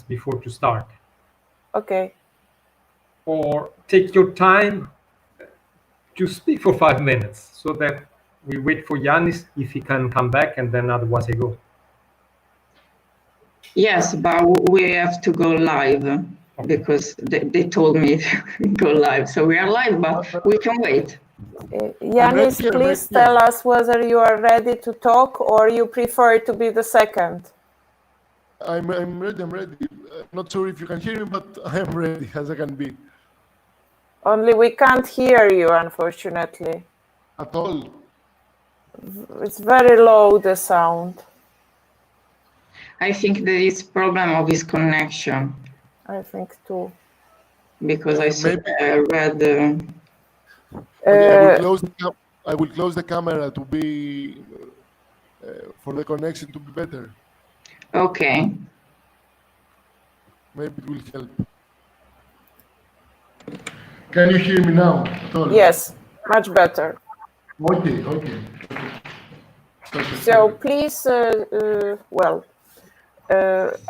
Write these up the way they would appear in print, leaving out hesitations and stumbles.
before to start. Okay. Or take your time to speak for 5 minutes so that we wait for Yanis if he can come back, and then otherwise I go. Yes, but we have to go live because they told me to go live. So we are live, but we can wait. Yanis, please tell us whether you are ready to talk or you prefer to be the second. I'm ready. I'm ready. Not sure if you can hear me, but I am ready as I can be. Only we can't hear you, unfortunately. At all? It's very low, the sound. I think there is problem of his connection. I think too. Because I read. I will close the camera to be for the connection to be better. Okay. Maybe it will help. Can you hear me now at all? Yes, much better. Okay, okay. So please,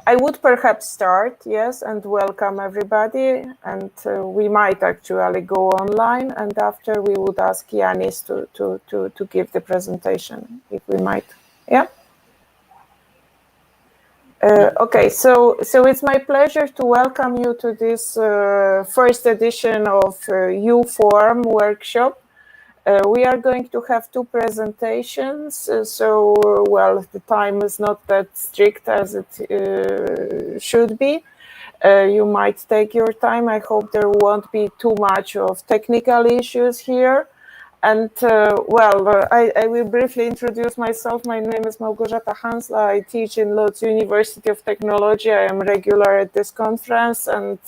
I would perhaps start, yes, and welcome everybody. And we might actually go online, and after we would ask Yanis to give the presentation, if we might. Yeah. Okay, so it's my pleasure to welcome you to this first edition of U-Form workshop. We are going to have two presentations, so the time is not that strict as it should be. You might take your time. I hope there won't be too much of technical issues here. And I will briefly introduce myself. My name is Małgorzata Hansla. I teach in Lodz University of Technology. I am regular at this conference, and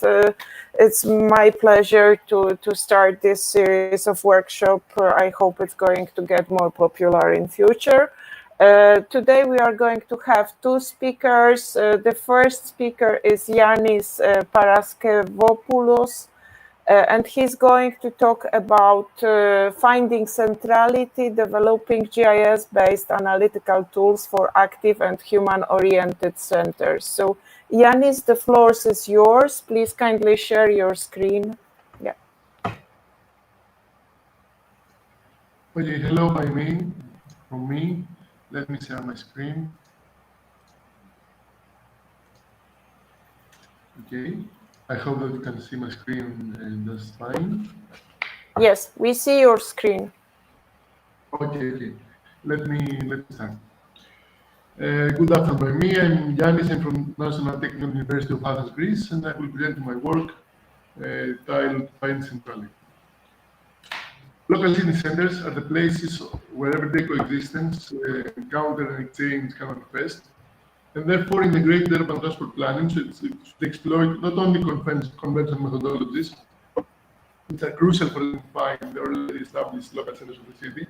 it's my pleasure to start this series of workshop. I hope it's going to get more popular in future. Today we are going to have two speakers. The first speaker is Yanis Paraskevopoulos. And he's going to talk about finding centrality, developing GIS-based analytical tools for active and human-oriented centers. So, Yanis, the floor is yours. Please kindly share your screen. Yeah. Okay, hello, from me. Let me share my screen. Okay. I hope that you can see my screen just fine. Yes, we see your screen. Okay. Let me start. Good afternoon. I'm Yanis. I'm from National Technical University of Athens, Greece, and I will present my work titled Find Centrality. Local city centers are the places where everyday coexistence, encounter and exchange can manifest. And therefore, integrated urban transport planning should exploit not only conventional methodologies, which are crucial for identifying the already established local centers of the city,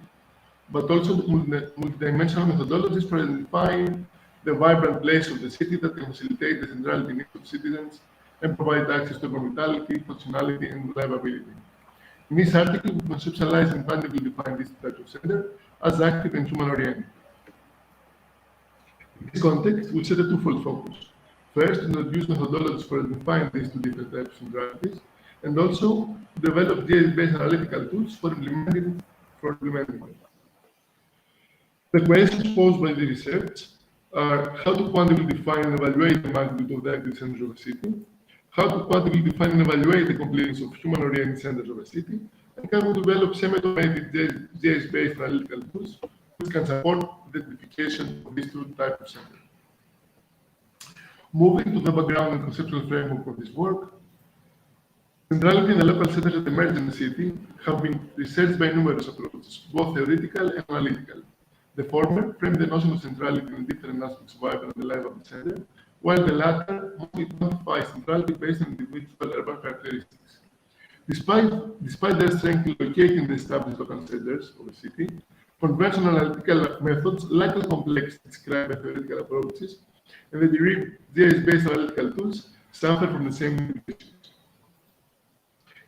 but also multidimensional methodologies for identifying the vibrant place of the city that can facilitate the centrality needs of citizens and provide access to incrementality, functionality, and livability. In this article, we conceptualize and tangibly define this type of center as active and human-oriented. In this context, we set a twofold focus. First, to introduce methodologies for identifying these two different types of centralities, and also to develop GIS-based analytical tools for implementing them. The questions posed by the research are how to quantitably define and evaluate the magnitude of the active centers of a city, how to quantitably define and evaluate the completeness of human-oriented centers of a city, and can we develop semi-automated GIS-based analytical tools which can support the identification of these two types of centers. Moving to the background and conceptual framework of this work, centrality in the local centers that emerge in the city have been researched by numerous approaches, both theoretical and analytical. The former framed the notion of centrality in different aspects of vibrant and livable center, while the latter mostly quantifies centrality based on individual urban characteristics. Despite their strength in locating the established local centers of a city, conventional analytical methods lack the complexity described by theoretical approaches, and the derived GIS-based analytical tools suffer from the same limitations.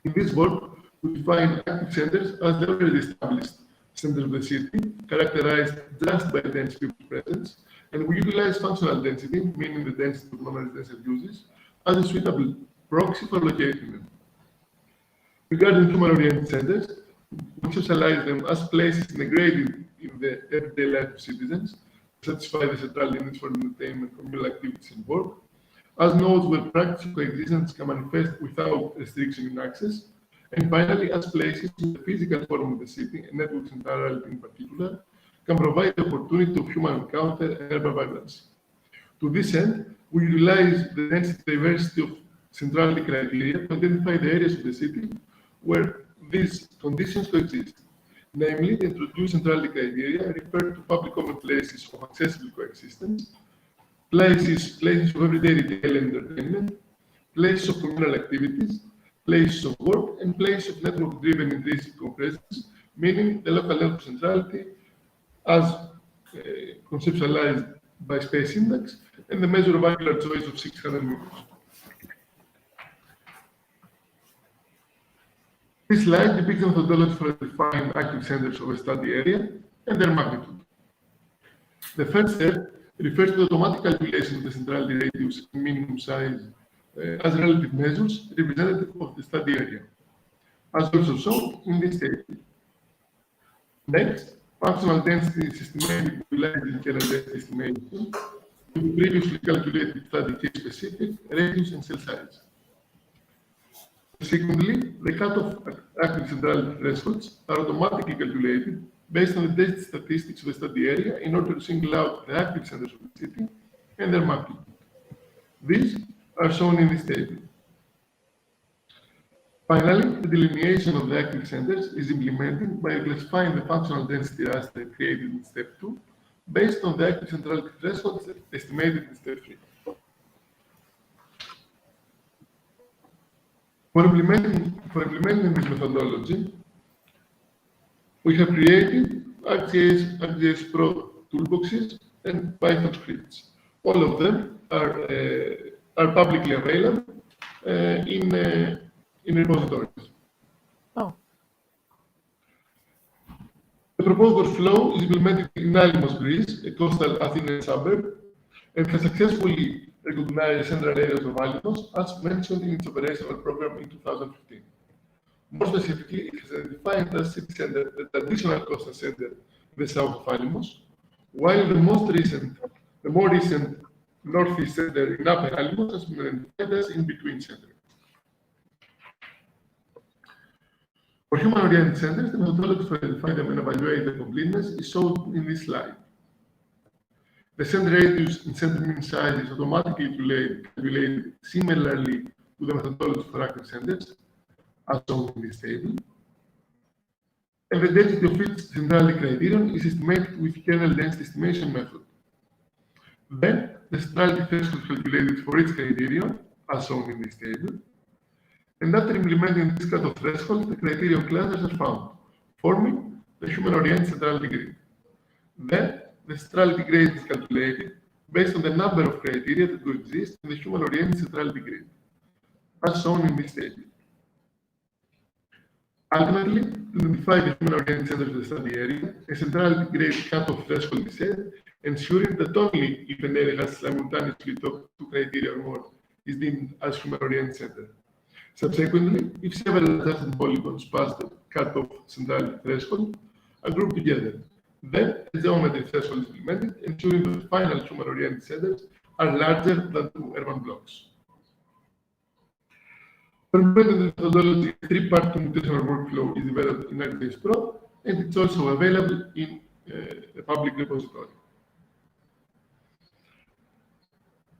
In this work, we define active centers as the already established centers of the city, characterized just by dense people presence, And we utilize functional density, meaning the density of non-residential uses, as a suitable proxy for locating them. Regarding human-oriented centers, we socialize them as places integrated in the everyday life of citizens, to satisfy the central needs for entertainment, communal activities, and work, as nodes where practice of coexistence can manifest without restriction in access, and finally, as places in the physical form of the city, and networks in parallel in particular, can provide the opportunity of human encounter and urban vibrancy. To this end, we utilize the density diversity of centrality criteria to identify the areas of the city where these conditions coexist. Namely, the introduced centrality criteria refer to public common places of accessible coexistence, places of everyday retail and entertainment, places of communal activities, places of work, and places of network-driven intrinsic presence, meaning the local network centrality as conceptualized by Space Index and the measure of angular choice of 600 meters. This slide depicts the methodology for defining active centers of a study area and their magnitude. The first step refers to the automatic calculation of the centrality radius and minimum size as relative measures representative of the study area, as also shown in this table. Next, functional density is estimated utilizing kernel density estimation to the previously calculated study case-specific radius and cell size. Subsequently, the cutoff active centrality thresholds are automatically calculated based on the density statistics of the study area in order to single out the active centers of the city and their magnitude. These are shown in this table. Finally, the delineation of the active centers is implemented by classifying the functional density raster created in step 2 based on the active centrality thresholds estimated in step 3. For implementing this methodology, we have created ArcGIS Pro toolboxes and Python scripts. All of them are publicly available in repositories. Oh. The proposed workflow is implemented in Alimos, Greece, a coastal Athenian suburb, and has successfully recognized central areas of Alimos, as mentioned in its operational program in 2015. More specifically, it has identified as city center the traditional coastal center in the south of Alimos, while the more recent northeast center in Upper Alimos has been identified as in-between center. For human-oriented centers, the methodology to identify them and evaluate their completeness is shown in this slide. The center radius and center mean size is automatically calculated similarly to the methodology for active centers, as shown in this table. And the density of each centrality criterion is estimated with kernel density estimation method. Then, the centrality threshold is calculated for each criterion, as shown in this table. And after implementing this cutoff threshold, the criterion clusters are found, forming the human-oriented centrality grid. Then, the centrality grid is calculated based on the number of criteria that coexist in the human-oriented centrality grid, as shown in this table. Ultimately, to identify the human-oriented centers of the study area, a centrality grade cutoff threshold is set, ensuring that only if an area has simultaneously two criteria or more is deemed as human-oriented center. Subsequently, if several adjacent polygons pass the cutoff centrality threshold, are grouped together. Then, a geometry threshold is implemented, ensuring that the final human-oriented centers are larger than two urban blocks. For implementing the methodology, a three-part computational workflow is developed in ArcGIS Pro, and it's also available in the public repository.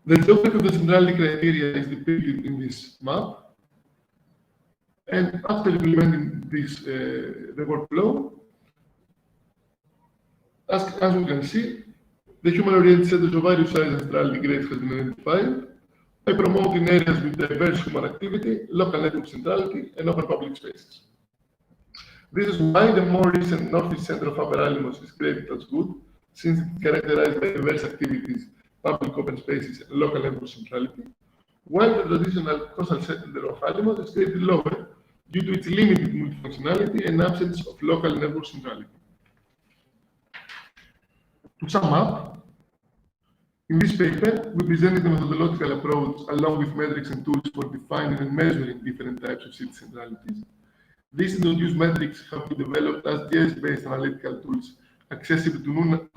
The geometry of the centrality criteria is depicted in this map. And after implementing this the workflow, as we can see, the human-oriented centers of various sizes and centrality grades has been identified by promoting areas with diverse human activity, local network centrality, and open public spaces. This is why the more recent northeast center of Upper Alimos is graded as good, since it is characterized by diverse activities, public open spaces, and local network centrality, while the traditional coastal center of Alimos is graded lower due to its limited multifunctionality and absence of local network centrality. To sum up, In this paper, we presented a methodological approach along with metrics and tools for defining and measuring different types of city centralities. These introduced metrics have been developed as GIS-based analytical tools accessible to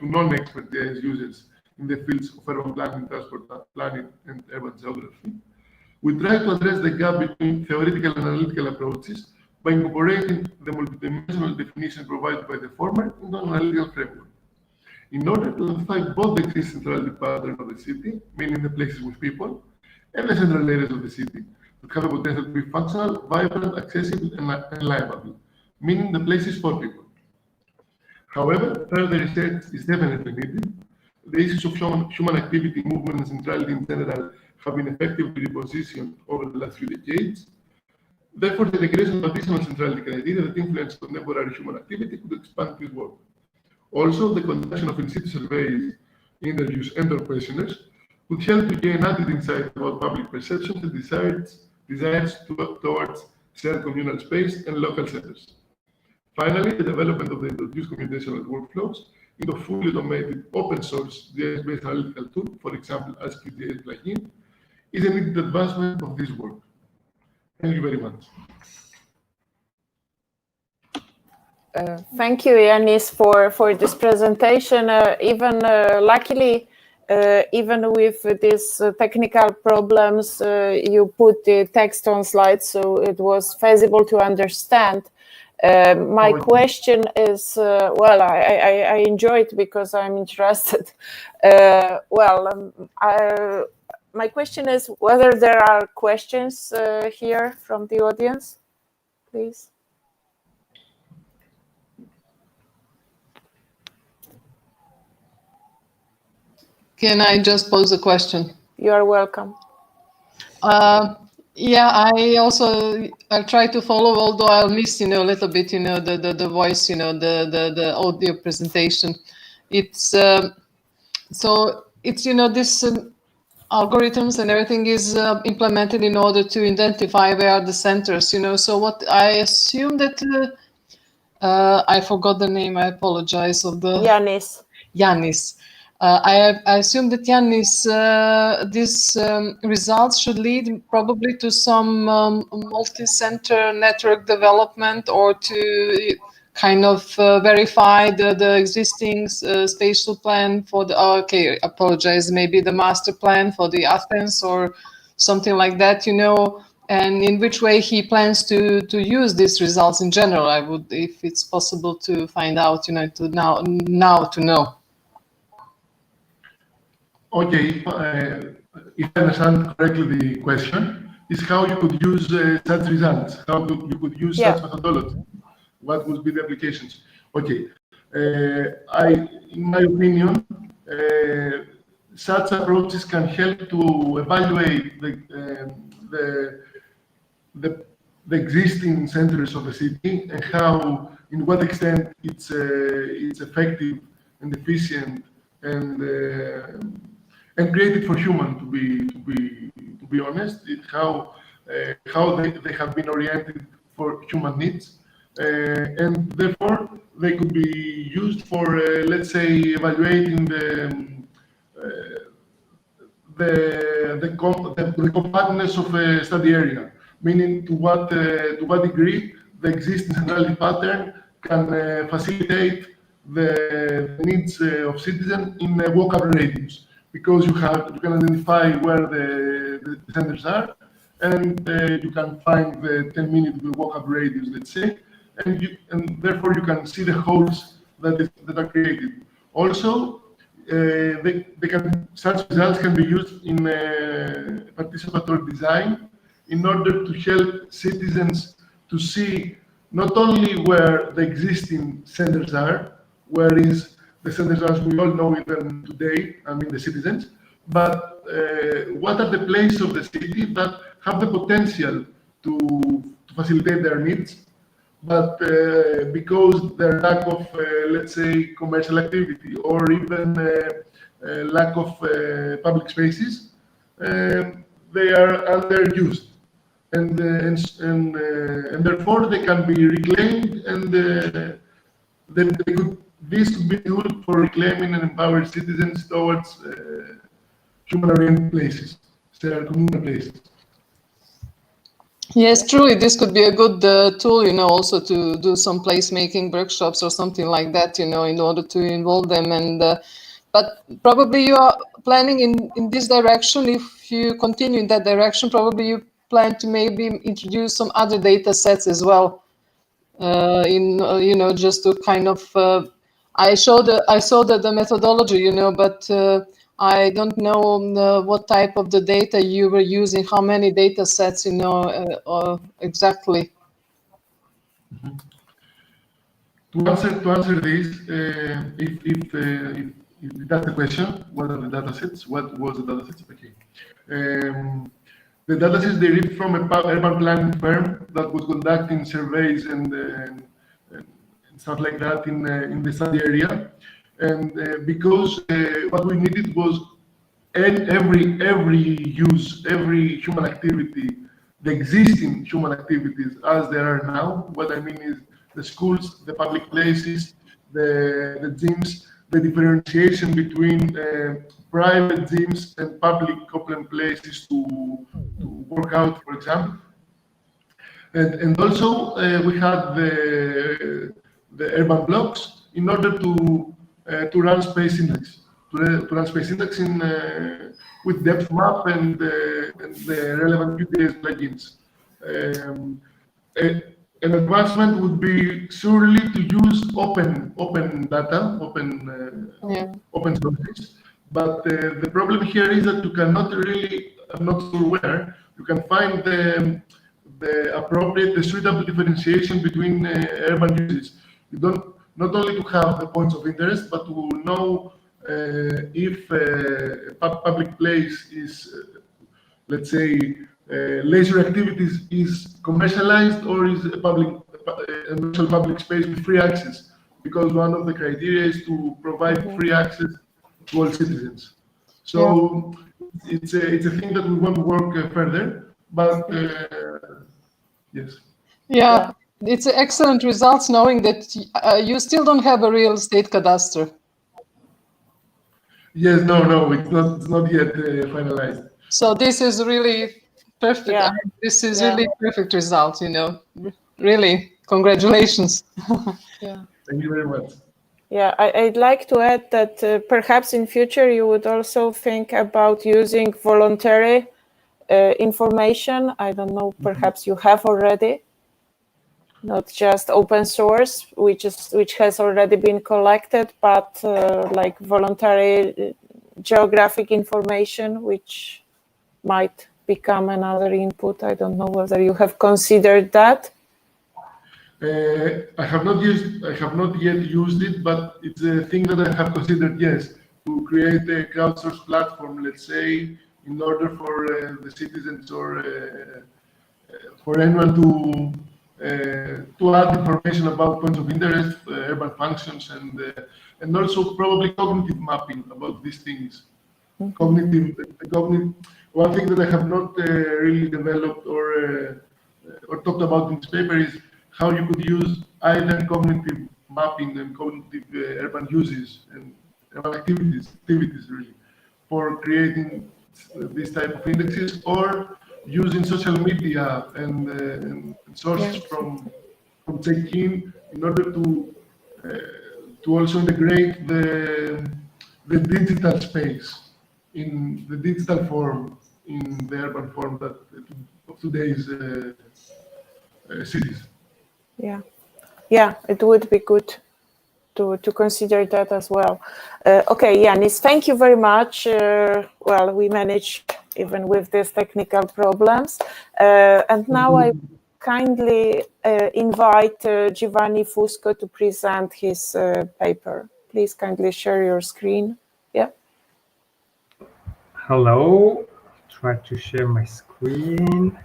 non-expert GIS users in the fields of urban planning, transport planning, and urban geography. We try to address the gap between theoretical and analytical approaches by incorporating the multidimensional definition provided by the former into an analytical framework. In order to identify both the existing centrality pattern of the city, meaning the places with people, and the central areas of the city that have a potential to be functional, vibrant, accessible, and livable, meaning the places for people. However, further research is definitely needed. The issues of human activity, movement, and centrality in general have been effectively repositioned over the last few decades. Therefore, the integration of additional centrality criteria that influence contemporary human activity could expand this work. Also, the conduction of in-situ surveys, interviews, and/or questionnaires would help to gain added insight about public perceptions and desires towards shared communal space and local centers. Finally, the development of the introduced computational workflows into a fully automated open-source GIS-based analytical tool, for example, ICCSA plugin, is a needed advancement of this work. Thank you very much. Thank you, Yanis, for this presentation. Luckily, even with these technical problems, you put the text on slides, so it was feasible to understand. My question is, well, I enjoy it because I'm interested. My question is whether there are questions here from the audience, please. Can I just pose a question? You are welcome. Yeah, I'll try to follow, although I'll miss, a little bit, the voice, the audio presentation. It's so it's, this algorithms and everything is implemented in order to identify where are the centers, So what I assume that I forgot the name. I apologize. Of the Yanis. I assume that Yanis, these results should lead probably to some multi-center network development, or to kind of verify the existing spatial plan for the, apologize, maybe the master plan for the Athens or something like that, and in which way he plans to use these results in general. I would, if it's possible to find out, to now to know. Okay, if I understand correctly, the question is how you could use such results, how you could use such methodology. What would be the applications? Okay, in my opinion, such approaches can help to evaluate the existing centers of the city and how, in what extent it's effective and efficient and created for human, to be honest, how they have been oriented for human needs, and therefore they could be used for, let's say, evaluating the compactness of a study area, meaning to what degree the existing centrality pattern can facilitate the needs of citizens in a walkable radius, because you can identify where the centers are, and you can find the 10-minute walkable radius, let's say, and therefore you can see the holes that are created. Also, such results can be used in participatory design in order to help citizens to see not only where the existing centers are, where is the centers as we all know them today, I mean the citizens, but what are the places of the city that have the potential to facilitate their needs, but because their lack of, let's say, commercial activity or even lack of public spaces, they are underused. And therefore they can be reclaimed, and then they could this could be a tool for reclaiming and empowering citizens towards human-oriented places, shared communal places. Yes, truly, this could be a good tool, also to do some placemaking workshops or something like that, in order to involve them. And but probably you are planning in this direction. If you continue in that direction, probably you plan to maybe introduce some other data sets as well. Just to kind of, I saw the methodology, but I don't know what type of the data you were using, how many data sets, exactly. To answer this, if that's the question, what are the data sets? What was the data sets? Okay. The data sets derived from a urban planning firm that was conducting surveys and stuff like that in the study area, and because what we needed was every use, every human activity, the existing human activities as there are now. What I mean is the schools, the public places, the gyms, the differentiation between private gyms and public open places to work out, for example. And also we had the urban blocks in order to run space index, to run space index with depth map and the relevant QTS plugins. An advancement would be surely to use open data, open sources. But the problem here is that you cannot really, I'm not sure where, you can find the appropriate, the suitable differentiation between urban uses. You don't, not only to have the points of interest, but to know if a public place is, let's say, leisure activities is commercialized or is a public space with free access, because one of the criteria is to provide free access to all citizens. So it's a thing that we want to work further, but yes. Yeah, it's excellent results knowing that you still don't have a real estate cadastre. Yes, no, it's not yet finalized. So this is really perfect. Yeah. This is really perfect result, Really, congratulations. Yeah. Thank you very much. Yeah, I'd like to add that perhaps in future you would also think about using voluntary information. I don't know, perhaps you have already, not just open source, which has already been collected, but like voluntary geographic information, which might become another input. I don't know whether you have considered that. I have not yet used it, but it's a thing that I have considered, yes, to create a crowdsourced platform, let's say, in order for the citizens or for anyone to add information about points of interest, urban functions, and also probably cognitive mapping about these things. Cognitive. One thing that I have not really developed or talked about in this paper is how you could use either cognitive mapping and cognitive urban uses and urban activities really, for creating this type of indexes, or using social media and sources from check-in in order to also integrate the digital space in the digital form, in the urban form that of today's cities. Yeah, it would be good to consider that as well. Okay, Yanis, thank you very much. Well, we managed even with these technical problems. And now I kindly invite Giovanni Fusco to present his paper. Please kindly share your screen. Yeah. Hello. Try to share my screen.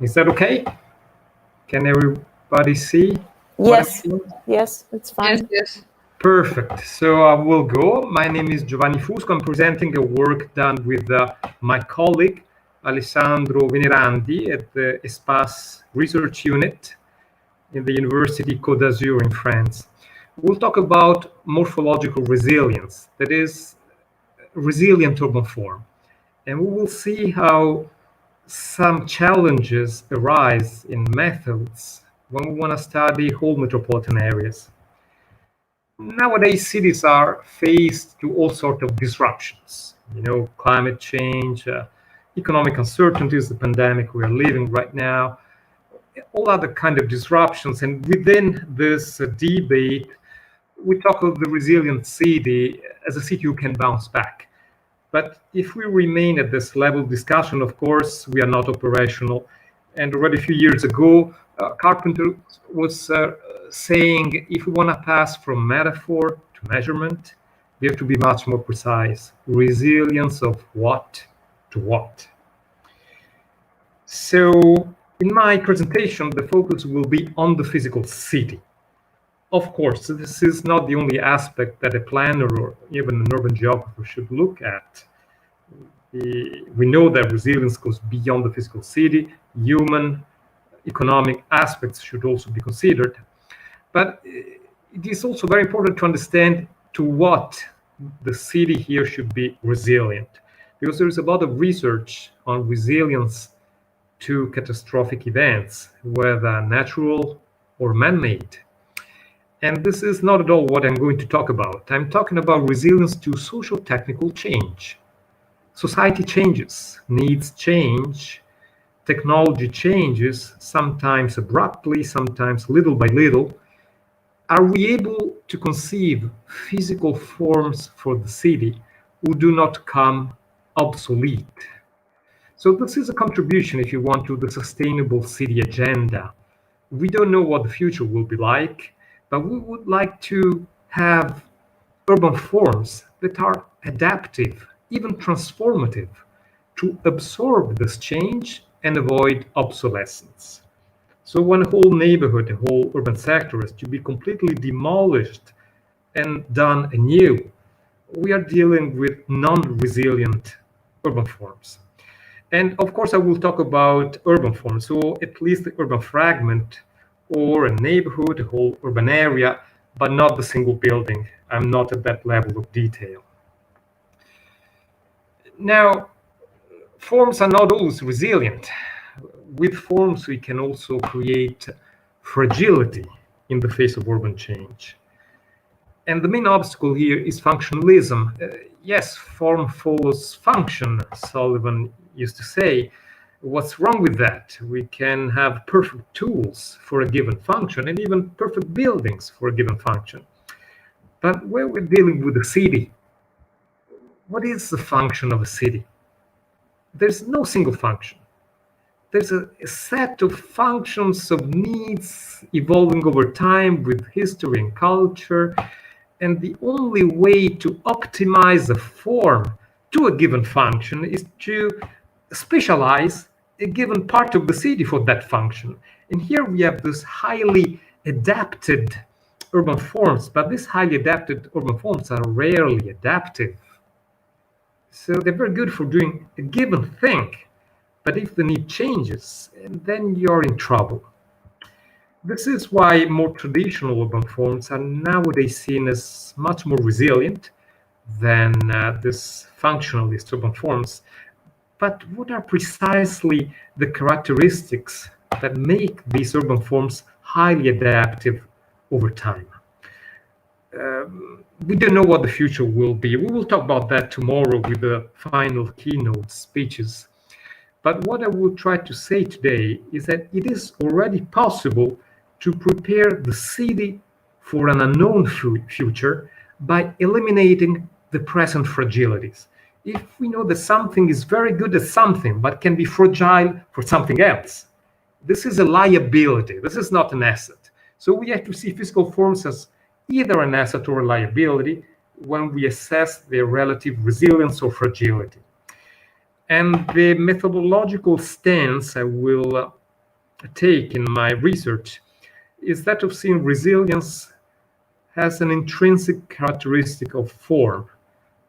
Is that okay? Can everybody see? Yes, yes, it's fine. Yes. Perfect. So I will go. My name is Giovanni Fusco. I'm presenting a work done with my colleague, Alessandro Venerandi at the Espace Research Unit in the University Côte d'Azur in France. We'll talk about morphological resilience, that is, resilient urban form. And we will see how some challenges arise in methods when we want to study whole metropolitan areas. Nowadays, cities are faced to all sorts of disruptions. Climate change, economic uncertainties, the pandemic we are living right now, all other kind of disruptions. And within this debate, we talk of the resilient city as a city who can bounce back. But if we remain at this level of discussion, of course, we are not operational. And already a few years ago, Carpenter was saying, if we want to pass from metaphor to measurement, we have to be much more precise. Resilience of what to what. So in my presentation, the focus will be on the physical city. Of course, this is not the only aspect that a planner or even an urban geographer should look at. We know that resilience goes beyond the physical city. Human, economic aspects should also be considered. But it is also very important to understand to what the city here should be resilient, because there is a lot of research on resilience to catastrophic events, whether natural or man-made. And this is not at all what I'm going to talk about. I'm talking about resilience to social technical change. Society changes, needs change, technology changes, sometimes abruptly, sometimes little by little. Are we able to conceive physical forms for the city who do not come obsolete? So this is a contribution, if you want, to the sustainable city agenda. We don't know what the future will be like, but we would like to have urban forms that are adaptive, even transformative, to absorb this change and avoid obsolescence. So when a whole neighborhood, a whole urban sector is to be completely demolished and done anew, we are dealing with non-resilient urban forms. And of course, I will talk about urban forms, so at least the urban fragment or a neighborhood, a whole urban area, but not the single building. I'm not at that level of detail. Now, forms are not always resilient. With forms, we can also create fragility in the face of urban change. And the main obstacle here is functionalism. Yes, form follows function, Sullivan used to say. What's wrong with that? We can have perfect tools for a given function and even perfect buildings for a given function. But when we're dealing with a city, what is the function of a city? There's no single function. There's a set of functions, of needs evolving over time with history and culture. And the only way to optimize a form to a given function is to specialize a given part of the city for that function. And here we have this highly adapted urban forms, but these highly adapted urban forms are rarely adaptive. So they're very good for doing a given thing, but if the need changes, then you're in trouble. This is why more traditional urban forms are nowadays seen as much more resilient than these functionalist urban forms. But what are precisely the characteristics that make these urban forms highly adaptive over time? We don't know what the future will be. We will talk about that tomorrow with the final keynote speeches. But what I will try to say today is that it is already possible to prepare the city for an unknown future by eliminating the present fragilities. If we know that something is very good at something, but can be fragile for something else, this is a liability. This is not an asset. So we have to see physical forms as either an asset or a liability when we assess their relative resilience or fragility. And the methodological stance I will take in my research is that of seeing resilience as an intrinsic characteristic of form.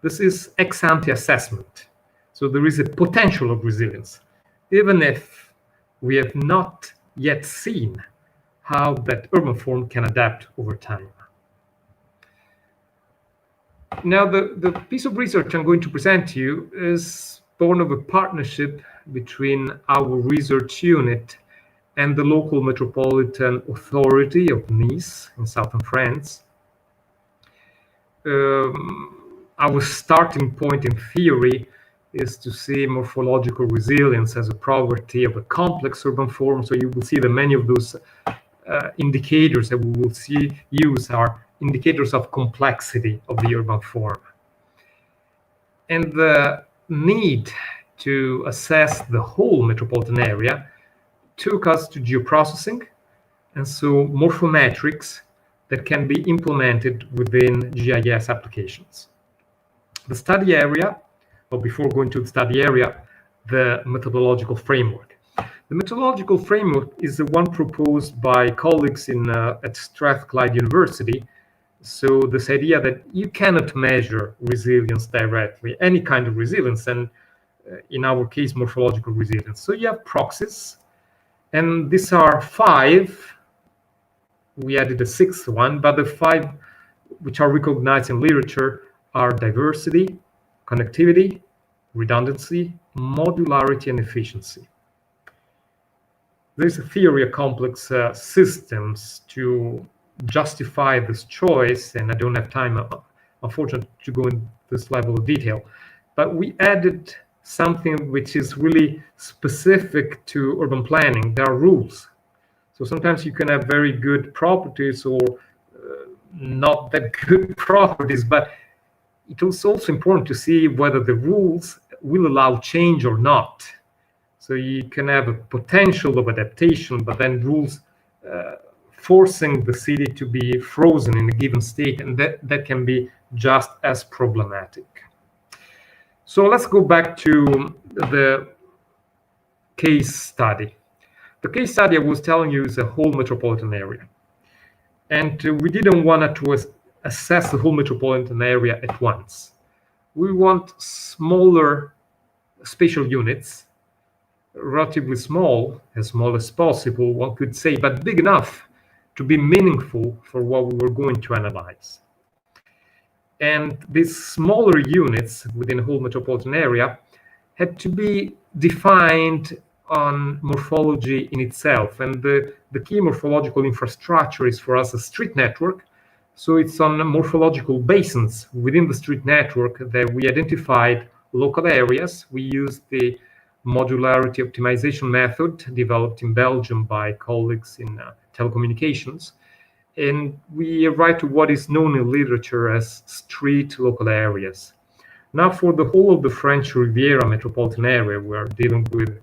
This is ex ante assessment. So there is a potential of resilience, even if we have not yet seen how that urban form can adapt over time. Now, the piece of research I'm going to present to you is born of a partnership between our research unit and the local metropolitan authority of Nice in southern France. Our starting point in theory is to see morphological resilience as a property of a complex urban form. So you will see that many of those indicators that we will use are indicators of complexity of the urban form. And the need to assess the whole metropolitan area took us to geoprocessing, and so morphometrics that can be implemented within GIS applications. The study area, or before going to the study area, the methodological framework. The methodological framework is the one proposed by colleagues at Strathclyde University. So this idea that you cannot measure resilience directly, any kind of resilience, and in our case, morphological resilience. So you have proxies, and these are 5. We added a 6th one, but the 5 which are recognized in literature are diversity, connectivity, redundancy, modularity, and efficiency. There's a theory of complex systems to justify this choice, and I don't have time, unfortunately, to go into this level of detail. But we added something which is really specific to urban planning. There are rules. So sometimes you can have very good properties or not that good properties, but it is also important to see whether the rules will allow change or not. So you can have a potential of adaptation, but then rules forcing the city to be frozen in a given state, and that can be just as problematic. So let's go back to the case study. The case study I was telling you is a whole metropolitan area. And we didn't want to assess the whole metropolitan area at once. We want smaller spatial units, relatively small as possible, one could say, but big enough to be meaningful for what we were going to analyze. And these smaller units within the whole metropolitan area had to be defined on morphology in itself. And the key morphological infrastructure is for us a street network. So it's on morphological basins within the street network that we identified local areas. We used the modularity optimization method developed in Belgium by colleagues in telecommunications. And we arrived to what is known in literature as street local areas. Now, for the whole of the French Riviera metropolitan area, we're dealing with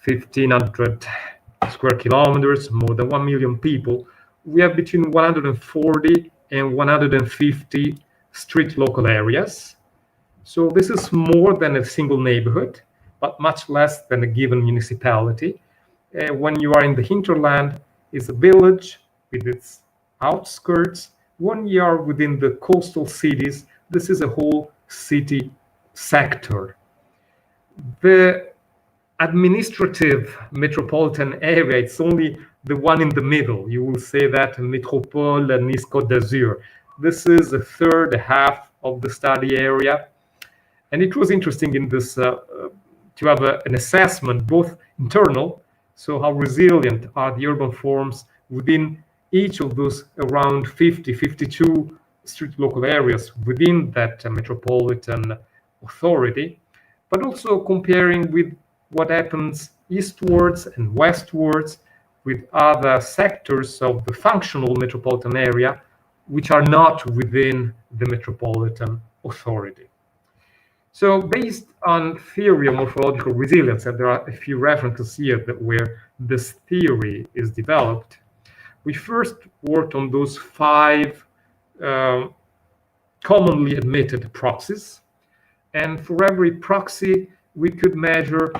1,500 square kilometers, more than 1 million people. We have between 140 and 150 street local areas. So this is more than a single neighborhood, but much less than a given municipality. When you are in the hinterland, it's a village with its outskirts. When you are within the coastal cities, this is a whole city sector. The administrative metropolitan area, it's only the one in the middle. You will say that Métropole Nice Côte d'Azur. This is a third half of the study area. And it was interesting in this to have an assessment, both internal, so how resilient are the urban forms within each of those around 52 street local areas within that metropolitan authority, but also comparing with what happens eastwards and westwards with other sectors of the functional metropolitan area, which are not within the metropolitan authority. So based on theory of morphological resilience, and there are a few references here that where this theory is developed, we first worked on those 5 commonly admitted proxies. And for every proxy, we could measure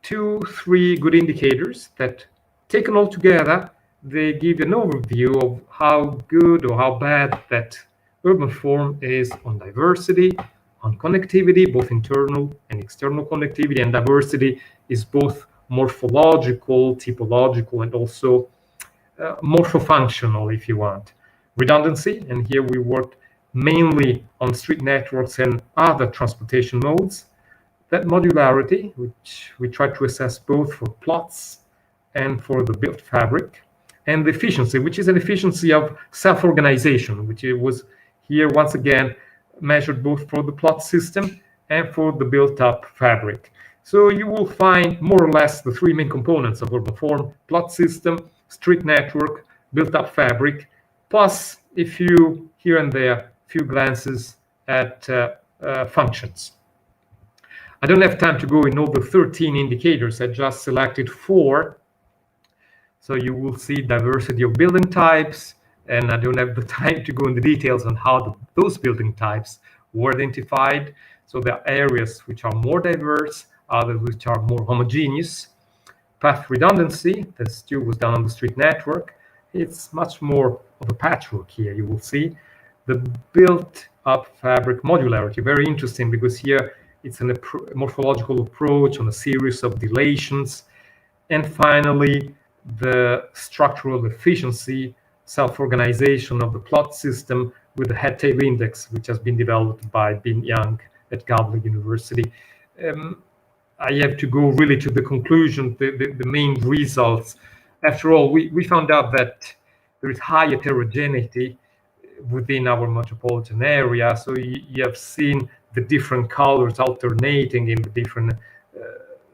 2-3 good indicators that, taken all together, they give an overview of how good or how bad that urban form is on diversity, on connectivity, both internal and external connectivity, and diversity is both morphological, typological, and also morphofunctional, if you want. Redundancy, and here we worked mainly on street networks and other transportation modes. That modularity, which we try to assess both for plots and for the built fabric, and the efficiency, which is an efficiency of self-organization, which it was here once again measured both for the plot system and for the built-up fabric. So you will find more or less the three main components of urban form: plot system, street network, built-up fabric, plus a few here and there, few glances at functions. I don't have time to go in all the 13 indicators. I just selected 4. So you will see diversity of building types, and I don't have the time to go into details on how those building types were identified. So there are areas which are more diverse, others which are more homogeneous. Path redundancy, that still was done on the street network. It's much more of a patchwork here. You will see the built-up fabric modularity, very interesting, because here it's a morphological approach on a series of dilations. And finally, the structural efficiency, self-organization of the plot system with the head-tail index, which has been developed by Bin Yang at Gabler University. I have to go really to the conclusion, the main results. After all, we found out that there is high heterogeneity within our metropolitan area. So you have seen the different colors alternating in the different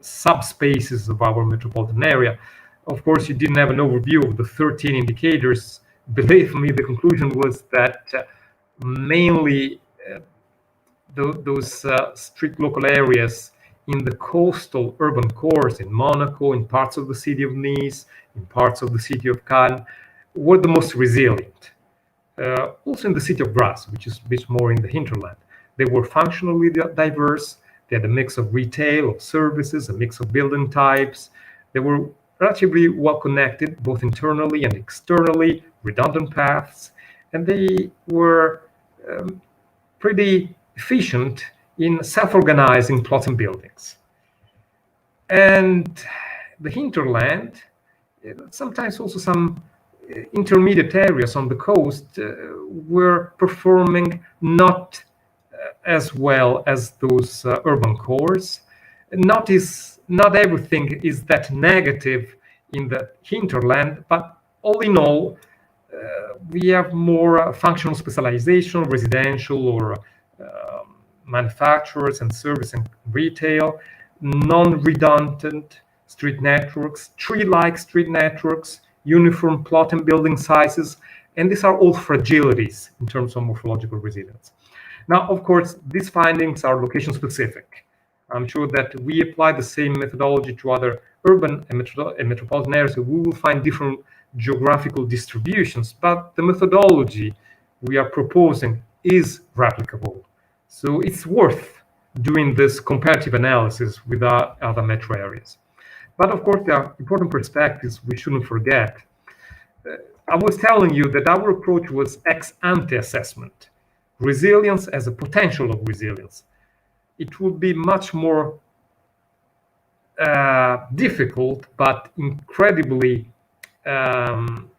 subspaces of our metropolitan area. Of course, you didn't have an overview of the 13 indicators. Believe me, the conclusion was that mainly those street local areas in the coastal urban cores in Monaco, in parts of the city of Nice, in parts of the city of Cannes, were the most resilient. Also in the city of Grasse, which is a bit more in the hinterland. They were functionally diverse. They had a mix of retail, of services, a mix of building types. They were relatively well connected, both internally and externally, redundant paths, and they were pretty efficient in self-organizing plots and buildings. And the hinterland, sometimes also some intermediate areas on the coast were performing not as well as those urban cores. Not everything is that negative in the hinterland, but all in all, we have more functional specialization, residential or manufacturers and service and retail, non-redundant street networks, tree-like street networks, uniform plot and building sizes, and these are all fragilities in terms of morphological resilience. Now, of course, these findings are location-specific. I'm sure that we apply the same methodology to other urban and metropolitan areas, so we will find different geographical distributions, but the methodology we are proposing is replicable. So it's worth doing this comparative analysis with our other metro areas. But of course, there are important perspectives we shouldn't forget. I was telling you that our approach was ex-ante assessment, resilience as a potential of resilience. It would be much more difficult, but incredibly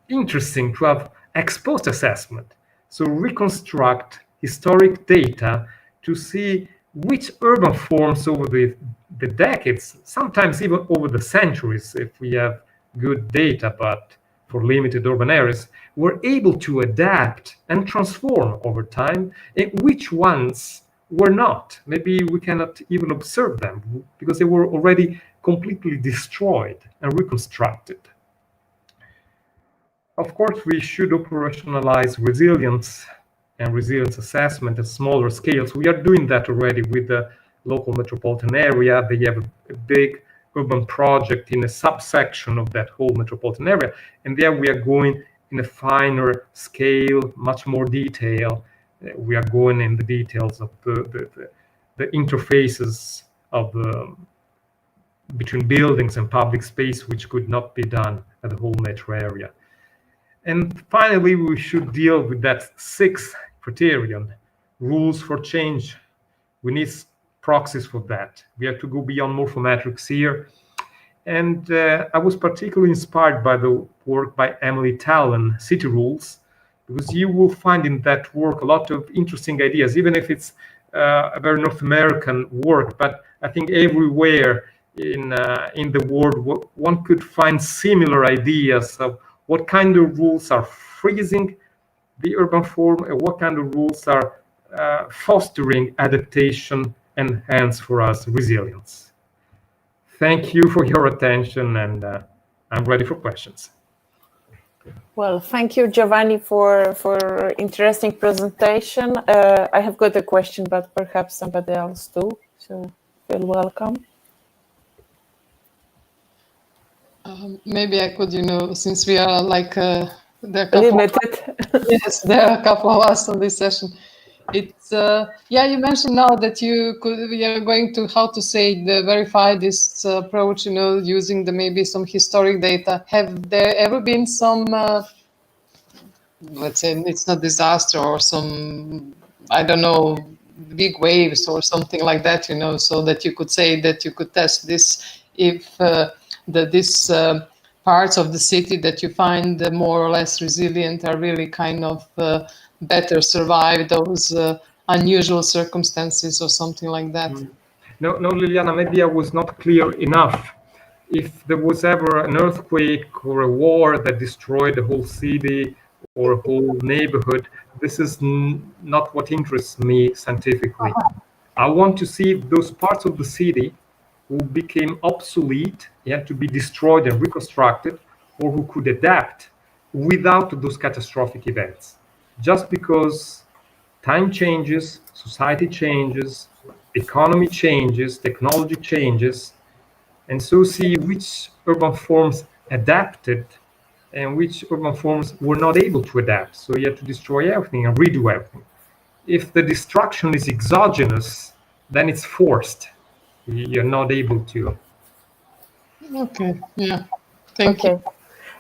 interesting to have ex-post assessment. So reconstruct historic data to see which urban forms over the decades, sometimes even over the centuries, if we have good data, but for limited urban areas, were able to adapt and transform over time, and which ones were not. Maybe we cannot even observe them because they were already completely destroyed and reconstructed. Of course, we should operationalize resilience and resilience assessment at smaller scales. We are doing that already with the local metropolitan area. They have a big urban project in a subsection of that whole metropolitan area. And there we are going in a finer scale, much more detail. We are going in the details of the interfaces of between buildings and public space, which could not be done at the whole metro area. And finally, we should deal with that 6th criterion, rules for change, We need proxies for that. We have to go beyond morphometrics here. And I was particularly inspired by the work by Emily Talon, City Rules, because you will find in that work a lot of interesting ideas, even if it's a very North American work. But I think everywhere in the world, one could find similar ideas of what kind of rules are freezing the urban form and what kind of rules are fostering adaptation and hence for us resilience. Thank you for your attention, and I'm ready for questions. Well, thank you, Giovanni, for interesting presentation. I have got a question, but perhaps somebody else too. So feel welcome. Maybe I could, since we are like there are Limited. Yes, there are a couple of us on this session. It's you mentioned now that we are going to verify this approach, using maybe some historic data. Have there ever been some let's say it's not disaster or some, I don't know, big waves or something like that, so that you could say that you could test this if this parts of the city that you find more or less resilient are really kind of better survive those unusual circumstances or something like that. No, Liliana, maybe I was not clear enough. If there was ever an earthquake or a war that destroyed the whole city or a whole neighborhood, this is not what interests me scientifically. I want to see if those parts of the city who became obsolete, had to be destroyed and reconstructed, or who could adapt without those catastrophic events. Just because time changes, society changes, economy changes, technology changes, and so see which urban forms adapted and which urban forms were not able to adapt. So you have to destroy everything and redo everything. If the destruction is exogenous, then it's forced. You're not able to. Okay, yeah, thank you.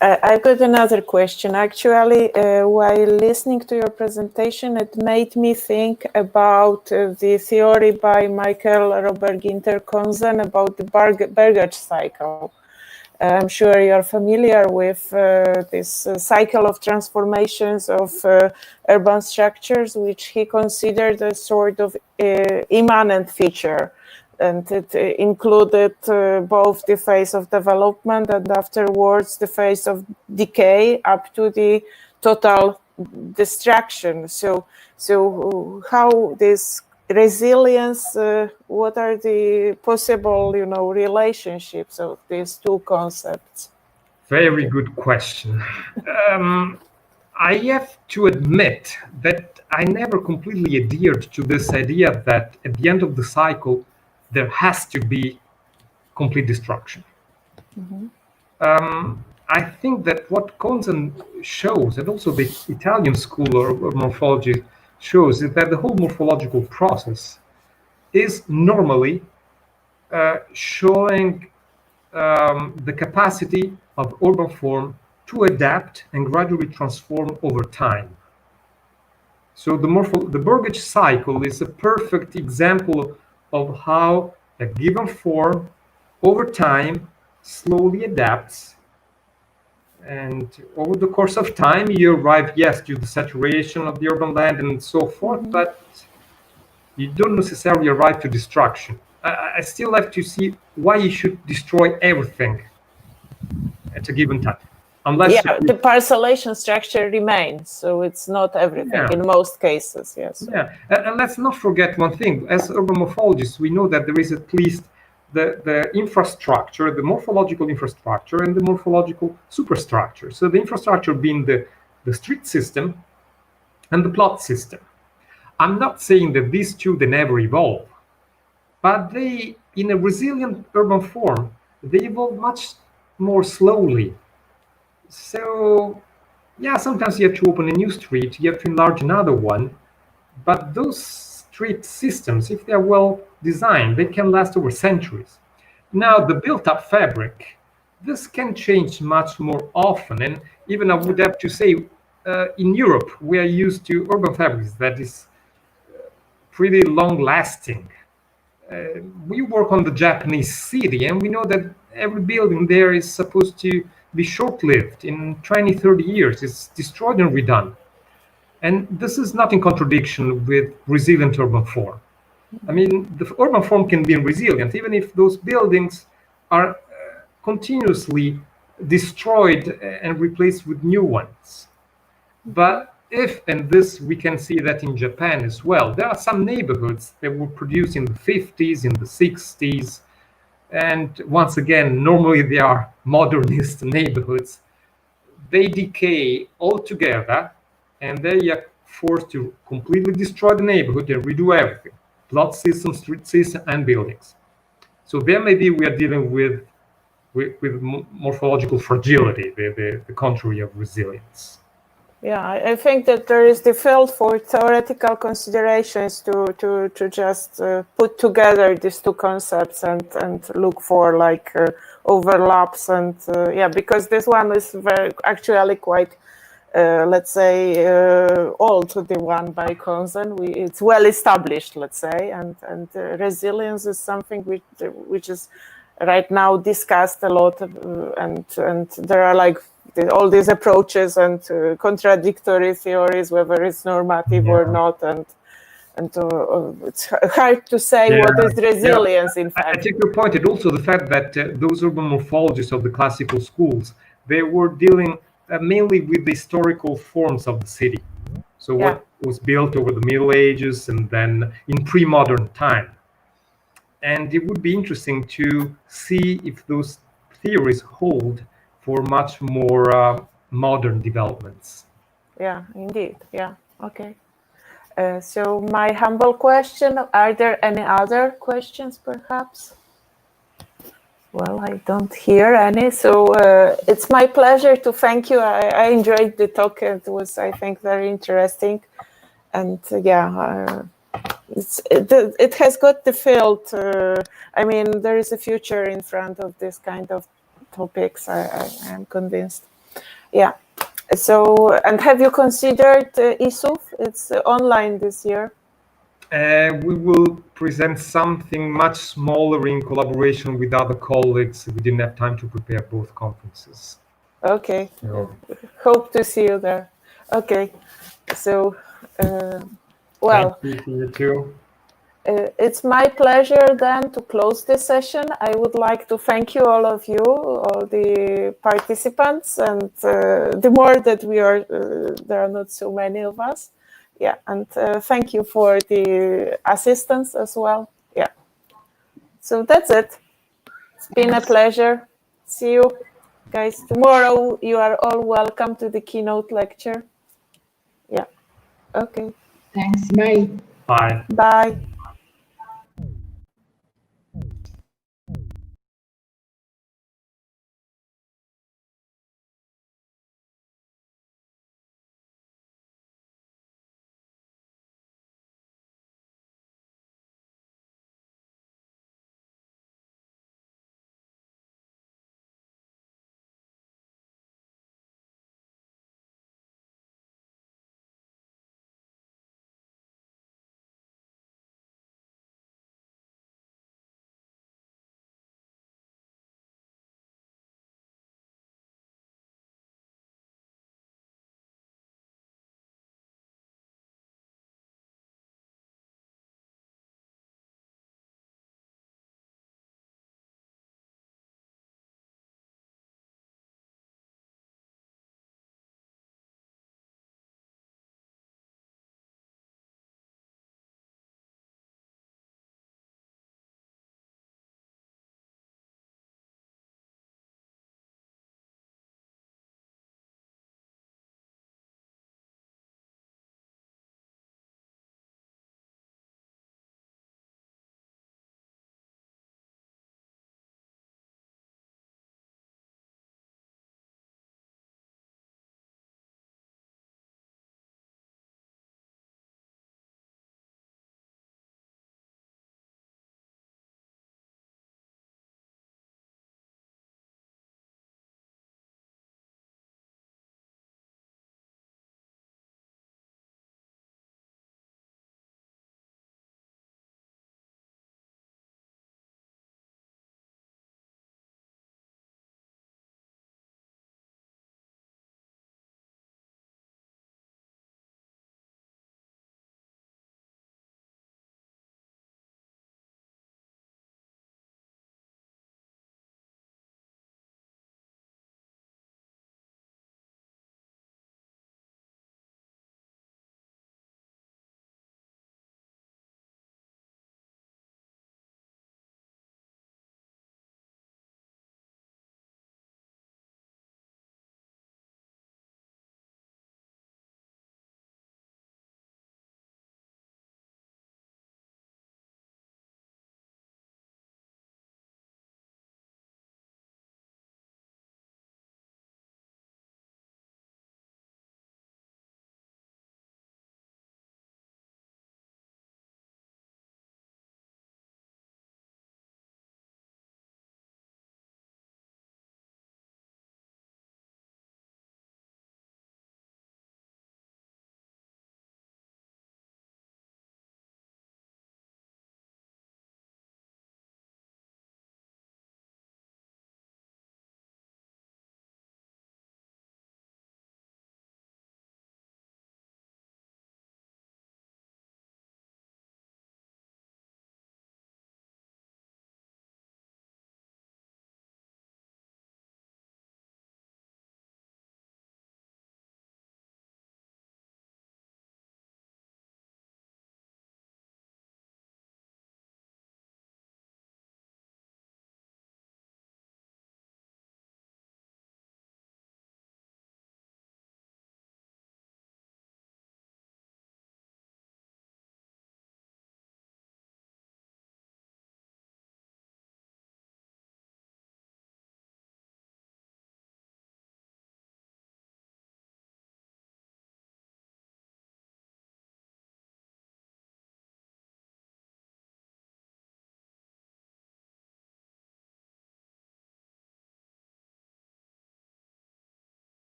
I've got another question. Actually, while listening to your presentation, it made me think about the theory by Michael Robert Ginter-Konzen about the Burgage cycle. I'm sure you're familiar with this cycle of transformations of urban structures, which he considered a sort of immanent feature. And it included both the phase of development and afterwards the phase of decay up to the total destruction. So how this resilience, what are the possible, relationships of these two concepts? Very good question. I have to admit that I never completely adhered to this idea that at the end of the cycle, there has to be complete destruction. Mm-hmm. I think that what Konzen shows, and also the Italian school of morphology shows, is that the whole morphological process is normally showing the capacity of urban form to adapt and gradually transform over time. So the Burgage cycle is a perfect example of how a given form over time slowly adapts, and over the course of time you arrive, yes, to the saturation of the urban land and so forth, mm-hmm. but you don't necessarily arrive to destruction. I still have to see why you should destroy everything at a given time. Unless the parcellation structure remains, so it's not everything in most cases, yes. Yeah, and let's not forget one thing. As urban morphologists, we know that there is at least the infrastructure, the morphological infrastructure, and the morphological superstructure. So the infrastructure being the street system and the plot system. I'm not saying that these two, they never evolve, but they, in a resilient urban form, they evolve much more slowly. So, yeah, sometimes you have to open a new street, you have to enlarge another one, but those street systems, if they are well designed, they can last over centuries. Now, the built-up fabric, this can change much more often, and even I would have to say, in Europe, we are used to urban fabrics that is pretty long-lasting. We work on the Japanese city, and we know that every building there is supposed to be short-lived. In 20, 30 years, it's destroyed and redone. And this is not in contradiction with resilient urban form. I mean, the urban form can be resilient, even if those buildings are continuously destroyed and replaced with new ones. But if, and this we can see that in Japan as well, there are some neighborhoods that were produced in the 50s, in the 60s, and once again, normally they are modernist neighborhoods. They decay altogether, and they are forced to completely destroy the neighborhood and redo everything: plot system, street system, and buildings. So there maybe we are dealing with morphological fragility, the contrary of resilience. Yeah, I think that there is the field for theoretical considerations to just put together these two concepts and look for like overlaps and yeah, because this one is actually quite let's say old, the one by Konzen. It's well established, let's say, and resilience is something which is right now discussed a lot, and there are like all these approaches and contradictory theories, whether it's normative or not, and it's hard to say what is resilience. In fact, I take your point, and also the fact that those urban morphologists of the classical schools, they were dealing mainly with the historical forms of the city. So what was built over the Middle Ages and then in pre-modern time. And it would be interesting to see if those theories hold for much more modern developments. Yeah, indeed. Yeah. Okay. So my humble question, are there any other questions perhaps? Well, I don't hear any. So it's my pleasure to thank you. I enjoyed the talk. It was, I think, very interesting. And yeah, it has got the field. I mean, there is a future in front of this kind of topics. I am convinced. Yeah. So, and have you considered ISUF? It's online this year. We will present something much smaller in collaboration with other colleagues. We didn't have time to prepare both conferences. Okay. Hope to see you there. Okay. So, well, thank you too. It's my pleasure then to close this session. I would like to thank you, all of you, all the participants, and the more that we are, there are not so many of us. Yeah, and thank you for the assistance as well. Yeah. So that's it. It's been a pleasure. See you guys tomorrow. You are all welcome to the keynote lecture. Yeah. Okay. Thanks. Bye. Bye. Bye.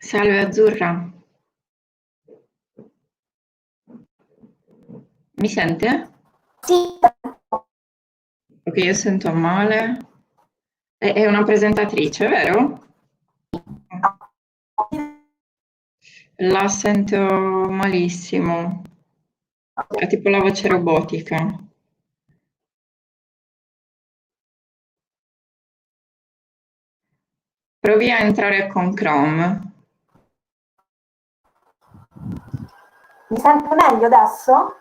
Salve Azzurra. Mi sente? Sì, Ok, io sento male. È una presentatrice, vero? La sento malissimo. Ha tipo la voce robotica. Provi a entrare con Chrome. mi sento meglio adesso?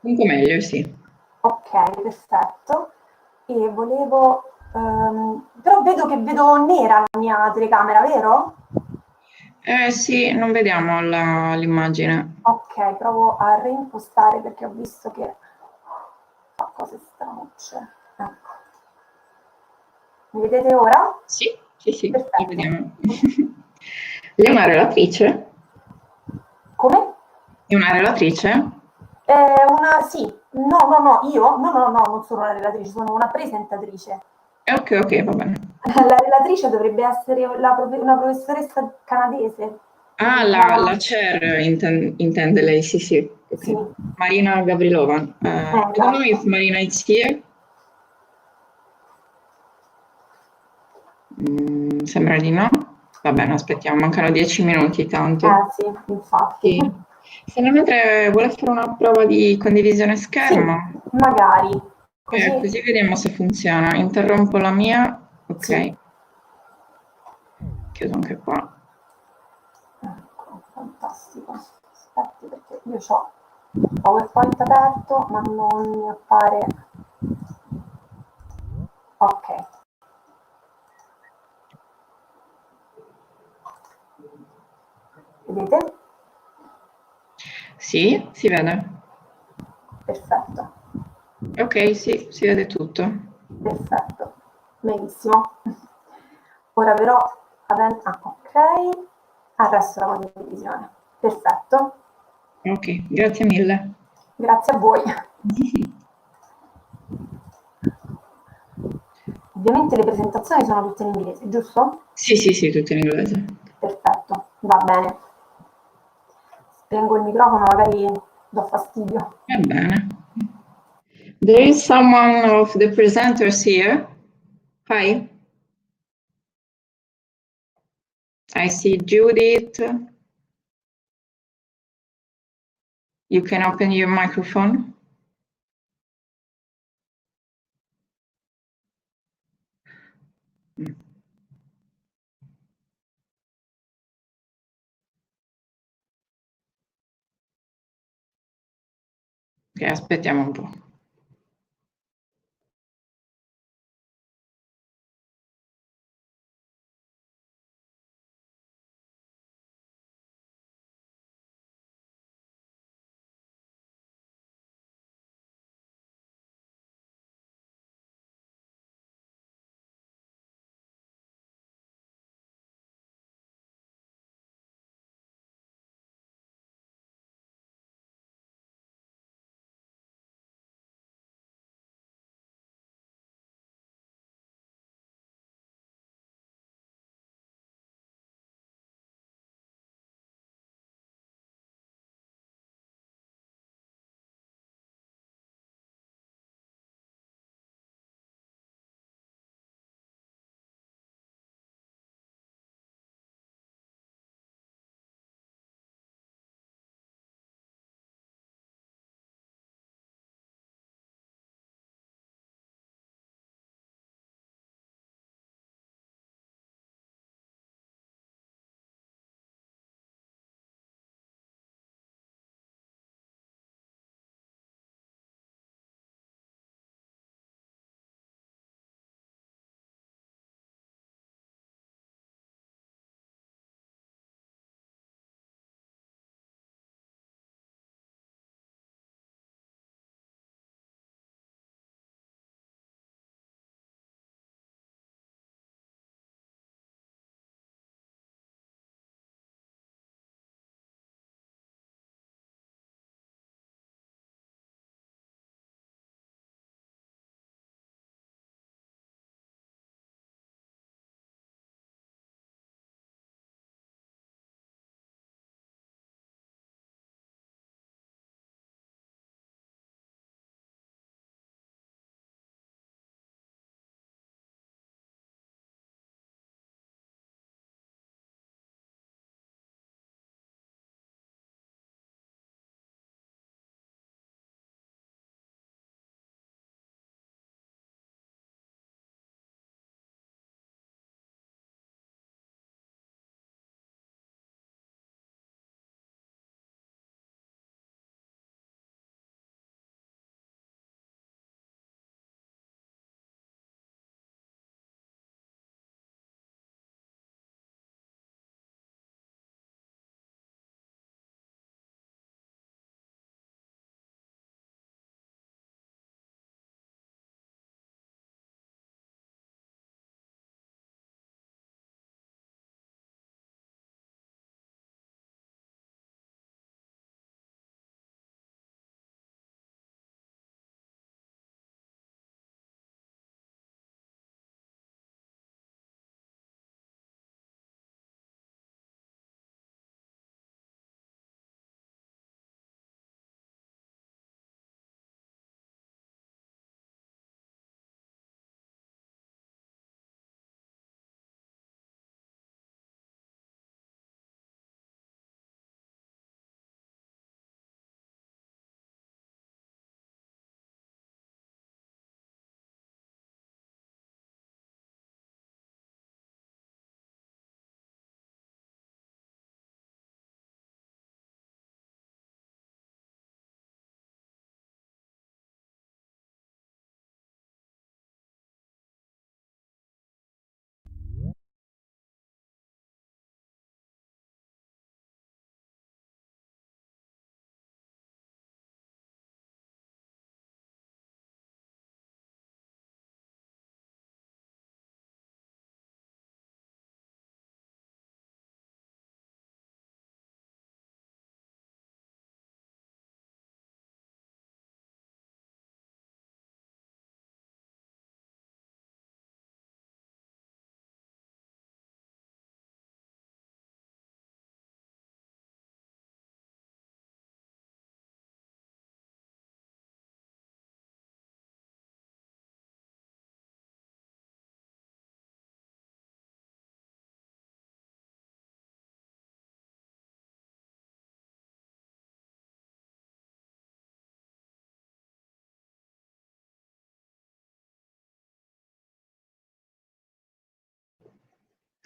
Un po' meglio, sì. Ok, perfetto. E volevo... però vedo che vedo nera la mia telecamera, vero? Sì, non vediamo l'immagine. Ok, provo a reimpostare perché ho visto che fa cose stranucce. Ecco. Mi vedete ora? Sì, sì, sì, lo Perfetto. vediamo. Lei è una relatrice? Come? È una relatrice? Sì, no, io? No, non sono una relatrice, sono una presentatrice. Ok, ok, va bene. La relatrice dovrebbe essere una professoressa canadese. Che Ah, si la, chiama... la chair intende lei, sì, sì. Sì, Ok. Marina Gavrilova. I don't know if esatto. Marina is here. Sembra di no. Va bene, aspettiamo, mancano 10 minuti tanto. Sì, infatti. Sì. Se non mentre vuole fare una prova di condivisione Sì, schermo, magari. Così, così vediamo se funziona. Interrompo la mia. sì. Ok, chiudo anche qua. Ecco, fantastico. Aspetti perché io ho PowerPoint aperto, ma non mi appare. Ok. Vedete? Sì, si vede. Perfetto. Ok, sì, si vede tutto. Perfetto. Benissimo. Ora però, ok, arresto la condivisione. Perfetto. Ok, grazie mille. Grazie a voi. Ovviamente le presentazioni sono tutte in inglese, giusto? Sì, sì, sì, tutto in inglese. Perfetto, va bene. Spengo il microfono, magari do fastidio. Va bene. There is someone of the presenters here. Hi. I see Judith. You can open your microphone. Ok, aspettiamo un po'.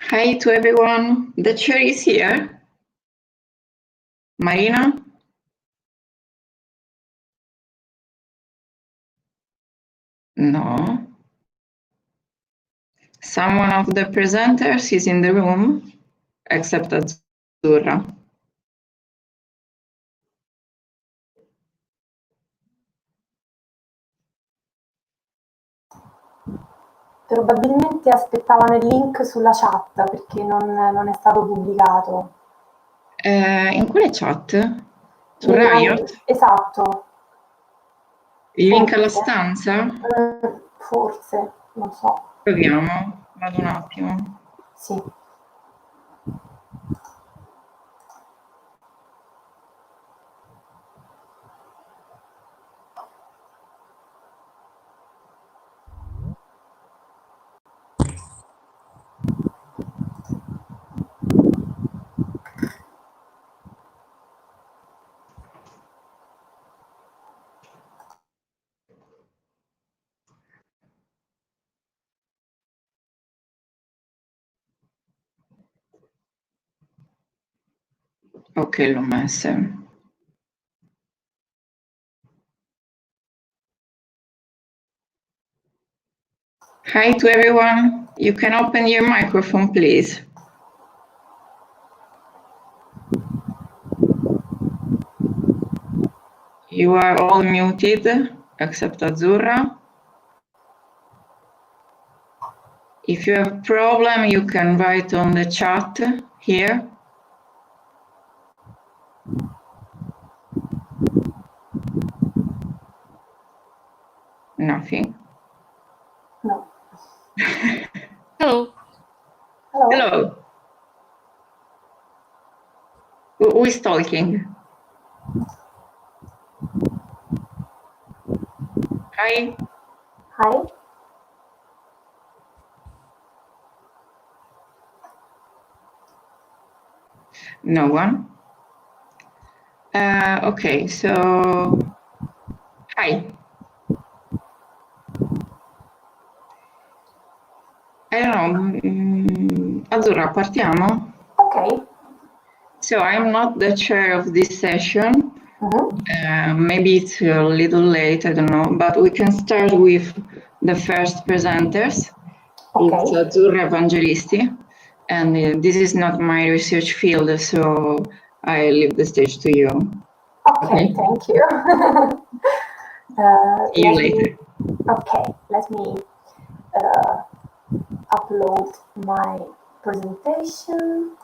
Hi to everyone. The chair is here. Marina? No. Someone of the presenters is in the room, except Azzurra. Probabilmente aspettavano il link sulla chat perché non è stato pubblicato. In quale chat? Su Riot? Esatto. Il link alla Forse. stanza? Forse, non so. Proviamo, vado un attimo. Sì. Ok, l'ho messa. Hi to everyone. You can open your microphone, please. You are all muted, except Azzurra. If you have a problem, you can write on the chat here. Nothing. No. Hello. Hello. Hello. Who is talking? Hi. Hi. No one. Okay, so hi. I don't know. Azzurra, partiamo? Okay. So I'm not the chair of this session. Mm-hmm. Maybe it's a little late, I don't know, but we can start with the first presenters. Okay. It's Azzurra Evangelisti, and this is not my research field, so I leave the stage to you. Okay, thank you. See you later. Let me upload my presentation.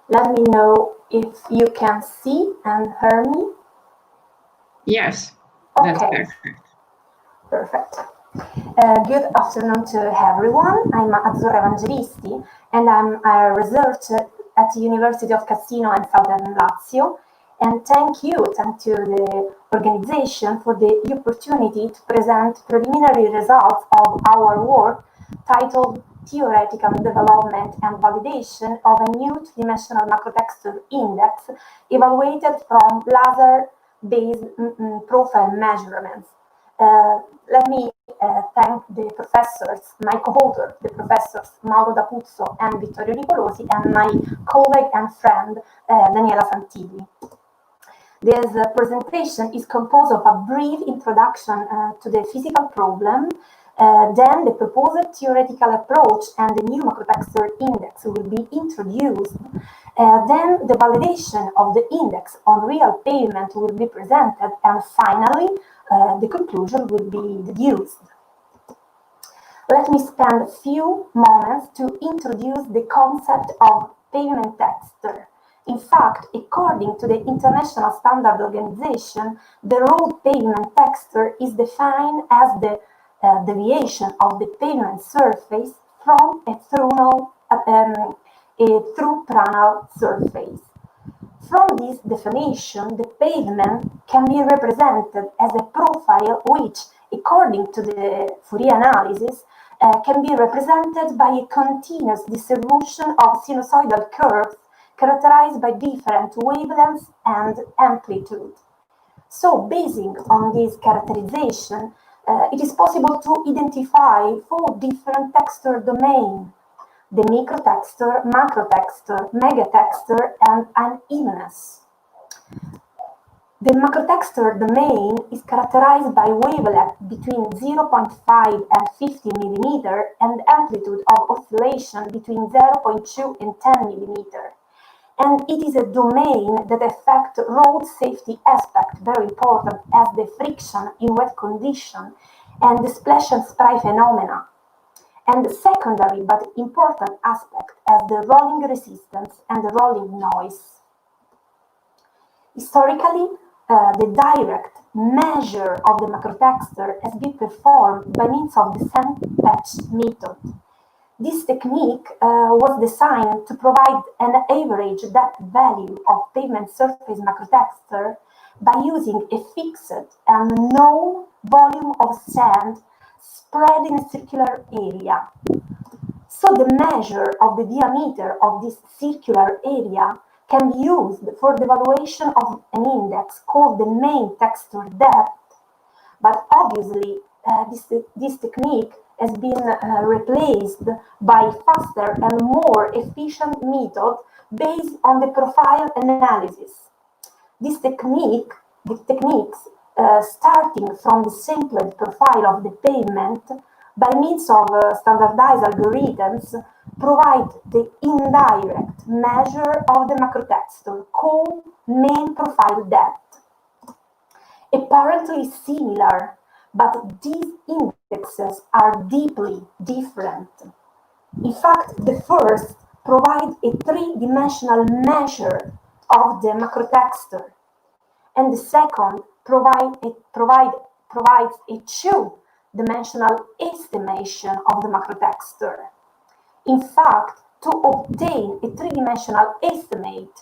Let me know if you can see and hear me. Yes, that's Okay. perfect. Good afternoon to everyone. I'm Azzurra Evangelisti, and I'm a researcher at the University of Cassino in Southern Lazio. And thank you to the organization for the opportunity to present preliminary results of our work titled Theoretical Development and Validation of a New Two-Dimensional Macrotexture Index Evaluated from Laser-Based Profile Measurements. Let me thank the professors, my co-author, the professors Mauro D'Apuzzo and Vittorio Nicolosi, and my colleague and friend Daniela Santilli. This presentation is composed of a brief introduction to the physical problem, then the proposed theoretical approach and the new macrotexture index will be introduced. Then the validation of the index on real pavement will be presented, and finally the conclusion will be deduced. Let me spend a few moments to introduce the concept of pavement texture. In fact, according to the International Standard Organization, the road pavement texture is defined as the deviation of the pavement surface from a through-planal surface. From this definition, the pavement can be represented as a profile which, according to the Fourier analysis, can be represented by a continuous distribution of sinusoidal curves characterized by different wavelengths and amplitude. So, basing on this characterization, it is possible to identify 4 different texture domains. the microtexture, macrotexture, megatexture, and unevenness. The macrotexture domain is characterized by wavelength between 0.5 and 50 mm and amplitude of oscillation between 0.2 and 10 mm. And it is a domain that affects road safety aspect, very important, as the friction in wet condition and the splash and spray phenomena. And the secondary but important aspect as the rolling resistance and the rolling noise. Historically, the direct measure of the macrotexture has been performed by means of the sand patch method. This technique was designed to provide an average depth value of pavement surface macrotexture by using a fixed and known volume of sand spread in a circular area. So the measure of the diameter of this circular area can be used for the evaluation of an index called the main texture depth, but obviously this technique has been replaced by faster and more efficient method based on the profile analysis. The techniques starting from the sampled profile of the pavement by means of standardized algorithms provide the indirect measure of the macrotexture called main profile depth. Apparently similar, but these indexes are deeply different. In fact, the first provides a three-dimensional measure of the macrotexture, and the second provides a two-dimensional estimation of the macrotexture. In fact, to obtain a three-dimensional estimate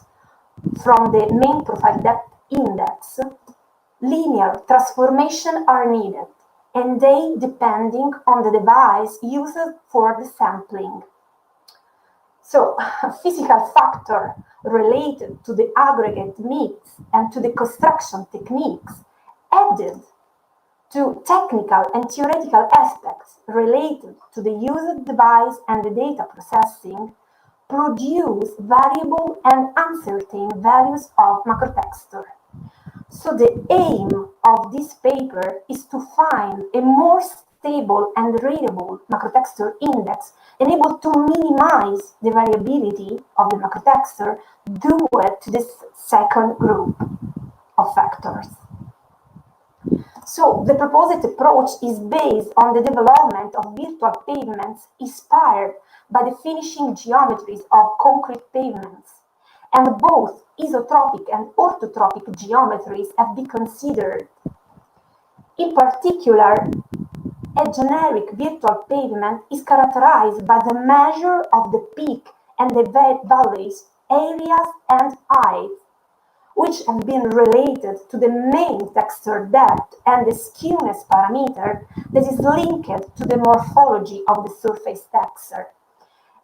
from the main profile depth index, linear transformations are needed, and they depending on the device used for the sampling. So, physical factors related to the aggregate mix and to the construction techniques added to technical and theoretical aspects related to the used device and the data processing produce variable and uncertain values of macrotexture. So the aim of this paper is to find a more stable and readable macrotexture index and able to minimize the variability of the macrotexture due to this second group of factors. So the proposed approach is based on the development of virtual pavements inspired by the finishing geometries of concrete pavements, and both isotropic and orthotropic geometries have been considered. In particular, a generic virtual pavement is characterized by the measure of the peak and the valleys, areas and height, which have been related to the main texture depth and the skewness parameter that is linked to the morphology of the surface texture.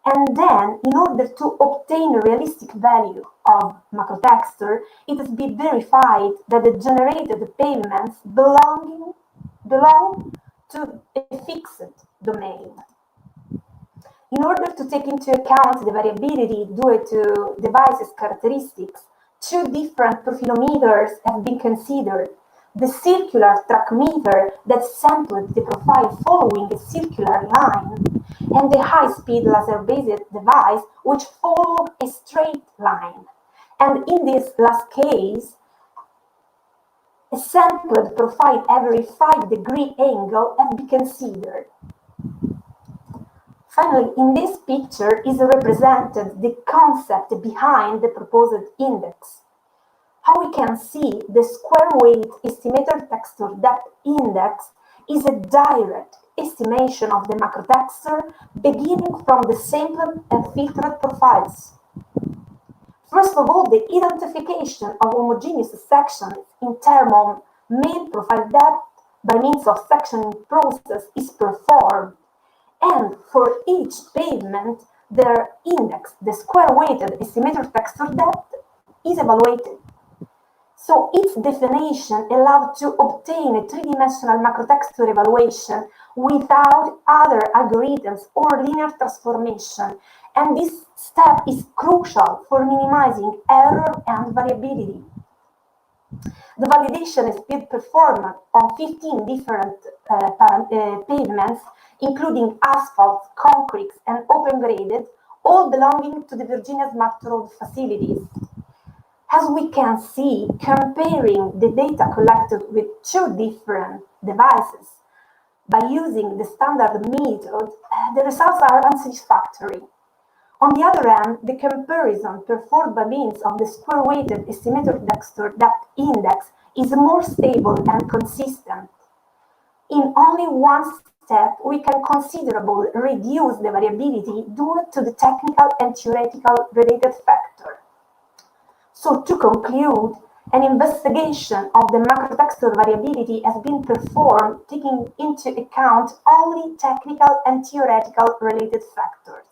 And then, in order to obtain a realistic value of macrotexture, it has been verified that the generated pavements belong to a fixed domain. In order to take into account the variability due to devices' characteristics, two different profilometers have been considered. The circular track meter that sampled the profile following a circular line, and the high-speed laser-based device which followed a straight line. And in this last case, a sampled profile every 5-degree angle has been considered. Finally, in this picture is represented the concept behind the proposed index. How we can see the square weight estimated texture depth index is a direct estimation of the macrotexture beginning from the sampled and filtered profiles. First of all, the identification of homogeneous sections in terms of main profile depth by means of sectioning process is performed, and for each pavement, their index, the square-weighted estimated texture depth, is evaluated. So its definition allowed to obtain a three-dimensional macrotexture evaluation without other algorithms or linear transformation, and this step is crucial for minimizing error and variability. The validation is being performed on 15 different pavements, including asphalt, concrete, and open graded, all belonging to the Virginia Smart Road facilities. As we can see, comparing the data collected with two different devices by using the standard method, the results are unsatisfactory. On the other hand, the comparison performed by means of the square-weighted estimator texture depth index is more stable and consistent. In only one step, we can considerably reduce the variability due to the technical and theoretical related factor. So to conclude, an investigation of the macrotexture variability has been performed taking into account only technical and theoretical related factors.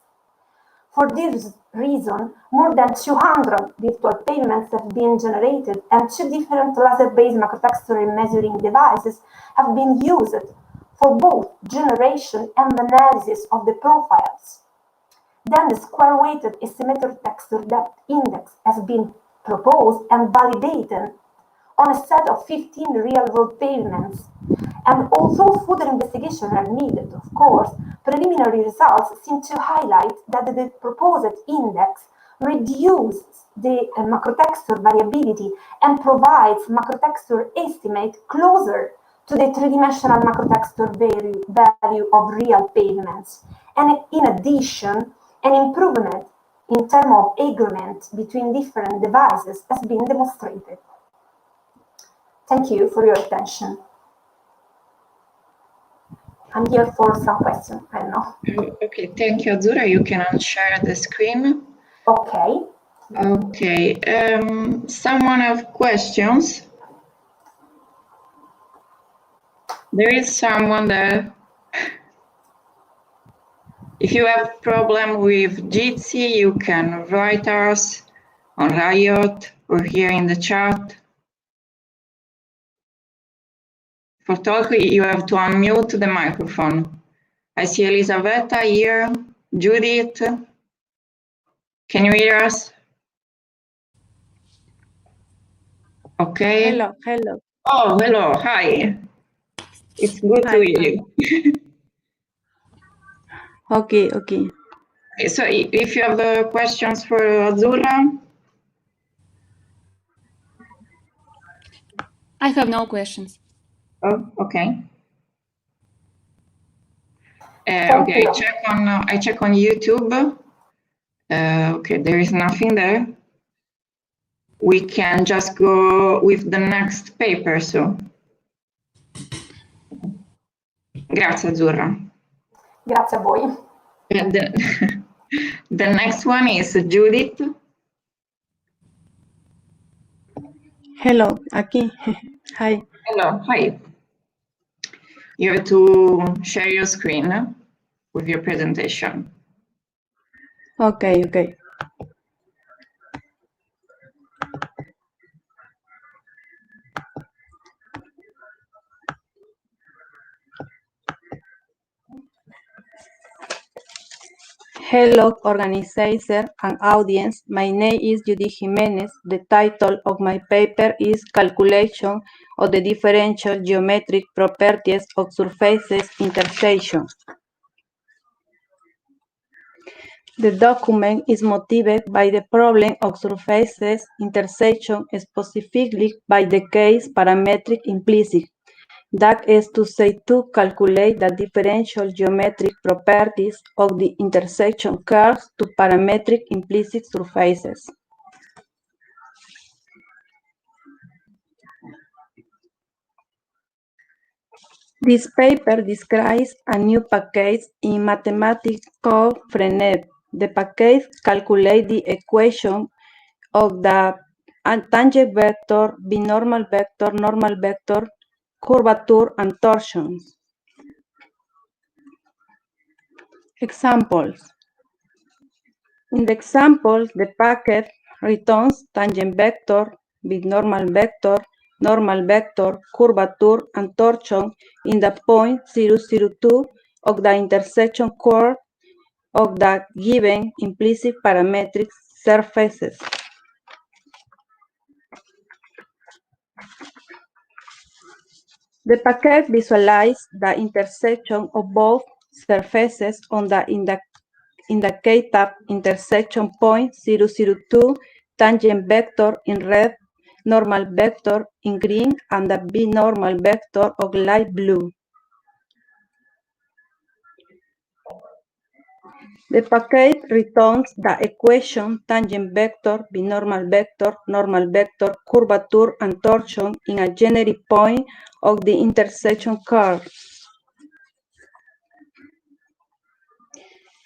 For this reason, more than 200 virtual pavements have been generated and 2 different laser-based macrotexture measuring devices have been used for both generation and analysis of the profiles. Then the square-weighted estimator texture depth index has been proposed and validated on a set of 15 real-world pavements. And although further investigation are needed, of course, preliminary results seem to highlight that the proposed index reduces the macrotexture variability and provides macrotexture estimate closer to the three-dimensional macrotexture value of real pavements. And in addition, an improvement in terms of agreement between different devices has been demonstrated. Thank you for your attention. I'm here for some questions, I don't know. Okay, thank you, Azzurra. You can unshare the screen. Okay. Okay, someone have questions? There is someone there. If you have problem with Jitsi, you can write us on Riot or here in the chat. For talk, you have to unmute the microphone. I see Elisabetta here, Judith. Can you hear us? Okay. Hello, hello. Oh, hello, hi. It's good to hear you. Okay, okay. So if you have questions for Azzurra? I have no questions. Oh, okay. Okay, I check on YouTube. Okay, there is nothing there. We can just go with the next paper, so. Grazie, Azzurra. Grazie a voi. And the next one is Judith. Hello, aquí. Hi. Hello, hi. You have to share your screen with your presentation. Okay, okay. Hello, organizer and audience. My name is Judy Jimenez. The title of my paper is Calculation of the Differential Geometric Properties of Surfaces Intersection. The document is motivated by the problem of surfaces intersection, specifically by the case parametric implicit. That is to say, to calculate the differential geometric properties of the intersection curves to parametric implicit surfaces. This paper describes a new package in mathematics called FRENET. The package calculates the equation of the tangent vector, binormal vector, normal vector, curvature, and torsions. Examples. In the example, the packet returns tangent vector, binormal vector, normal vector, curvature, and torsion in the point 002 of the intersection curve of the given implicit parametric surfaces. The packet visualizes the intersection of both surfaces on the indicated intersection point 002, tangent vector in red, normal vector in green, and the b-normal vector of light blue. The packet returns the equation tangent vector, binormal vector, normal vector, curvature, and torsion in a generic point of the intersection curve.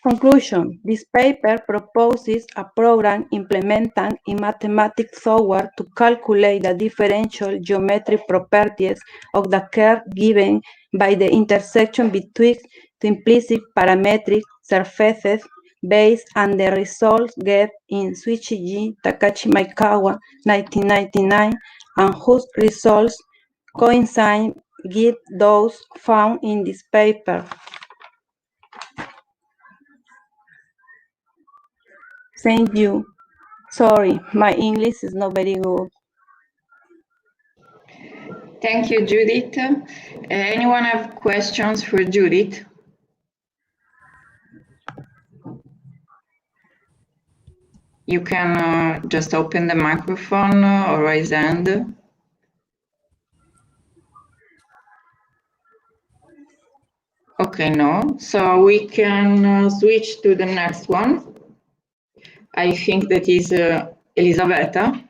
Conclusion. This paper proposes a program implemented in mathematics software to calculate the differential geometric properties of the curve given by the intersection between the implicit parametric surfaces based on the results get in Tsuchiji, Takashi Maekawa, 1999, and whose results coincide with those found in this paper. Thank you. Sorry, my English is not very good. Thank you, Judith. Anyone have questions for Judith? You can just open the microphone or raise hand. Okay, no. So we can switch to the next one. I think that is Elisabetta.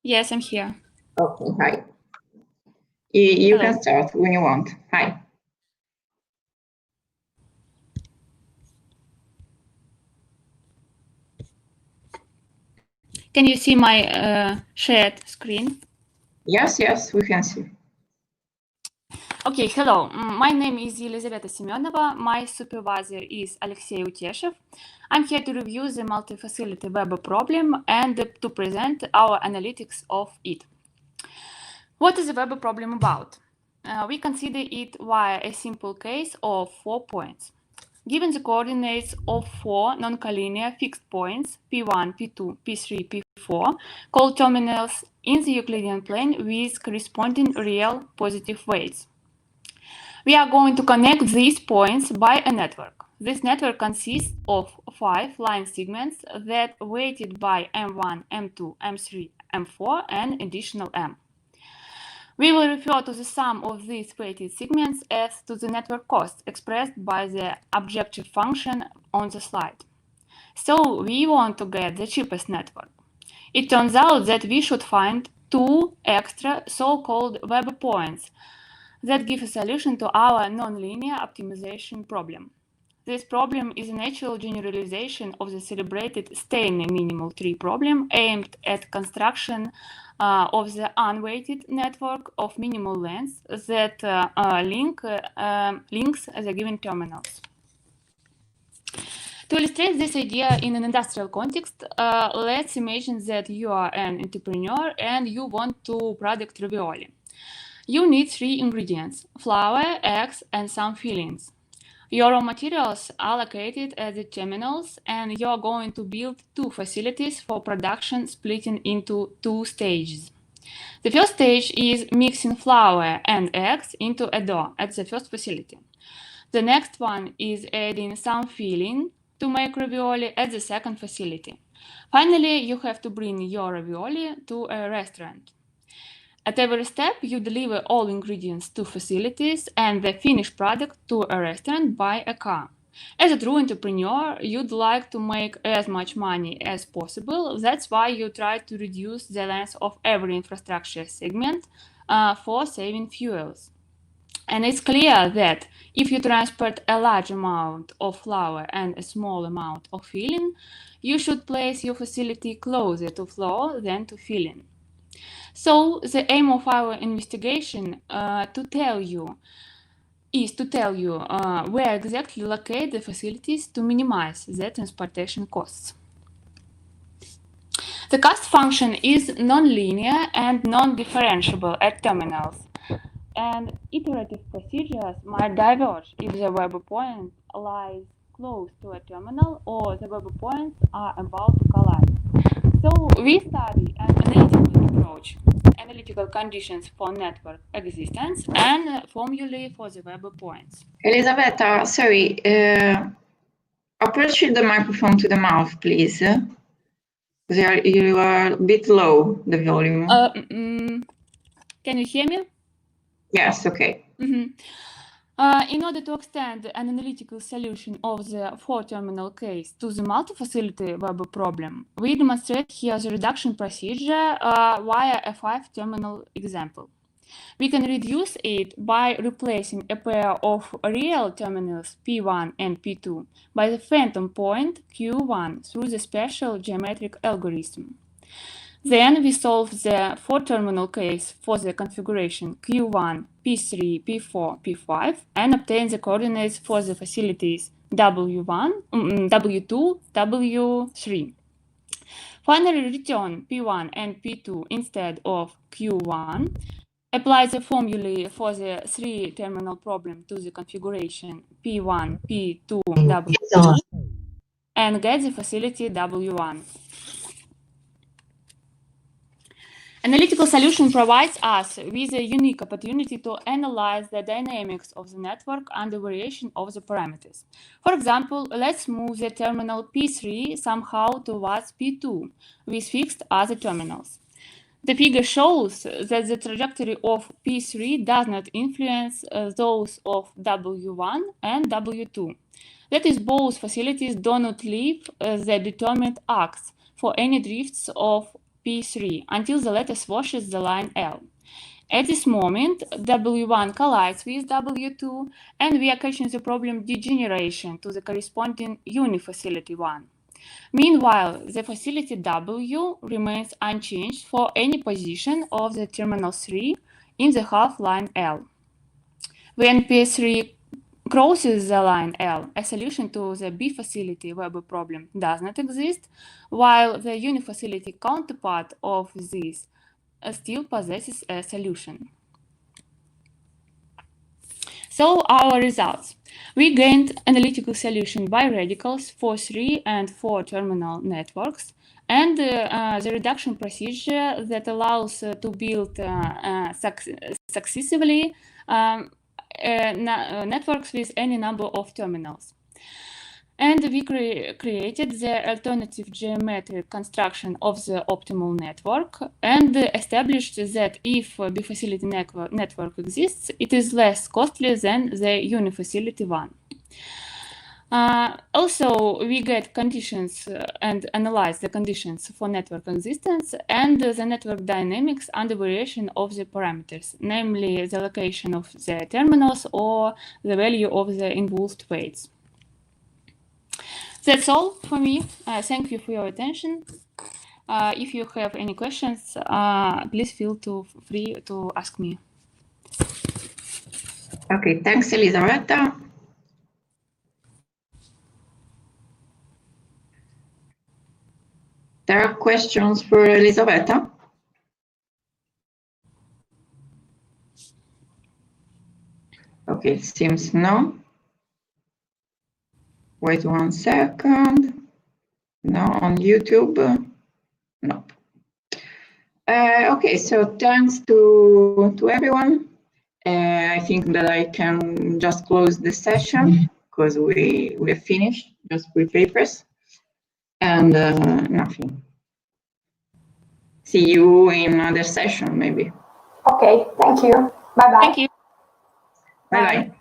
Yes, I'm here. Okay, hi. You Hello. can start when you want. Hi. Can you see my shared screen? Yes, yes, we can see. Okay, hello. My name is Елизавета Семенова. My supervisor is Alexey Uteshev. I'm here to review the multi-facility web problem and to present our analytics of it. What is the web problem about? We consider it via a simple case of 4 points. Given the coordinates of 4 non-collinear fixed points, P1, P2, P3, P4, called terminals in the Euclidean plane with corresponding real positive weights. We are going to connect these points by a network. This network consists of 5 line segments that weighted by M1, M2, M3, M4, and additional M. We will refer to the sum of these weighted segments as to the network cost expressed by the objective function on the slide. So we want to get the cheapest network. It turns out that we should find 2 extra so-called web points that give a solution to our nonlinear optimization problem. This problem is a natural generalization of the celebrated Steiner minimal tree problem aimed at construction of the unweighted network of minimal lengths that links the given terminals. To illustrate this idea in an industrial context, let's imagine that you are an entrepreneur and you want to produce ravioli. You need 3 ingredients: flour, eggs, and some fillings. Your raw materials are located at the terminals, and you're going to build 2 facilities for production, splitting into 2 stages. The first stage is mixing flour and eggs into a dough at the first facility. The next one is adding some filling to make ravioli at the second facility. Finally, you have to bring your ravioli to a restaurant. At every step, you deliver all ingredients to facilities and the finished product to a restaurant by a car. As a true entrepreneur, you'd like to make as much money as possible. That's why you try to reduce the length of every infrastructure segment for saving fuels. And it's clear that if you transport a large amount of flour and a small amount of filling, you should place your facility closer to flour than to filling. So the aim of our investigation is to tell you where exactly locate the facilities to minimize the transportation costs. The cast function is nonlinear and non-differentiable at terminals, and iterative procedures might diverge if the web point lies close to a terminal or the web points are about to collide. So we study an analytical approach, analytical conditions for network existence, and formulae for the web points. Elisabetta, sorry, approach the microphone to the mouth, please. You are a bit low, the volume. Can you hear me? Yes, okay. In order to extend an analytical solution of the four-terminal case to the multi-facility web problem, we demonstrate here the reduction procedure via a five-terminal example. We can reduce it by replacing a pair of real terminals P1 and P2 by the phantom point Q1 through the special geometric algorithm. Then we solve the four-terminal case for the configuration Q1, P3, P4, P5 and obtain the coordinates for the facilities W1, W2, W3. Finally, return P1 and P2 instead of Q1. Apply the formulae for the three-terminal problem to the configuration P1, P2, W2 and get the facility W1. Analytical solution provides us with a unique opportunity to analyze the dynamics of the network and the variation of the parameters. For example, let's move the terminal P3 somehow towards P2 with fixed other terminals. The figure shows that the trajectory of P3 does not influence those of W1 and W2. That is, both facilities do not leave the determined axis for any drifts of P3 until the latter swashes the line L. At this moment, W1 collides with W2, and we are catching the problem degeneration to the corresponding unifacility 1. Meanwhile, the facility W remains unchanged for any position of the terminal 3 in the half line L. When P3 crosses the line L, a solution to the B facility web problem does not exist, while the unifacility counterpart of this still possesses a solution. So our results. We gained analytical solution by radicals for 3 and 4 terminal networks and the reduction procedure that allows to build successively networks with any number of terminals. And we created the alternative geometric construction of the optimal network and established that if the facility network exists, it is less costly than the unifacility one. Also, we get conditions and analyze the conditions for network existence and the network dynamics and the variation of the parameters, namely the location of the terminals or the value of the involved weights. That's all for me. Thank you for your attention. If you have any questions, please feel free to ask me. Okay, thanks, Elisabetta. There are questions for Elisabetta? Okay, seems no. Wait 1 second. No, on YouTube? No. Okay, so thanks to everyone. I think that I can just close the session because we're finished just with papers and nothing. See you in another session, maybe. Okay, thank you. Bye-bye. Thank you. Bye-bye.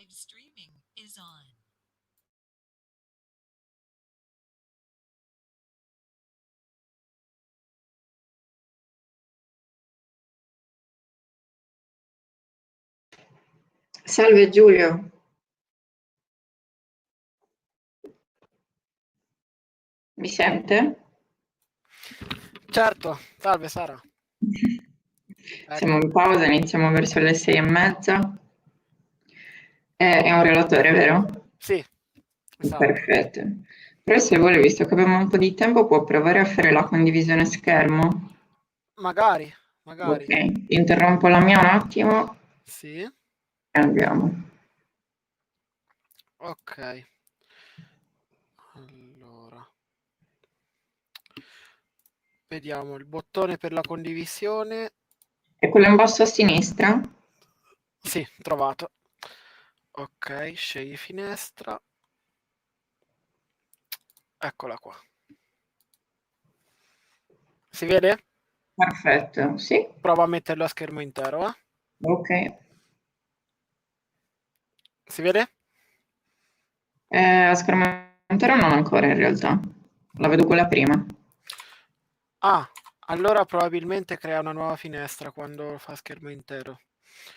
Live streaming is on. Salve Giulio. Mi sente? Certo, salve Sara. Siamo Ecco. in pausa, iniziamo verso le 6:30. È un relatore, vero? Sì, esatto. Perfetto. Però se vuole, visto che abbiamo un po' di tempo, può provare a fare la condivisione schermo. Magari. Ok, interrompo la mia un attimo Sì, e andiamo. ok. Allora. Vediamo il bottone per la condivisione. È quello in basso a sinistra? Sì, trovato. Ok, scegli finestra. Eccola qua. Si vede? Perfetto, sì. Prova a metterlo a schermo intero, eh? Ok. Si vede? A schermo intero non ancora in realtà. La vedo quella prima. Ah, allora probabilmente crea una nuova finestra quando fa schermo intero.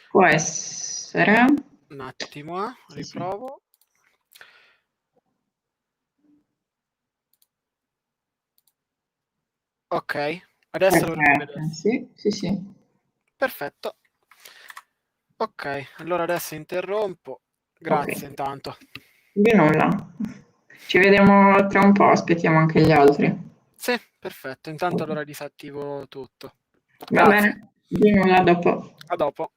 Può essere. Un attimo, riprovo. Ok, adesso dovrebbe Perfetto, vedersi. sì. Perfetto. Ok, allora adesso interrompo. Grazie Ok, intanto. di nulla. Ci vediamo tra un po', aspettiamo anche gli altri. Sì, perfetto. Intanto allora disattivo tutto. Va Grazie. bene, di nulla, a dopo. A dopo.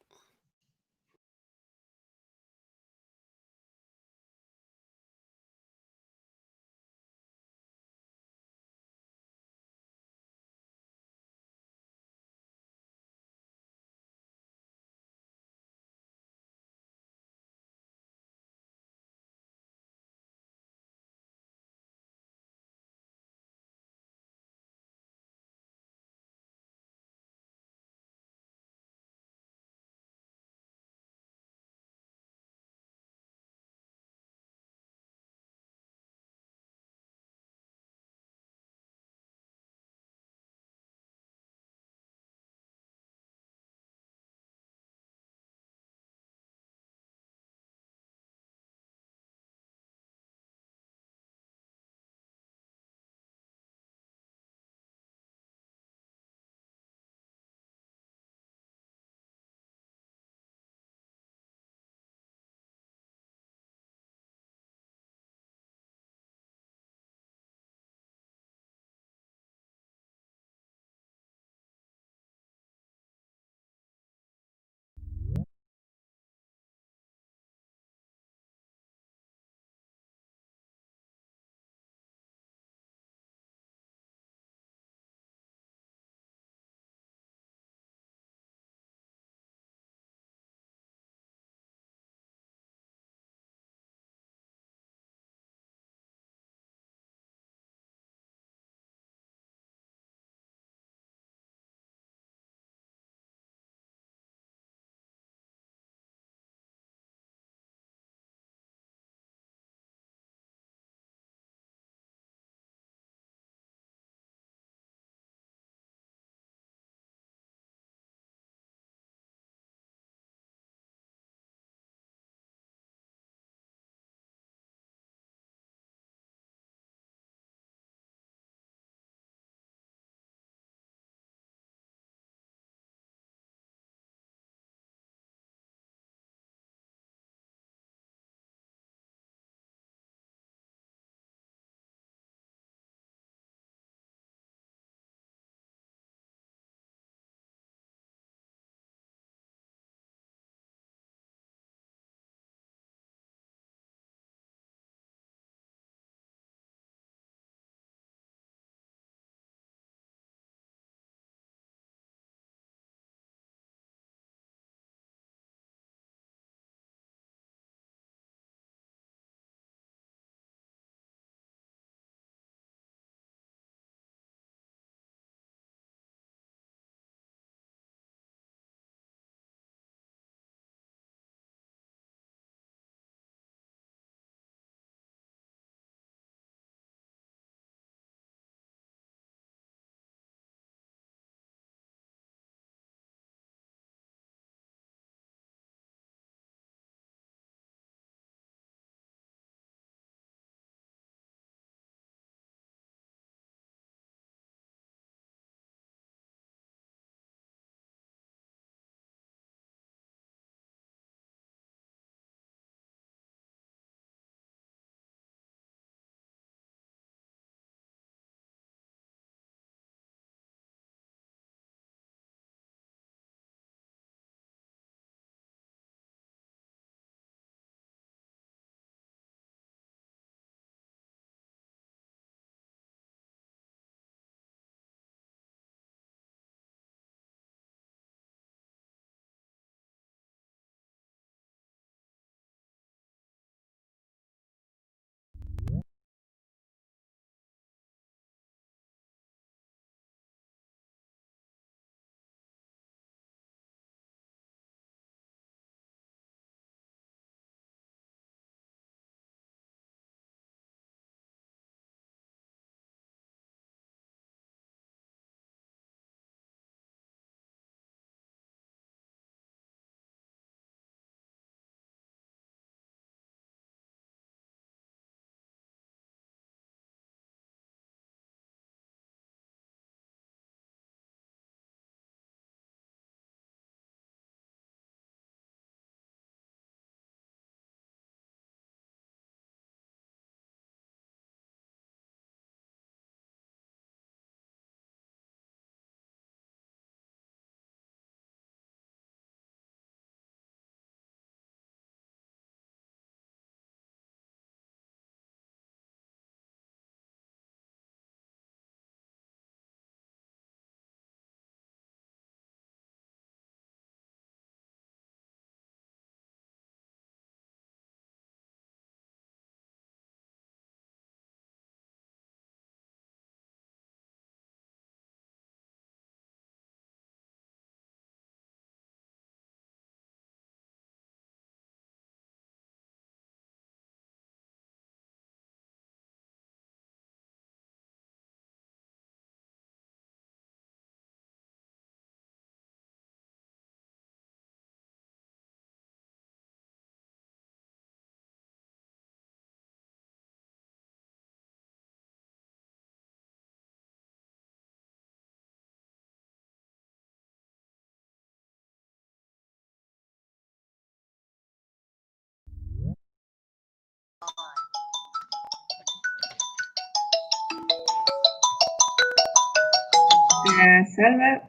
Salve.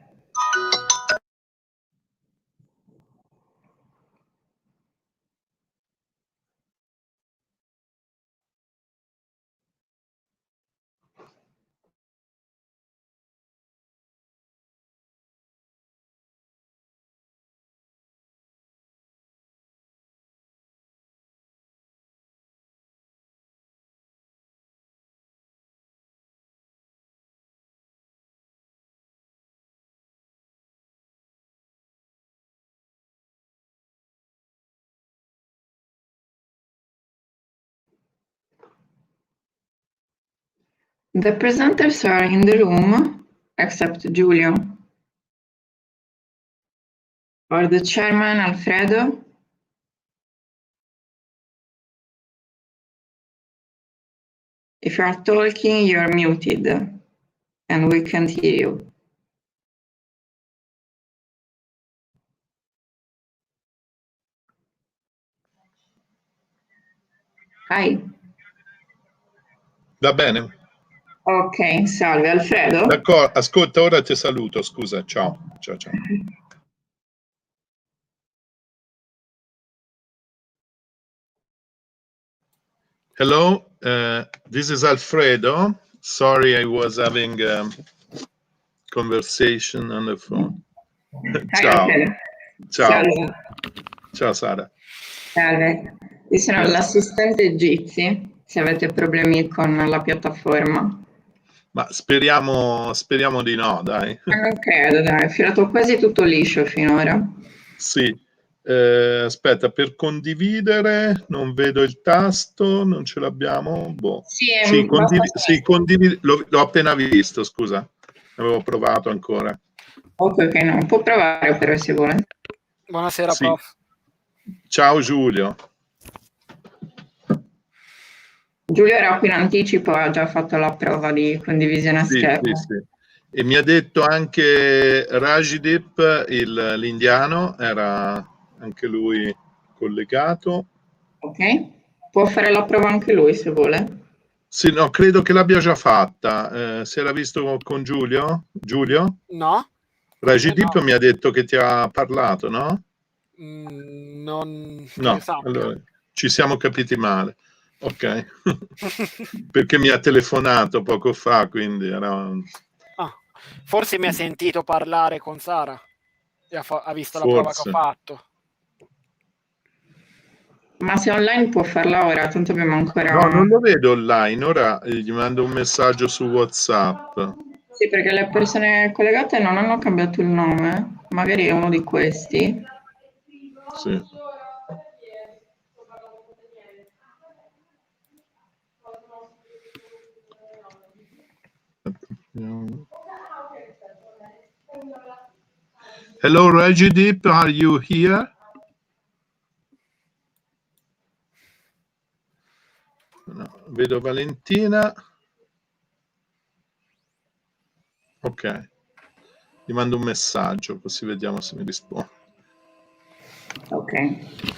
The presenters are in the room, except Giulio. Or the chairman, Alfredo. If you are talking, you're muted, and we can't hear you. Hi. Va bene? Ok, salve Alfredo. D'accordo, ascolta, ora ti saluto, scusa, ciao, ciao, ciao. Hello, this is Alfredo. Sorry, I was having a conversation on the phone. Hi Ciao. Alfredo. Ciao. Salve. Ciao Sara. Salve. Io sono l'assistente Gizi, se avete problemi con la piattaforma. Ma speriamo di no, dai. Ma non credo, dai, è filato quasi tutto liscio finora. Sì, aspetta, per condividere non vedo il tasto, non ce l'abbiamo? Boh. Sì, L'ho appena visto, scusa, avevo provato ancora. ok, no, può provare però se vuole. Buonasera, Sì. prof. Ciao Giulio. Giulio era qui in anticipo, ha già fatto la prova di condivisione a schermo. Sì. E mi ha detto anche Rajdeep, l'indiano, era anche lui collegato. Ok, può fare la prova anche lui se vuole. Sì, no, credo che l'abbia già fatta. Si era visto con Giulio? Giulio? No? Rajdeep No. mi ha detto che ti ha parlato, no? Non che No, io sappia. allora ci siamo capiti male. Ok. Perché mi ha telefonato poco fa, quindi era... Forse mi ha sentito parlare con Sara e ha visto la prova che ho Forse. fatto. Ma se online può farla ora, tanto abbiamo ancora... No, non lo vedo online, ora gli mando un messaggio su WhatsApp. Sì, perché le persone collegate non hanno cambiato il nome, magari è uno di questi. Sì. Hello Rajdeep, are you here? No, vedo Valentina. Ok. Gli mando un messaggio così vediamo se mi risponde. Ok.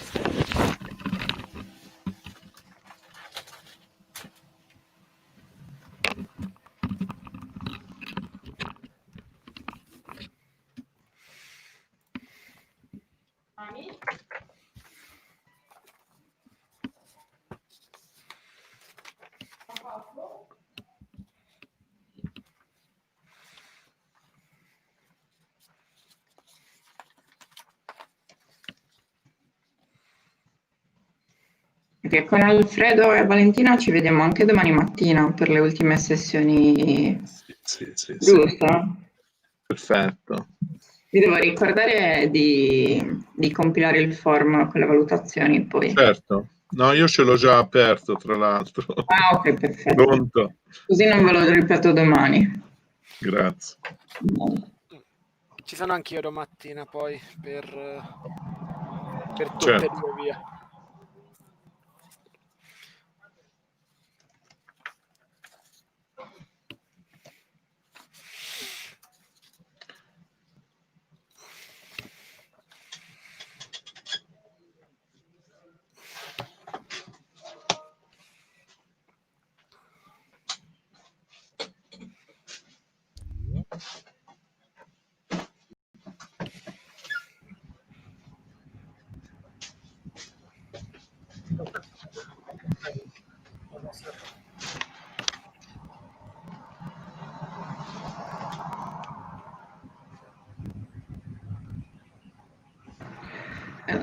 Perché con Alfredo e Valentina ci vediamo anche domani mattina per le ultime sessioni. Sì. Giusto? Perfetto. Vi devo ricordare di compilare il form con le valutazioni poi. Certo. No, io ce l'ho già aperto, tra l'altro. Ah, ok, perfetto. Pronto. Così non ve lo ripeto domani. Grazie. Ci sono anch'io domattina poi per tutte Certo. e due via.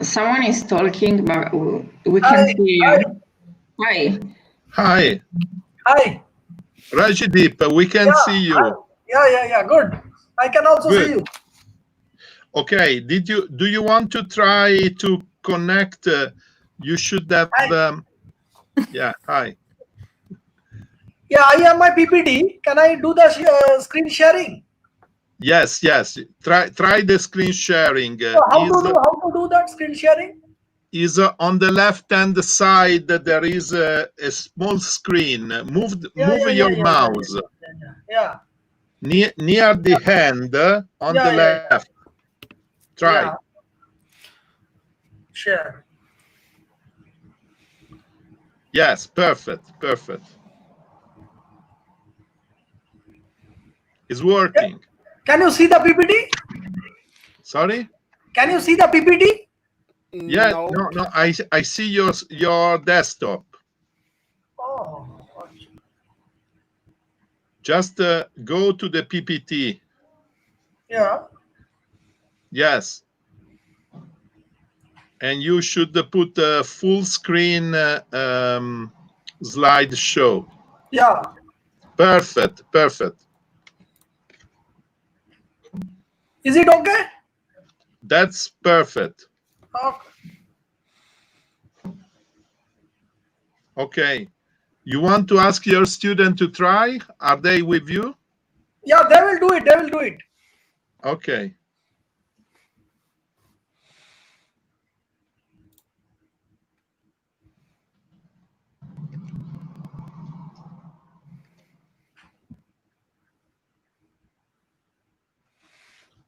Someone is talking, but we can see you. Hi. Hi. Hi. Rajdeep, we can see you. Yeah. Good. I can also see you. Okay. Do you want to try to connect? You should have. Yeah. Hi. Yeah, I have my PPT. Can I do the screen sharing? Yes. Try the screen sharing. So how to do that screen sharing? Is on the left-hand side. There is a small screen. Move your mouse. Yeah. Near the hand on the left. Try. Yeah. Share. Yes, perfect. It's working. Can you see the PPT? Sorry? Can you see the PPT? Yeah, no. I see your desktop. Oh. Just go to the PPT. Yeah. Yes. And you should put a full screen slideshow. Yeah. Perfect. Is it okay? That's perfect. Okay. You want to ask your student to try? Are they with you? Yeah, they will do it. Okay.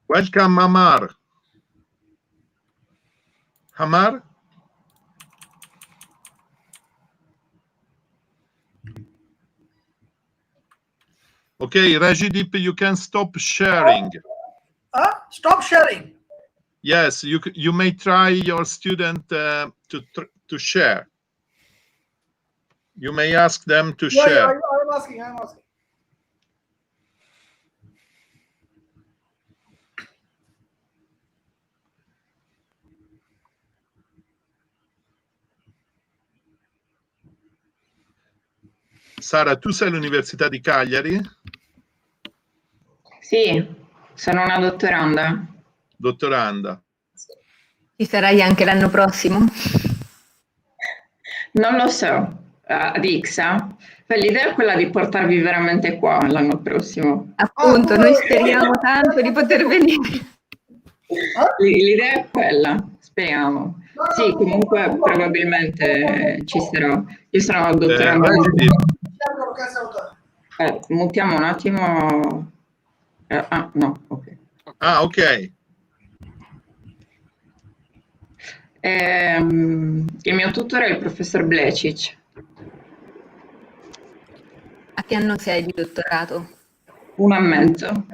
Welcome, Hamar. Hamar? Okay, Rajdeep, you can stop sharing. Stop sharing. Yes, you may try your student to share. You may ask them to share. Yeah, I'm asking. Sara, tu sei all'Università di Cagliari? Sì, sono una dottoranda. Dottoranda. Ci sarai anche l'anno prossimo? Non lo so, ad ICSA. L'idea è quella di portarvi veramente qua l'anno prossimo. Appunto, noi speriamo tanto di poter venire. L'idea è quella, speriamo. Sì, comunque probabilmente ci sarò. Io sono dottoranda. Mutiamo un attimo. No, ok. Ok. Il mio tutore è il professor Blecic. A che anno sei di dottorato? 1 e mezzo.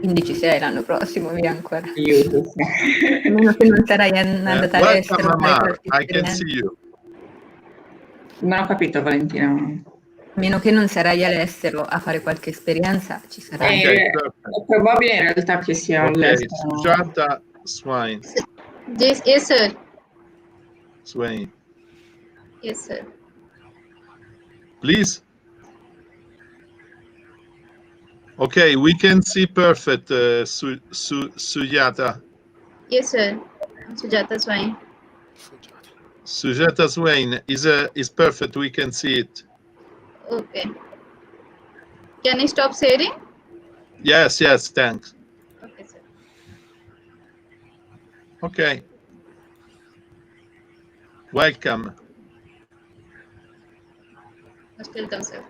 Quindi ci sei l'anno prossimo, via ancora. Aiuto. A meno che non sarai andata all'estero. I can see you. Non ho capito, Valentina. A meno che non sarai all'estero a fare qualche esperienza, ci sarai. È probabile in realtà che sia all'estero. Sujata Swain. Yes, sir. Swain. Yes, sir. Please. Okay, we can see perfect, Sujata. Yes, sir. Sujata Swain. Sujata Swain is perfect. We can see it. Okay. Can I stop sharing? Yes, thanks. Okay, sir. Okay. Welcome. Most welcome, sir.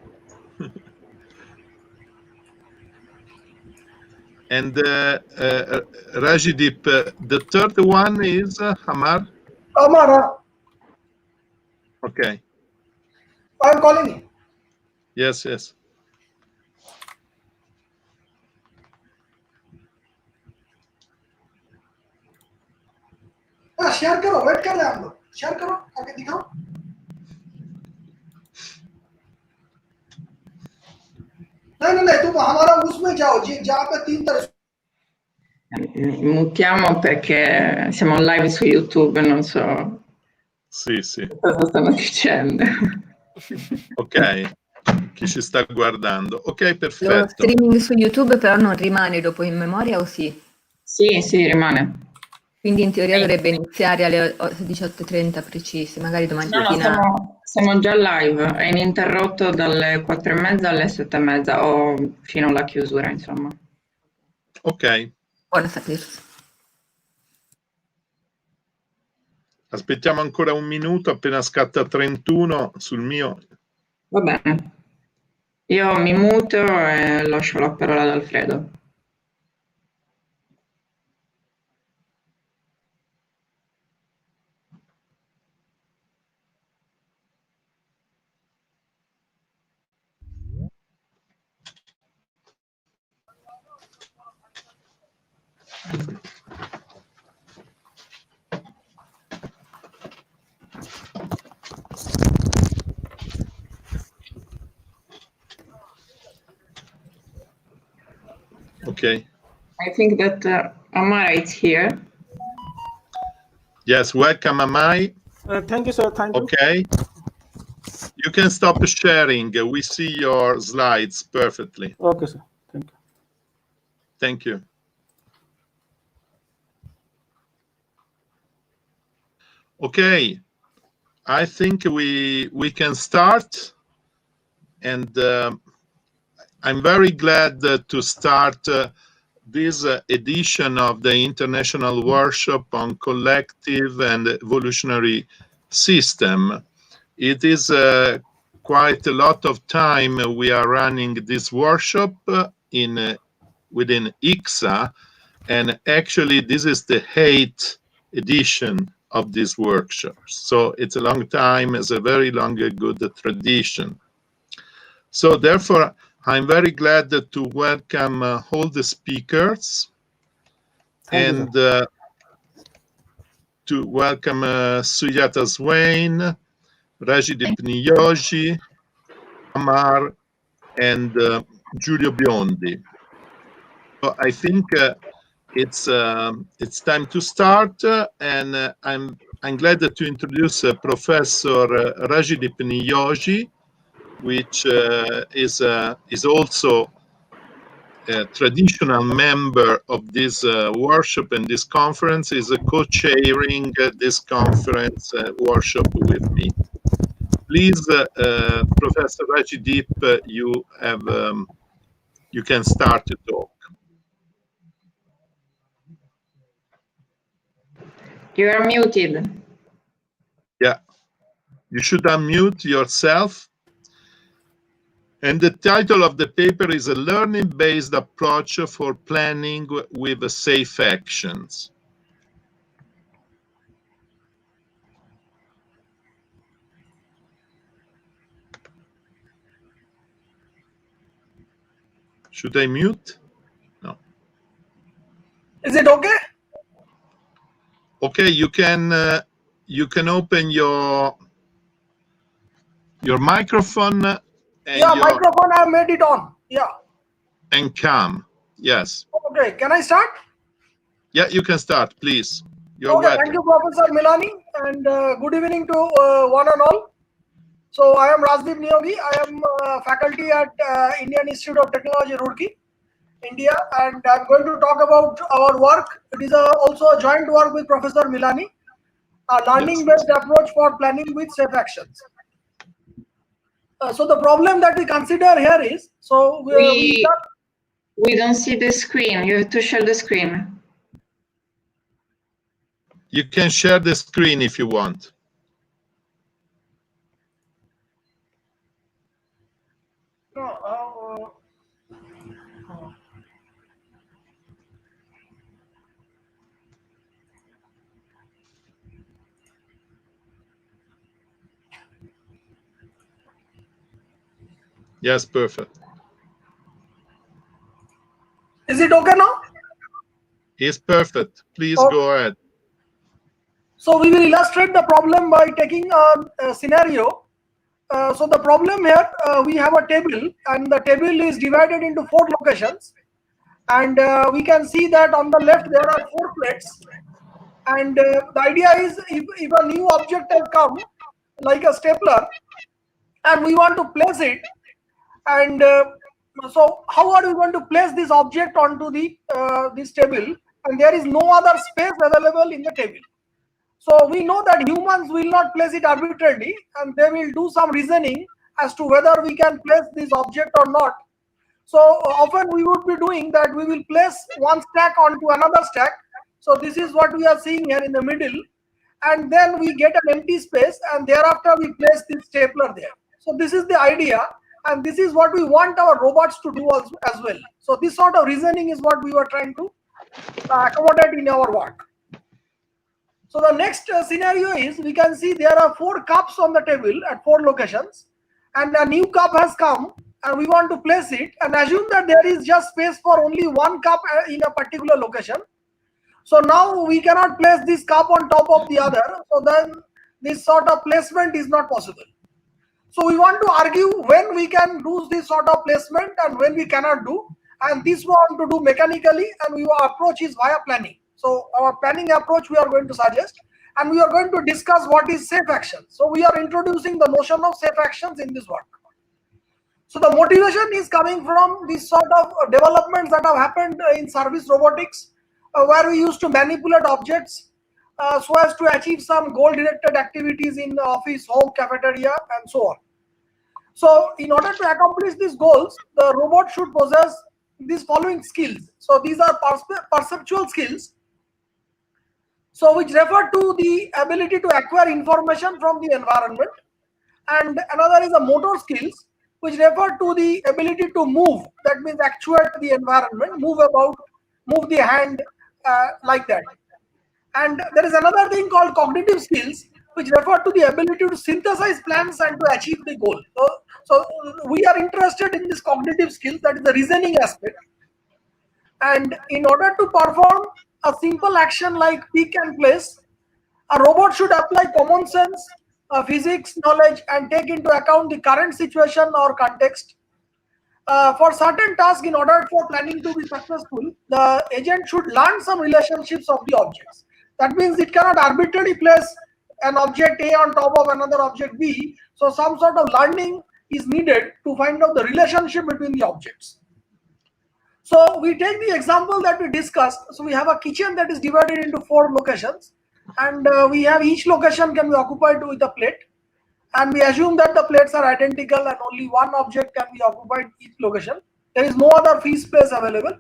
And Rajdeep, the third one is Hamar. Amara, Okay. I'm calling you. Yes. Share करो, wait कर रहे हैं हम लोग. Share करो, आगे दिखाओ. नहीं, तुम हमारा उसमें जाओ, जहाँ पे 3 तरह. Mutiamo perché siamo live su YouTube, non so Sì. cosa stanno dicendo. Ok, chi ci sta guardando. Ok, Lo perfetto. streaming su YouTube però non rimane dopo in memoria o sì? Sì, rimane. Quindi in teoria dovrebbe iniziare alle 18:30 precise, magari domani No, mattina. siamo già live, è ininterrotto dalle 4:30 alle 7:30 o fino alla chiusura, insomma. Ok. Buono sapersi. Aspettiamo ancora un minuto, appena scatta 31 sul mio. Va bene. Io mi muto e lascio la parola ad Alfredo. Okay. I think that Amara is here. Yes, welcome, Amai. Thank you, sir. Thank you. Okay. You can stop sharing. We see your slides perfectly. Okay, sir. Thank you. Thank you. Okay. I think we can start. And I'm very glad to start this edition of the International Workshop on Collective and Evolutionary System. It is quite a lot of time we are running this workshop within ICCSA, and actually this is the 8th edition of this workshop. So it's a long time, it's a very long, good tradition. So therefore, I'm very glad to welcome all the speakers and to welcome Sujata Swain, Rajdeep Niyogi, Amar, and Giulio Biondi. So I think it's time to start, and I'm glad to introduce Professor Rajdeep Niyogi, which is also a traditional member of this workshop and this conference, is co-chairing this conference workshop with me. Please, Professor Rajdeep, you can start to talk. You are muted. Yeah, you should unmute yourself. And the title of the paper is a learning-based approach for planning with safe actions. Should I mute? No. Is it okay? Okay, you can open your microphone. And yeah, microphone, I made it on. Yeah. And cam. Yes. Okay, can I start? Yeah, you can start, please. You're okay, welcome. Thank you, Professor Milani, and good evening to one and all. So I am Rajdeep Niyogi. I am faculty at Indian Institute of Technology, Roorkee, India, and I'm going to talk about our work. It is also a joint work with Professor Milani, a learning-based approach for planning with safe actions. So the problem that we consider here is, so we don't see the screen. You have to share the screen. You can share the screen if you want. Yes, perfect. Is it okay now? It's perfect. Please go ahead. So we will illustrate the problem by taking a scenario. So the problem here, we have a table, and the table is divided into 4 locations. And we can see that on the left there are 4 plates. And the idea is if a new object has come, like a stapler, and we want to place it, and so how are we going to place this object onto the this table, and there is no other space available in the table. So we know that humans will not place it arbitrarily, and they will do some reasoning as to whether we can place this object or not. So often we would be doing that, we will place one stack onto another stack. So this is what we are seeing here in the middle, and then we get an empty space, and thereafter we place this stapler there. So this is the idea, and this is what we want our robots to do as well. So this sort of reasoning is what we were trying to accommodate in our work. So the next scenario is, we can see there are 4 cups on the table at 4 locations, and a new cup has come, and we want to place it, and assume that there is just space for only 1 cup in a particular location. So now we cannot place this cup on top of the other, so then this sort of placement is not possible. So we want to argue when we can do this sort of placement and when we cannot do, and this we want to do mechanically, and our approach is via planning. So our planning approach we are going to suggest, and we are going to discuss what is safe action. So we are introducing the notion of safe actions in this work. So the motivation is coming from this sort of developments that have happened in service robotics, where we used to manipulate objects so as to achieve some goal-directed activities in the office, home, cafeteria, and so on. So in order to accomplish these goals, the robot should possess these following skills. So these are perceptual skills, so which refer to the ability to acquire information from the environment, and another is a motor skills, which refer to the ability to move, that means actuate the environment, move about, move the hand, like that. And there is another thing called cognitive skills, which refer to the ability to synthesize plans and to achieve the goal. So we are interested in this cognitive skills, that is the reasoning aspect. And in order to perform a simple action like pick and place, a robot should apply common sense, physics knowledge, and take into account the current situation or context. For certain tasks, in order for planning to be successful, the agent should learn some relationships of the objects. That means it cannot arbitrarily place an object A on top of another object B. So some sort of learning is needed to find out the relationship between the objects. So we take the example that we discussed. So we have a kitchen that is divided into 4 locations, and we have each location can be occupied with a plate, and we assume that the plates are identical and only one object can be occupied each location. There is no other free space available,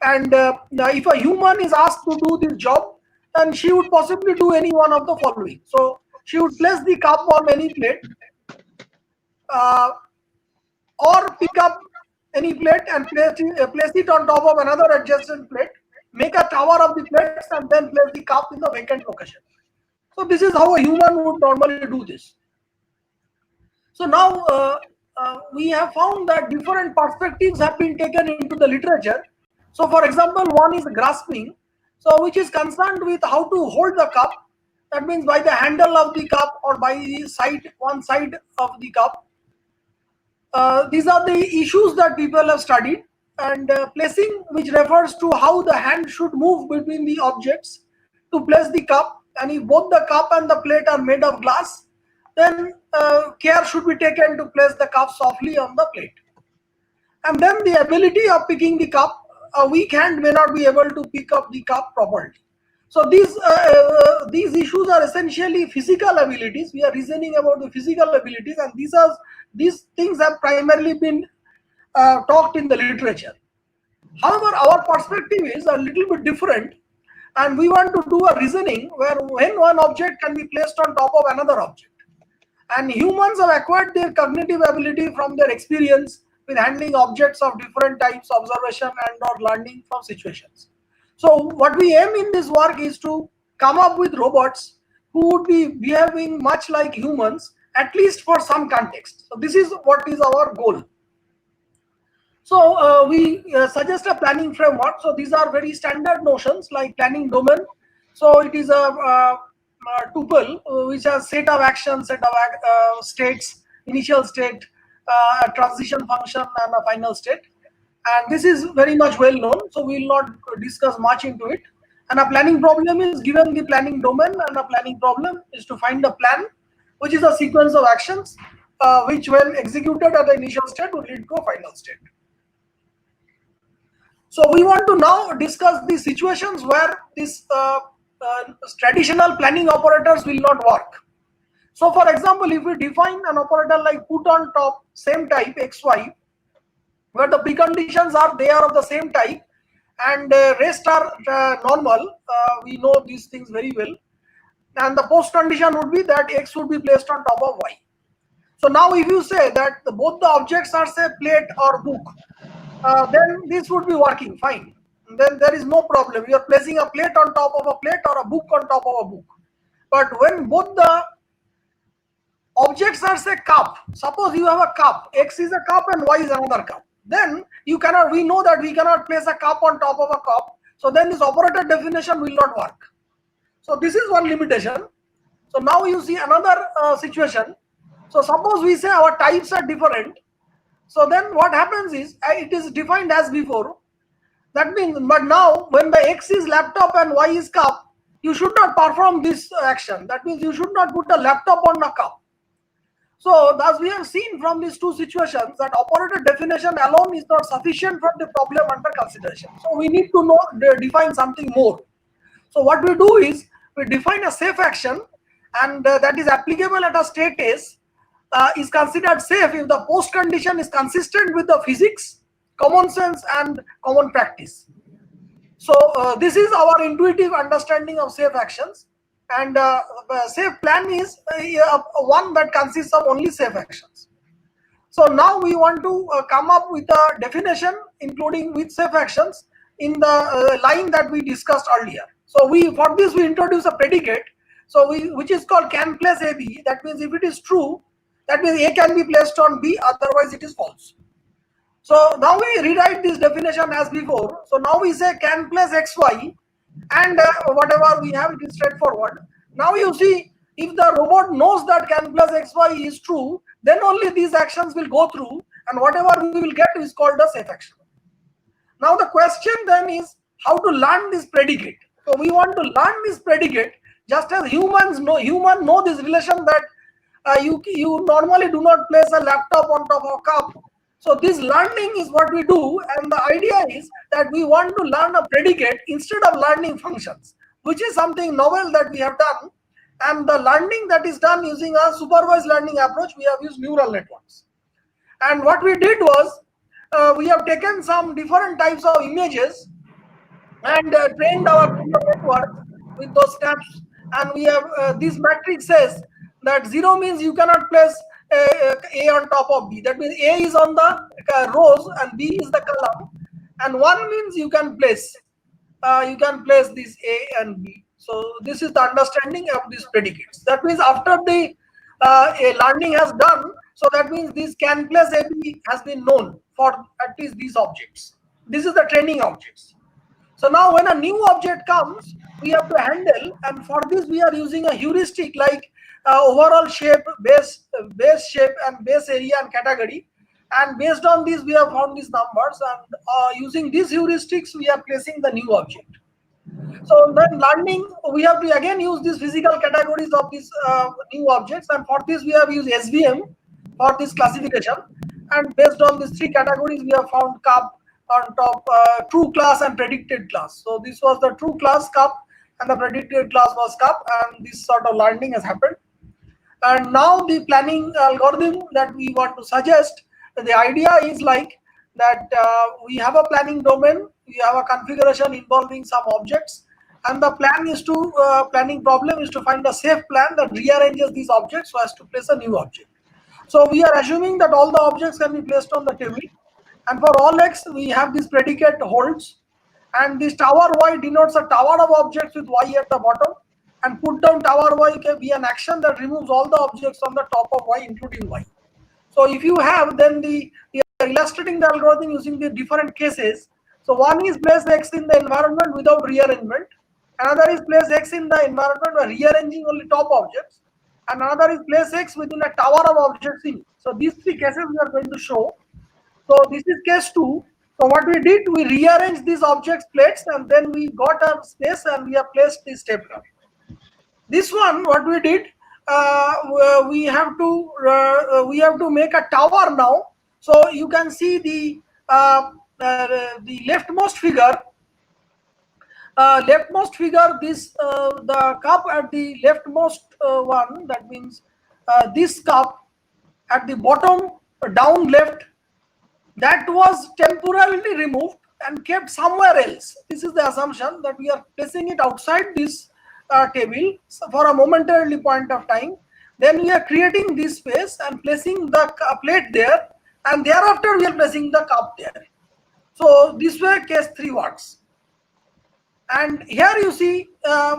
and if a human is asked to do this job, then she would possibly do any one of the following. So she would place the cup on any plate, or pick up any plate and place it on top of another adjacent plate, make a tower of the plates, and then place the cup in the vacant location. So this is how a human would normally do this. So now we have found that different perspectives have been taken into the literature. So for example, one is grasping, so which is concerned with how to hold the cup. That means by the handle of the cup or by the side, one side of the cup. These are the issues that people have studied. And placing, which refers to how the hand should move between the objects to place the cup. And if both the cup and the plate are made of glass, then care should be taken to place the cup softly on the plate. And then the ability of picking the cup, a weak hand may not be able to pick up the cup properly. So these issues are essentially physical abilities. We are reasoning about the physical abilities, and these things have primarily been talked in the literature. However, our perspective is a little bit different, and we want to do a reasoning where when one object can be placed on top of another object. And humans have acquired their cognitive ability from their experience with handling objects of different types, observation and or learning from situations. So what we aim in this work is to come up with robots who would be behaving much like humans, at least for some context. So this is what is our goal. So we suggest a planning framework. So these are very standard notions like planning domain. So it is a tuple which has set of actions, set of states, initial state, a transition function, and a final state. And this is very much well known, so we will not discuss much into it. And a planning problem is given the planning domain, and a planning problem is to find a plan, which is a sequence of actions, which when executed at the initial state would lead to a final state. So we want to now discuss the situations where this traditional planning operators will not work. So for example, if we define an operator like put on top same type xy, where the preconditions are they are of the same type and rest are normal, we know these things very well, and the post condition would be that x would be placed on top of y. So now if you say that both the objects are say plate or book, then this would be working fine. Then there is no problem. You are placing a plate on top of a plate or a book on top of a book. But when both the objects are say cup, suppose you have a cup, x is a cup and y is another cup, then you cannot, we know that we cannot place a cup on top of a cup, so then this operator definition will not work. So this is one limitation. So now you see another situation. So suppose we say our types are different, so then what happens is it is defined as before. That means, but now when the x is laptop and y is cup, you should not perform this action. That means you should not put a laptop on a cup. So thus we have seen from these two situations that operator definition alone is not sufficient for the problem under consideration. So we need to know, define something more. So what we do is we define a safe action, and that is applicable at a state S, is considered safe if the post condition is consistent with the physics, common sense and common practice. So this is our intuitive understanding of safe actions, and safe plan is one that consists of only safe actions. So now we want to come up with a definition including with safe actions in the line that we discussed earlier. So for this we introduce a predicate, so which is called can place AB. That means if it is true, that means A can be placed on B, otherwise it is false. So now we rewrite this definition as before. So now we say can place xy, and whatever we have, it is straightforward. Now you see, if the robot knows that can plus xy is true, then only these actions will go through, and whatever we will get is called a safe action. Now the question then is how to learn this predicate. So we want to learn this predicate just as humans know this relation that you normally do not place a laptop on top of a cup. So this learning is what we do, and the idea is that we want to learn a predicate instead of learning functions, which is something novel that we have done. And the learning that is done using a supervised learning approach, we have used neural networks. And what we did was we have taken some different types of images and trained our neural network with those steps. And we have this matrix says that 0 means you cannot place A on top of B. That means A is on the rows and B is the column. And 1 means you can place this A and B. So this is the understanding of these predicates. That means after the learning has done, so that means this can place AB has been known for at least these objects. This is the training objects. So now when a new object comes, we have to handle, and for this we are using a heuristic like overall shape, base shape and base area and category. And based on this we have found these numbers, and using these heuristics we are placing the new object. So then learning, we have to again use these physical categories of these new objects, and for this we have used SVM for this classification. And based on these 3 categories we have found cup on top, true class and predicted class. So this was the true class cup and the predicted class was cup, and this sort of learning has happened. And now the planning algorithm that we want to suggest, the idea is like that we have a planning domain, we have a configuration involving some objects, and the plan is to planning problem is to find a safe plan that rearranges these objects so as to place a new object. So we are assuming that all the objects can be placed on the table, and for all x we have this predicate holds, and this tower y denotes a tower of objects with y at the bottom, and put down tower y can be an action that removes all the objects on the top of y including y. So if you have, then we are illustrating the algorithm using the different cases. So one is place x in the environment without rearrangement, another is place x in the environment by rearranging only top objects, and another is place x within a tower of objects in. So these 3 cases we are going to show. So this is case 2. So what we did, we rearranged these objects plates, and then we got a space and we have placed the stapler. This one, what we did, we have to make a tower now. So you can see the leftmost figure. This the cup at the leftmost one. That means this cup at the bottom down left, that was temporarily removed and kept somewhere else. This is the assumption that we are placing it outside this table for a momentary point of time. Then we are creating this space and placing the plate there, and thereafter we are placing the cup there. So this way case 3 works. And here you see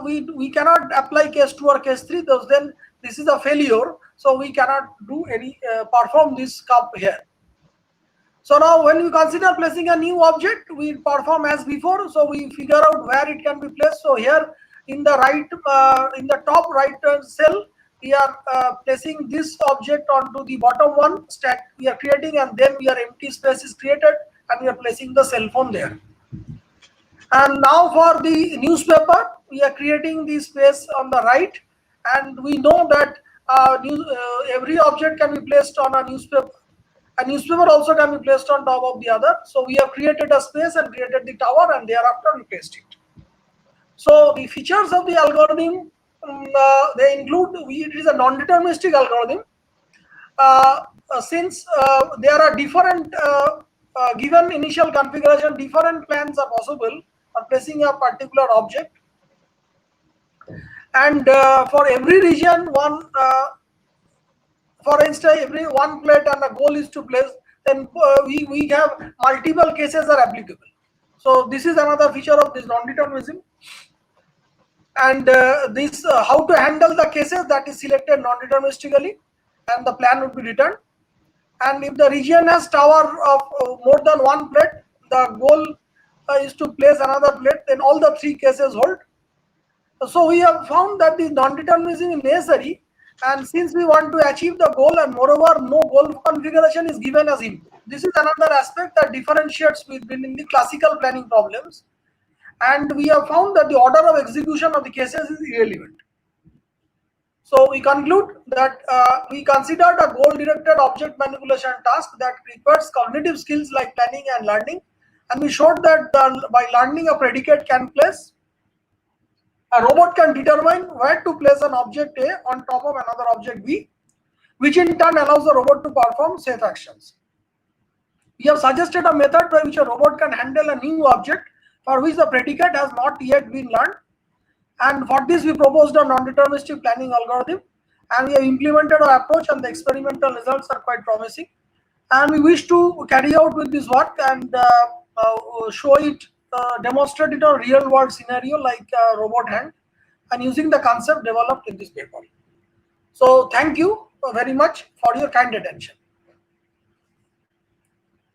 we cannot apply case 2 or case 3, those then this is a failure, so we cannot do any perform this cup here. So now when we consider placing a new object, we perform as before. So we figure out where it can be placed. So here in the right, in the top right cell, we are placing this object onto the bottom one stack we are creating, and then we are empty space is created and we are placing the cell phone there. And now for the newspaper, we are creating the space on the right, and we know that every object can be placed on a newspaper. A newspaper also can be placed on top of the other. So we have created a space and created the tower, and thereafter we placed it. So the features of the algorithm, they include, it is a non-deterministic algorithm. Since there are different, given initial configuration, different plans are possible for placing a particular object. And for every region, for instance, every one plate and a goal is to place, then we have multiple cases are applicable. So this is another feature of this non-determinism. And this how to handle the cases, that is selected non-deterministically, and the plan would be returned. And if the region has tower of more than one plate, the goal is to place another plate, then all the 3 cases hold. So we have found that the non-determinism is necessary, and since we want to achieve the goal, and moreover no goal configuration is given as input. This is another aspect that differentiates within the classical planning problems, and we have found that the order of execution of the cases is irrelevant. So we conclude that we considered a goal-directed object manipulation task that requires cognitive skills like planning and learning, and we showed that by learning a predicate can place, a robot can determine where to place an object A on top of another object B, which in turn allows the robot to perform safe actions. We have suggested a method by which a robot can handle a new object for which the predicate has not yet been learned. And for this, we proposed a non-deterministic planning algorithm, and we have implemented our approach, and the experimental results are quite promising. And we wish to carry out with this work and show it, demonstrate it on a real world scenario like robot hand, and using the concept developed in this paper. So thank you very much for your kind attention.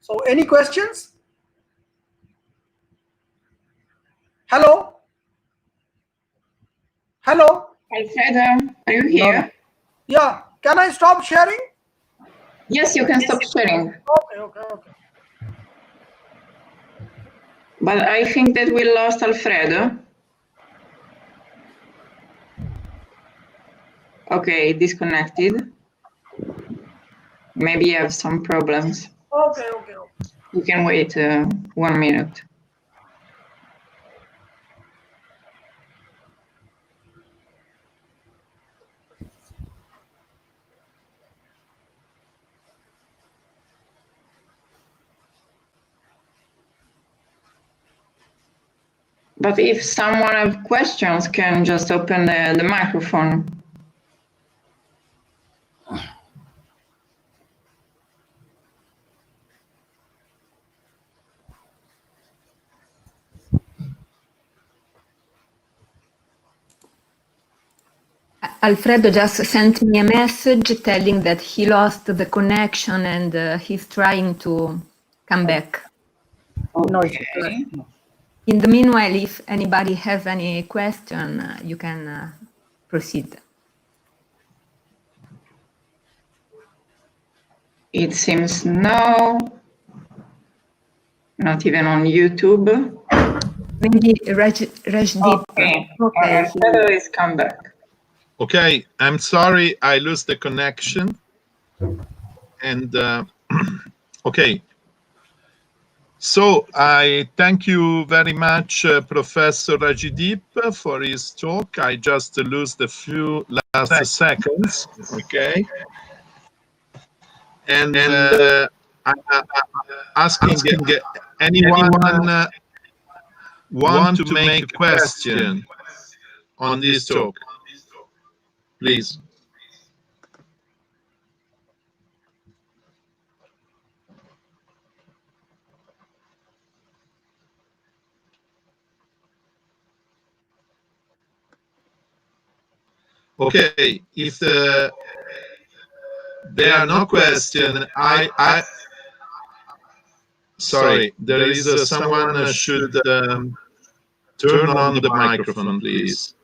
So any questions? Hello? Hello? Alfredo, are you here? Yeah. Can I stop sharing? Yes, you can stop sharing. Okay. But I think that we lost Alfredo. Okay, disconnected. Maybe you have some problems. Okay. You can wait 1 minute. But if someone has questions, can just open the microphone. Alfredo just sent me a message telling that he lost the connection and he's trying to come back. Okay. In the meanwhile, if anybody has any question, you can proceed. It seems no. Not even on YouTube. Maybe Rajdeep. Okay, Okay. Alfredo is come back. Okay, I'm sorry I lost the connection. And okay. So I thank you very much, Professor Rajdeep, for his talk. I just lost a few last seconds. Okay. And I'm asking anyone want to make a question on this talk, please. Okay, if there are no questions, sorry, there is someone should turn on the microphone, please.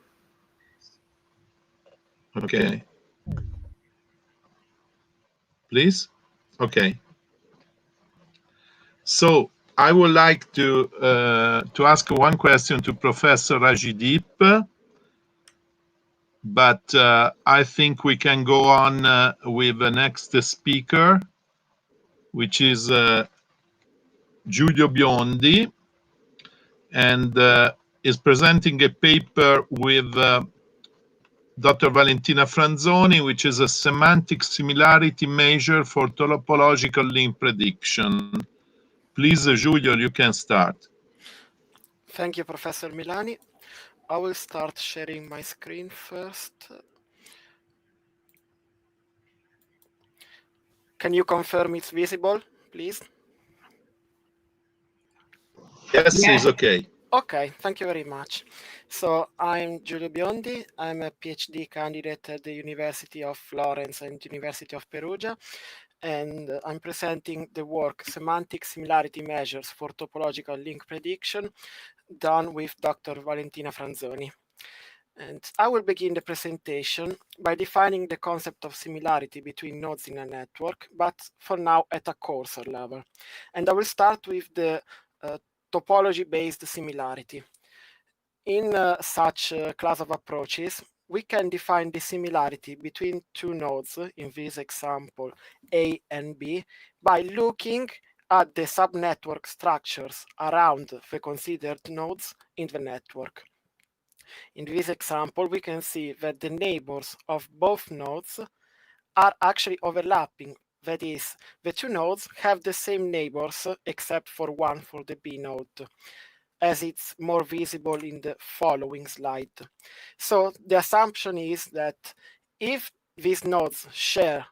Okay. Please? Okay. So I would like to ask one question to Professor Rajdeep, but I think we can go on with the next speaker, which is Giulio Biondi, and is presenting a paper with Dr. Valentina Franzoni, which is a semantic similarity measure for topological link prediction. Please, Giulio, you can start. Thank you, Professor Milani. I will start sharing my screen first. Can you confirm it's visible, please? Yes, it's okay. Okay, thank you very much. So I'm Giulio Biondi. I'm a PhD candidate at the University of Florence and University of Perugia, and I'm presenting the work Semantic Similarity Measures for Topological Link Prediction done with Dr. Valentina Franzoni. And I will begin the presentation by defining the concept of similarity between nodes in a network, but for now at a coarser level. And I will start with the topology-based similarity. In such a class of approaches, we can define the similarity between two nodes, in this example A and B, by looking at the subnetwork structures around the considered nodes in the network. In this example, we can see that the neighbors of both nodes are actually overlapping. That is, the two nodes have the same neighbors except for one for the B node, as it's more visible in the following slide. So the assumption is that if these nodes share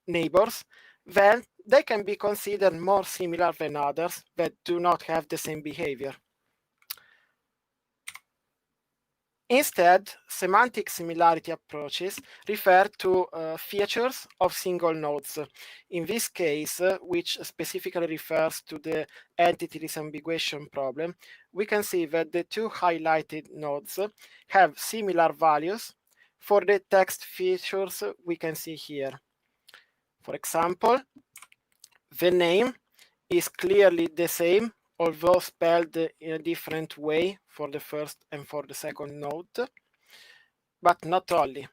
neighbors, then they can be considered more similar than others that do not have the same behavior. Instead, semantic similarity approaches refer to features of single nodes. In this case, which specifically refers to the entity disambiguation problem, we can see that the two highlighted nodes have similar values for the text features we can see here. For example, the name is clearly the same, although spelled in a different way for the first and for the second node, but not only.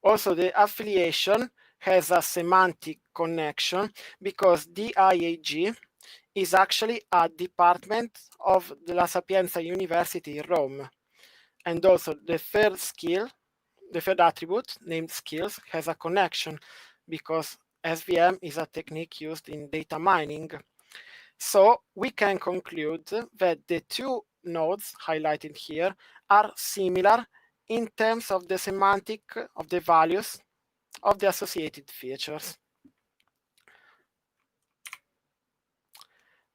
Also, the affiliation has a semantic connection because DIAG is actually a department of the La Sapienza University in Rome. And also the third skill, the third attribute named skills has a connection because SVM is a technique used in data mining. So we can conclude that the two nodes highlighted here are similar in terms of the semantic of the values of the associated features.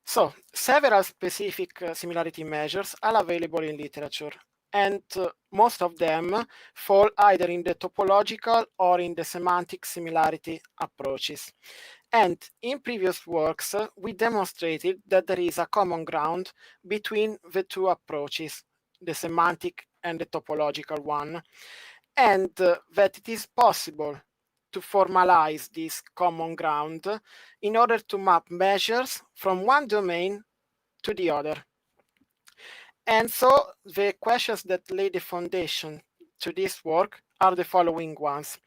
So several specific similarity measures are available in literature, and most of them fall either in the topological or in the semantic similarity approaches. And in previous works, we demonstrated that there is a common ground between the two approaches, the semantic and the topological one, and that it is possible to formalize this common ground in order to map measures from one domain to the other. And so the questions that lay the foundation to this work are the following ones.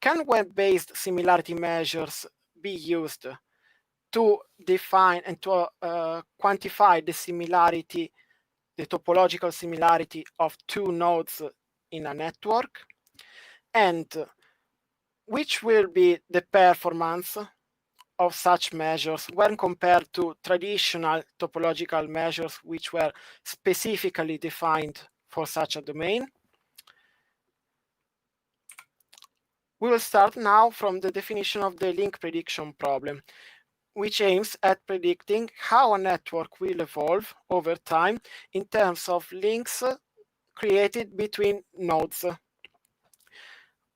Can web-based similarity measures be used to define and to quantify the similarity, the topological similarity of two nodes in a network? And which will be the performance of such measures when compared to traditional topological measures which were specifically defined for such a domain? We will start now from the definition of the link prediction problem, which aims at predicting how a network will evolve over time in terms of links created between nodes.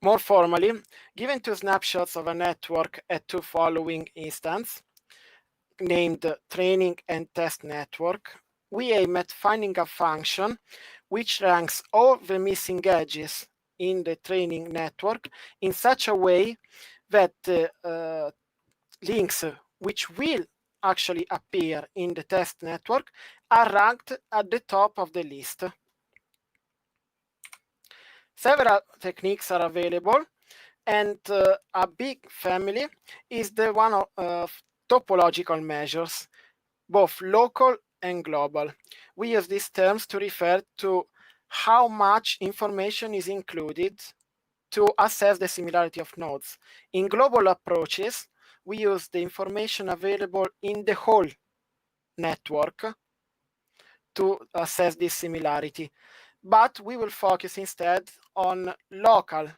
More formally, given two snapshots of a network at two following instances, named training and test network, we aim at finding a function which ranks all the missing edges in the training network in such a way that links which will actually appear in the test network are ranked at the top of the list. Several techniques are available, and a big family is the one of topological measures, both local and global. We use these terms to refer to how much information is included to assess the similarity of nodes. In global approaches, we use the information available in the whole network to assess this similarity. But we will focus instead on local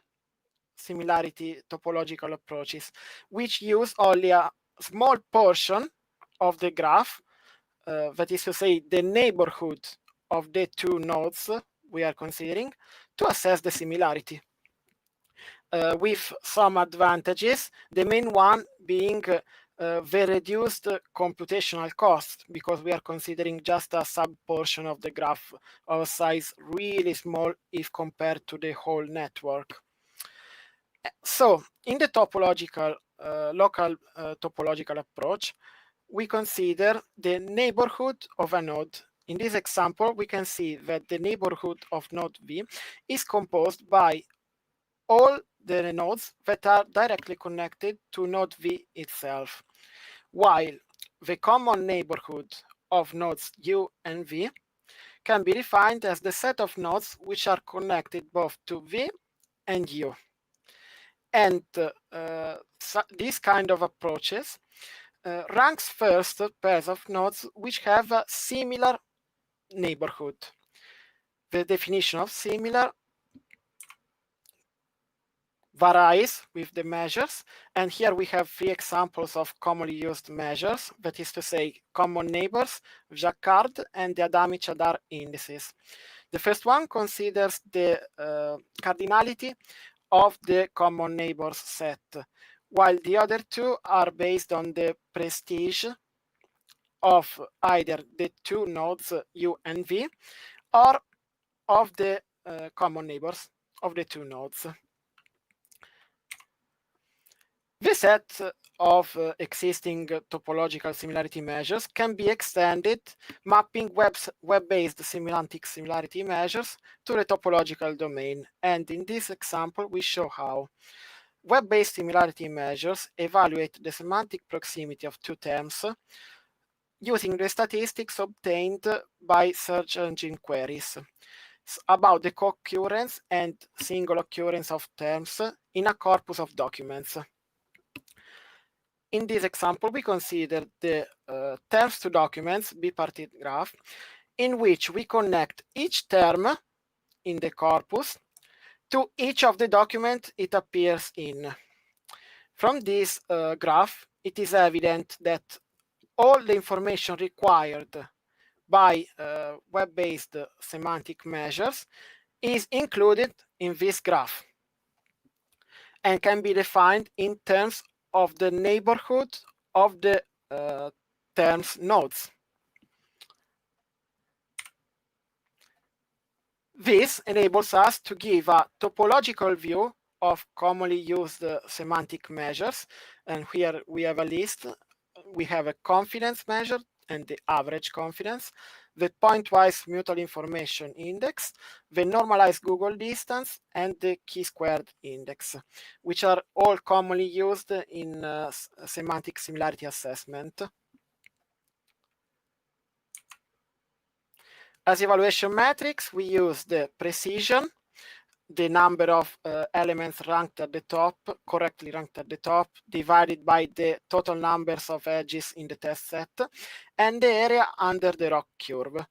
similarity topological approaches, which use only a small portion of the graph, that is to say, the neighborhood of the two nodes we are considering, to assess the similarity. With some advantages, the main one being the reduced computational cost, because we are considering just a sub-portion of the graph of a size really small if compared to the whole network. So, in the topological, local topological approach, we consider the neighborhood of a node. In this example, we can see that the neighborhood of node V is composed by all the nodes that are directly connected to node V itself, while the common neighborhood of nodes U and V can be defined as the set of nodes which are connected both to V and U. And these kind of approaches ranks first pairs of nodes which have a similar neighborhood. The definition of similar varies with the measures, and here we have three examples of commonly used measures, that is to say, common neighbors, Jacquard, and the Adami-Chadar indices. The first one considers the cardinality of the common neighbors set, while the other two are based on the prestige of either the two nodes U and V or of the common neighbors of the two nodes. The set of existing topological similarity measures can be extended, mapping web-based semantic similarity measures to the topological domain. And in this example, we show how web-based similarity measures evaluate the semantic proximity of two terms using the statistics obtained by search engine queries about the co-occurrence and single occurrence of terms in a corpus of documents. In this example, we consider the terms to documents bipartite graph, in which we connect each term in the corpus to each of the documents it appears in. From this graph, it is evident that all the information required by web-based semantic measures is included in this graph and can be defined in terms of the neighborhood of the terms nodes. This enables us to give a topological view of commonly used semantic measures, and here we have a list. We have a confidence measure and the average confidence, the pointwise mutual information index, the normalized Google distance, and the chi-squared index, which are all commonly used in semantic similarity assessment. As evaluation metrics, we use the precision, the number of elements ranked at the top, correctly ranked at the top, divided by the total numbers of edges in the test set, and the area under the ROC curve.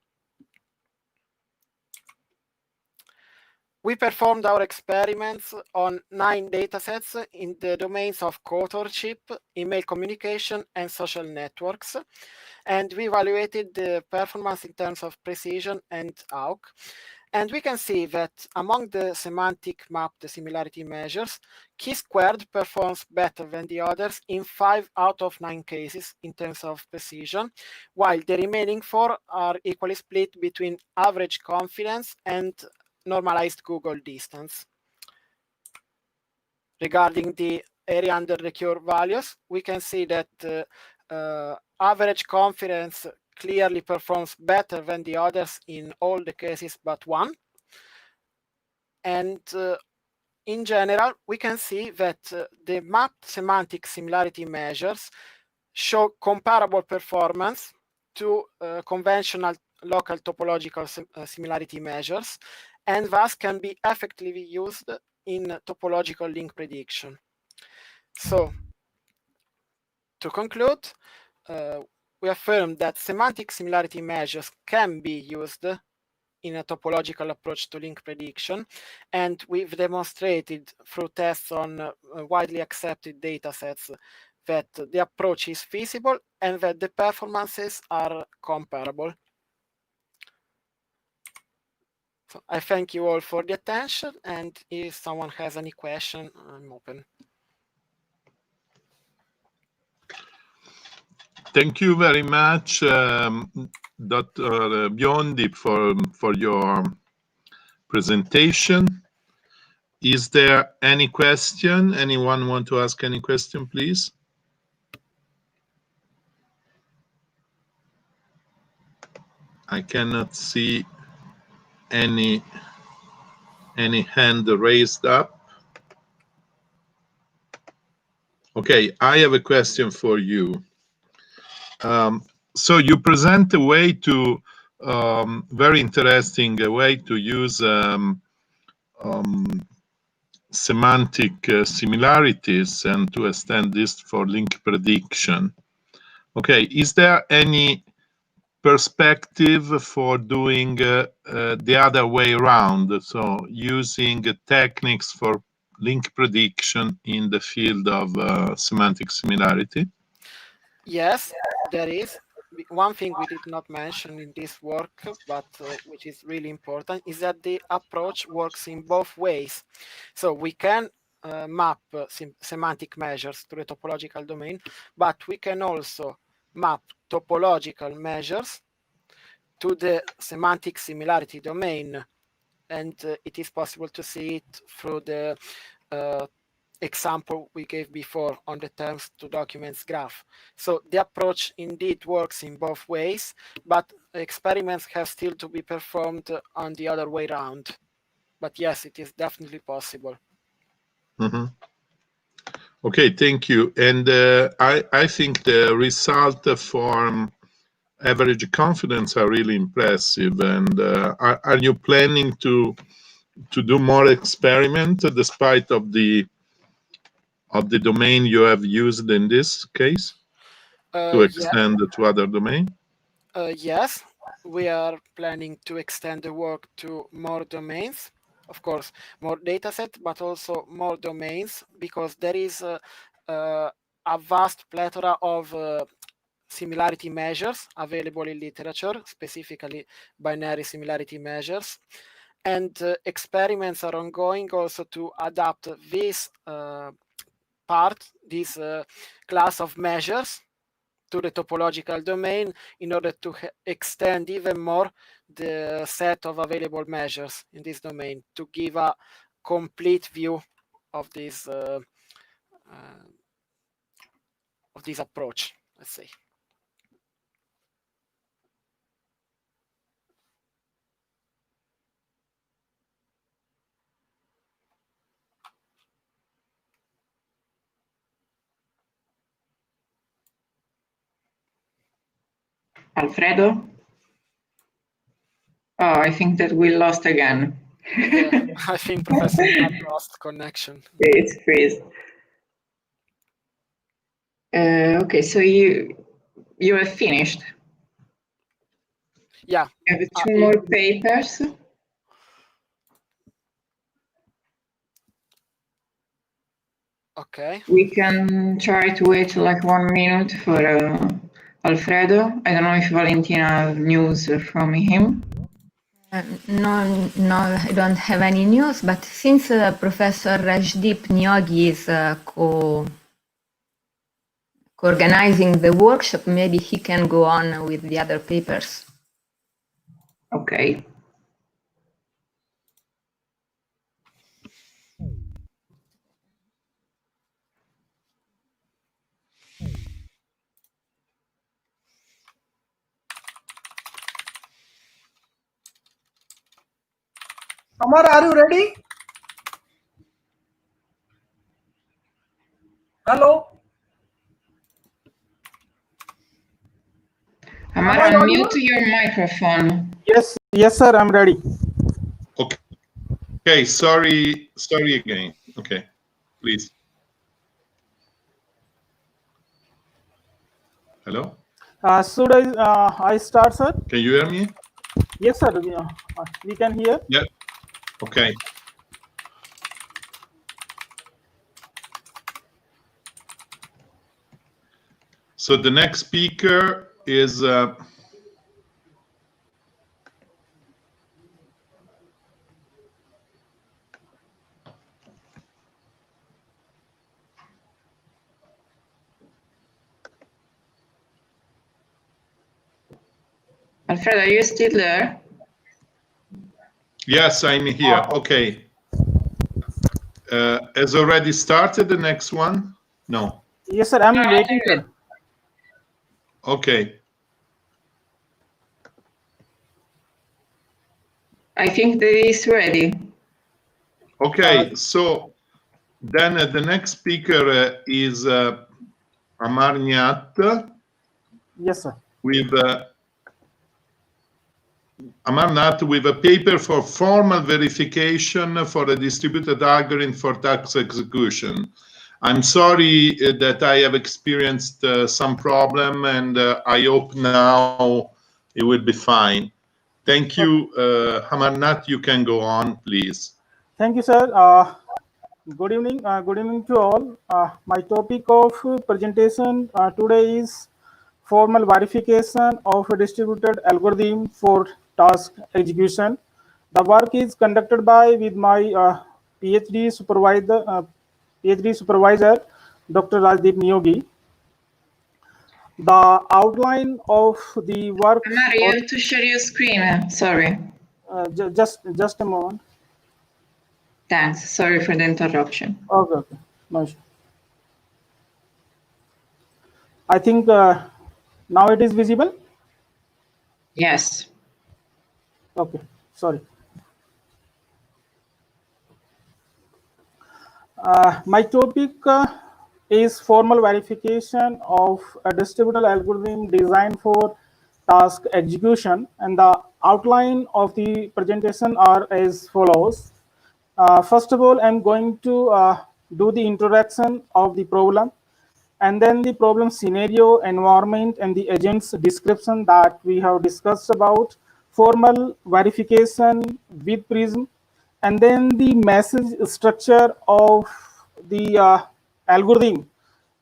We performed our experiments on 9 datasets in the domains of co-authorship, email communication, and social networks, and we evaluated the performance in terms of precision and AUC. And we can see that among the semantic mapped similarity measures, chi-squared performs better than the others in 5 out of 9 cases in terms of precision, while the remaining 4 are equally split between average confidence and normalized Google distance. Regarding the area under the curve values, we can see that average confidence clearly performs better than the others in all the cases but one. And in general, we can see that the mapped semantic similarity measures show comparable performance to conventional local topological similarity measures, and thus can be effectively used in topological link prediction. So, to conclude, we affirm that semantic similarity measures can be used in a topological approach to link prediction, and we've demonstrated through tests on widely accepted datasets that the approach is feasible and that the performances are comparable. So I thank you all for the attention, and if someone has any question, I'm open. Thank you very much, Dr. Biondi, for your presentation. Is there any question? Anyone want to ask any question, please? I cannot see any hand raised up. Okay, I have a question for you. So you present a way to very interesting way to use semantic similarities and to extend this for link prediction. Okay, is there any perspective for doing the other way around, so using techniques for link prediction in the field of semantic similarity? Yes, there is. One thing we did not mention in this work, but which is really important, is that the approach works in both ways. So we can map semantic measures to the topological domain, but we can also map topological measures to the semantic similarity domain. And it is possible to see it through the example we gave before on the terms to documents graph. So the approach indeed works in both ways, but experiments have still to be performed on the other way around. But yes, it is definitely possible. Mm-hmm. Okay, thank you. And I think the result for average confidence are really impressive. And are you planning to do more experiments despite of the domain you have used in this case to extend to other domain? Yes, we are planning to extend the work to more domains. Of course, more data set, but also more domains, because there is a vast plethora of similarity measures available in literature, specifically binary similarity measures. And experiments are ongoing also to adapt this this class of measures to the topological domain in order to extend even more the set of available measures in this domain to give a complete view of this approach, let's say. Alfredo? Oh, I think that we lost again. Yeah, I think Professor Nat lost connection. It's freeze. Okay, so you have finished. Yeah. You have two more papers. Okay. We can try to wait like 1 minute for Alfredo. I don't know if Valentina have news from him. No, I don't have any news, but since Professor Rajdeep Nyogi is co-organizing the workshop, maybe he can go on with the other papers. Okay. Amar, are you ready? Hello? Amar, unmute your microphone. Yes, sir, I'm ready. Okay, sorry again. Okay, please. Hello? Should I start, sir? Can you hear me? Yes, sir. We can hear. Yeah. Okay. So the next speaker is Alfredo, are you still there? yes, I'm here. Okay. Has already started the next one? No. Yes, sir. I'm waiting, sir. Okay. I think that is ready. Okay, so then the next speaker is Amar Nyat. Yes, sir. With Amar Nyat with a paper for formal verification for a distributed algorithm for tax execution. I'm sorry that I have experienced some problem, and I hope now it will be fine. Thank you, Amar Nyat. You can go on, please. Thank you, sir. Good evening. Good evening to all. My topic of presentation today is formal verification of a distributed algorithm for task execution. The work is conducted with my PhD supervisor, Dr. Rajdeep Nyogi. The outline of the work. Amar, you have to share your screen. Sorry. Just a moment. Thanks. Sorry for the interruption. Okay. No issue. I think now it is visible. Yes. Okay. Sorry. My topic is formal verification of a distributed algorithm designed for task execution, and the outline of the presentation are as follows. First of all, I'm going to do the introduction of the problem, and then the problem scenario, environment, and the agent's description that we have discussed about, formal verification with Prism, and then the message structure of the algorithm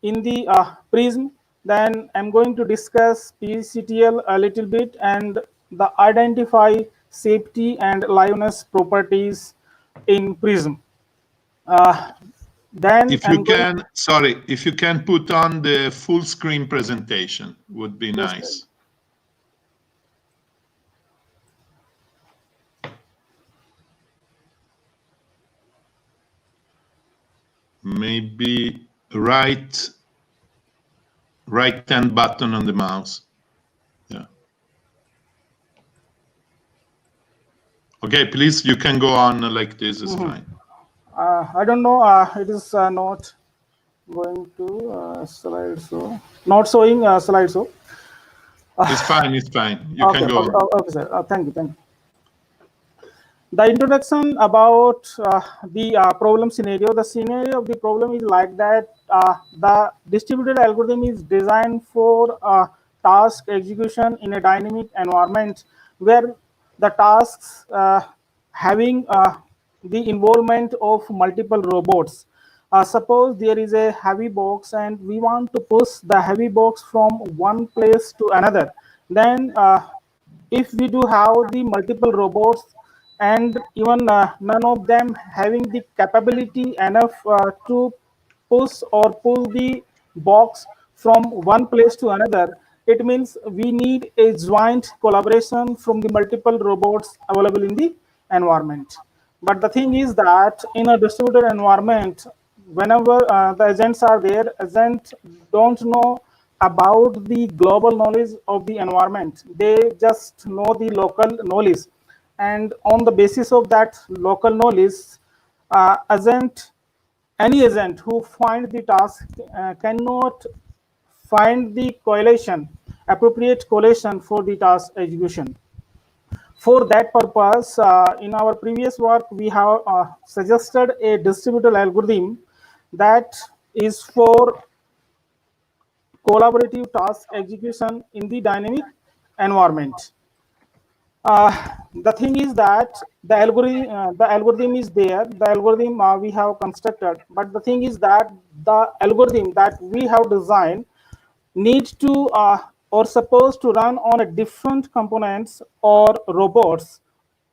in the Prism. Then I'm going to discuss PCTL a little bit and the identify safety and liveness properties in Prism. Then if you can put on the full screen presentation, would be nice. maybe right hand button on the mouse. Yeah. Okay, please, you can go on like this. Is fine. I don't know. It is not going to slideshow. Not showing slideshow. It's fine. It's fine. You can go on. Okay, sir. Thank you. Thank you. The introduction about the problem scenario. The scenario of the problem is like that. The distributed algorithm is designed for task execution in a dynamic environment where the tasks having the involvement of multiple robots. Suppose there is a heavy box and we want to push the heavy box from one place to another. Then if we do have the multiple robots and even none of them having the capability enough to push or pull the box from one place to another, it means we need a joint collaboration from the multiple robots available in the environment. But the thing is that in a distributed environment, whenever the agents are there, agents don't know about the global knowledge of the environment. They just know the local knowledge. And on the basis of that local knowledge, any agent who finds the task cannot find the correlation, appropriate correlation for the task execution. For that purpose, in our previous work, we have suggested a distributed algorithm that is for collaborative task execution in the dynamic environment. The thing is that the algorithm is there, the algorithm we have constructed, but the thing is that the algorithm that we have designed needs to or supposed to run on a different components or robots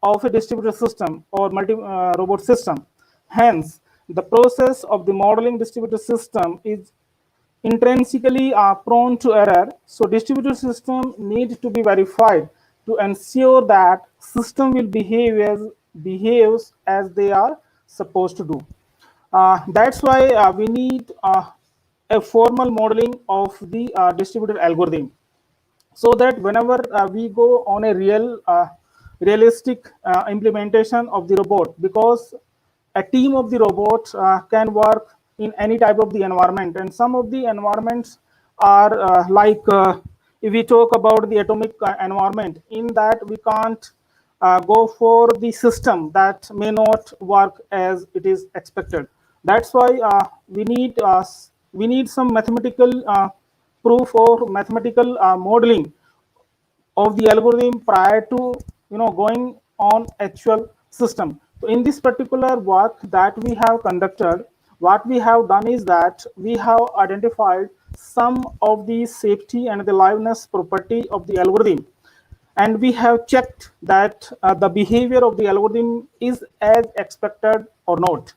of a distributed system or multi-robot system. Hence, the process of the modeling distributed system is intrinsically prone to error. So distributed system need to be verified to ensure that system will behaves as they are supposed to do. That's why we need a formal modeling of the distributed algorithm, so that whenever we go on a realistic implementation of the robot, because a team of the robot can work in any type of the environment, and some of the environments are if we talk about the atomic environment, in that we can't go for the system that may not work as it is expected. That's why we need some mathematical proof or mathematical modeling of the algorithm prior to going on actual system. So in this particular work that we have conducted, what we have done is that we have identified some of the safety and the liveness property of the algorithm, and we have checked that the behavior of the algorithm is as expected or not.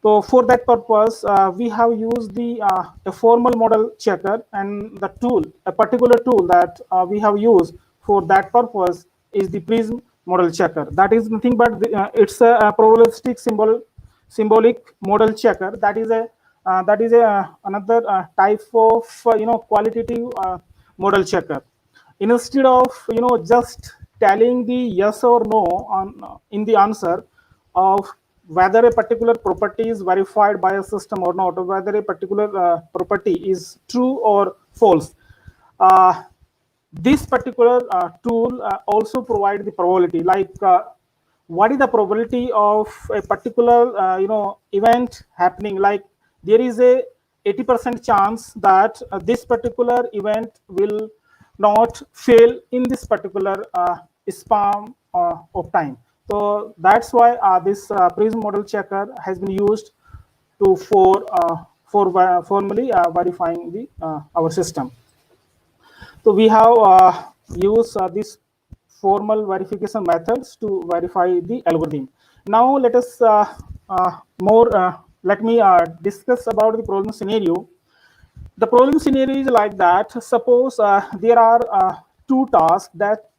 So for that purpose, we have used a formal model checker, and the tool, a particular tool that we have used for that purpose is the Prism model checker. That is nothing but it's a probabilistic symbolic model checker. That is another type of qualitative model checker. Instead of just telling the yes or no in the answer of whether a particular property is verified by a system or not, or whether a particular property is true or false, this particular tool also provides the probability, like what is the probability of a particular event happening. Like there is a 80% chance that this particular event will not fail in this particular span of time. So that's why this Prism model checker has been used for formally verifying the our system. So we have used these formal verification methods to verify the algorithm. Now let us let me discuss about the problem scenario. The problem scenario is like that. Suppose there are two tasks that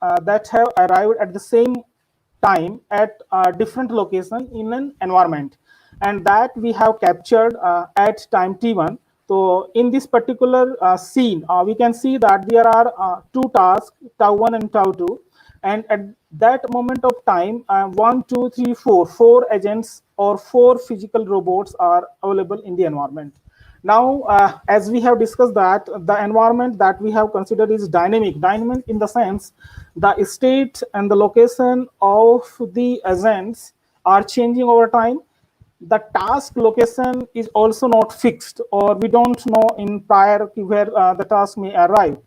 have arrived at the same time at a different location in an environment, and that we have captured at time t1. So in this particular scene, we can see that there are two tasks, tau1 and tau2, and at that moment of time, 1, 2, 3, 4 agents or 4 physical robots are available in the environment. Now, as we have discussed that the environment that we have considered is dynamic. Dynamic in the sense the state and the location of the agents are changing over time. The task location is also not fixed, or we don't know in prior where the task may arrive.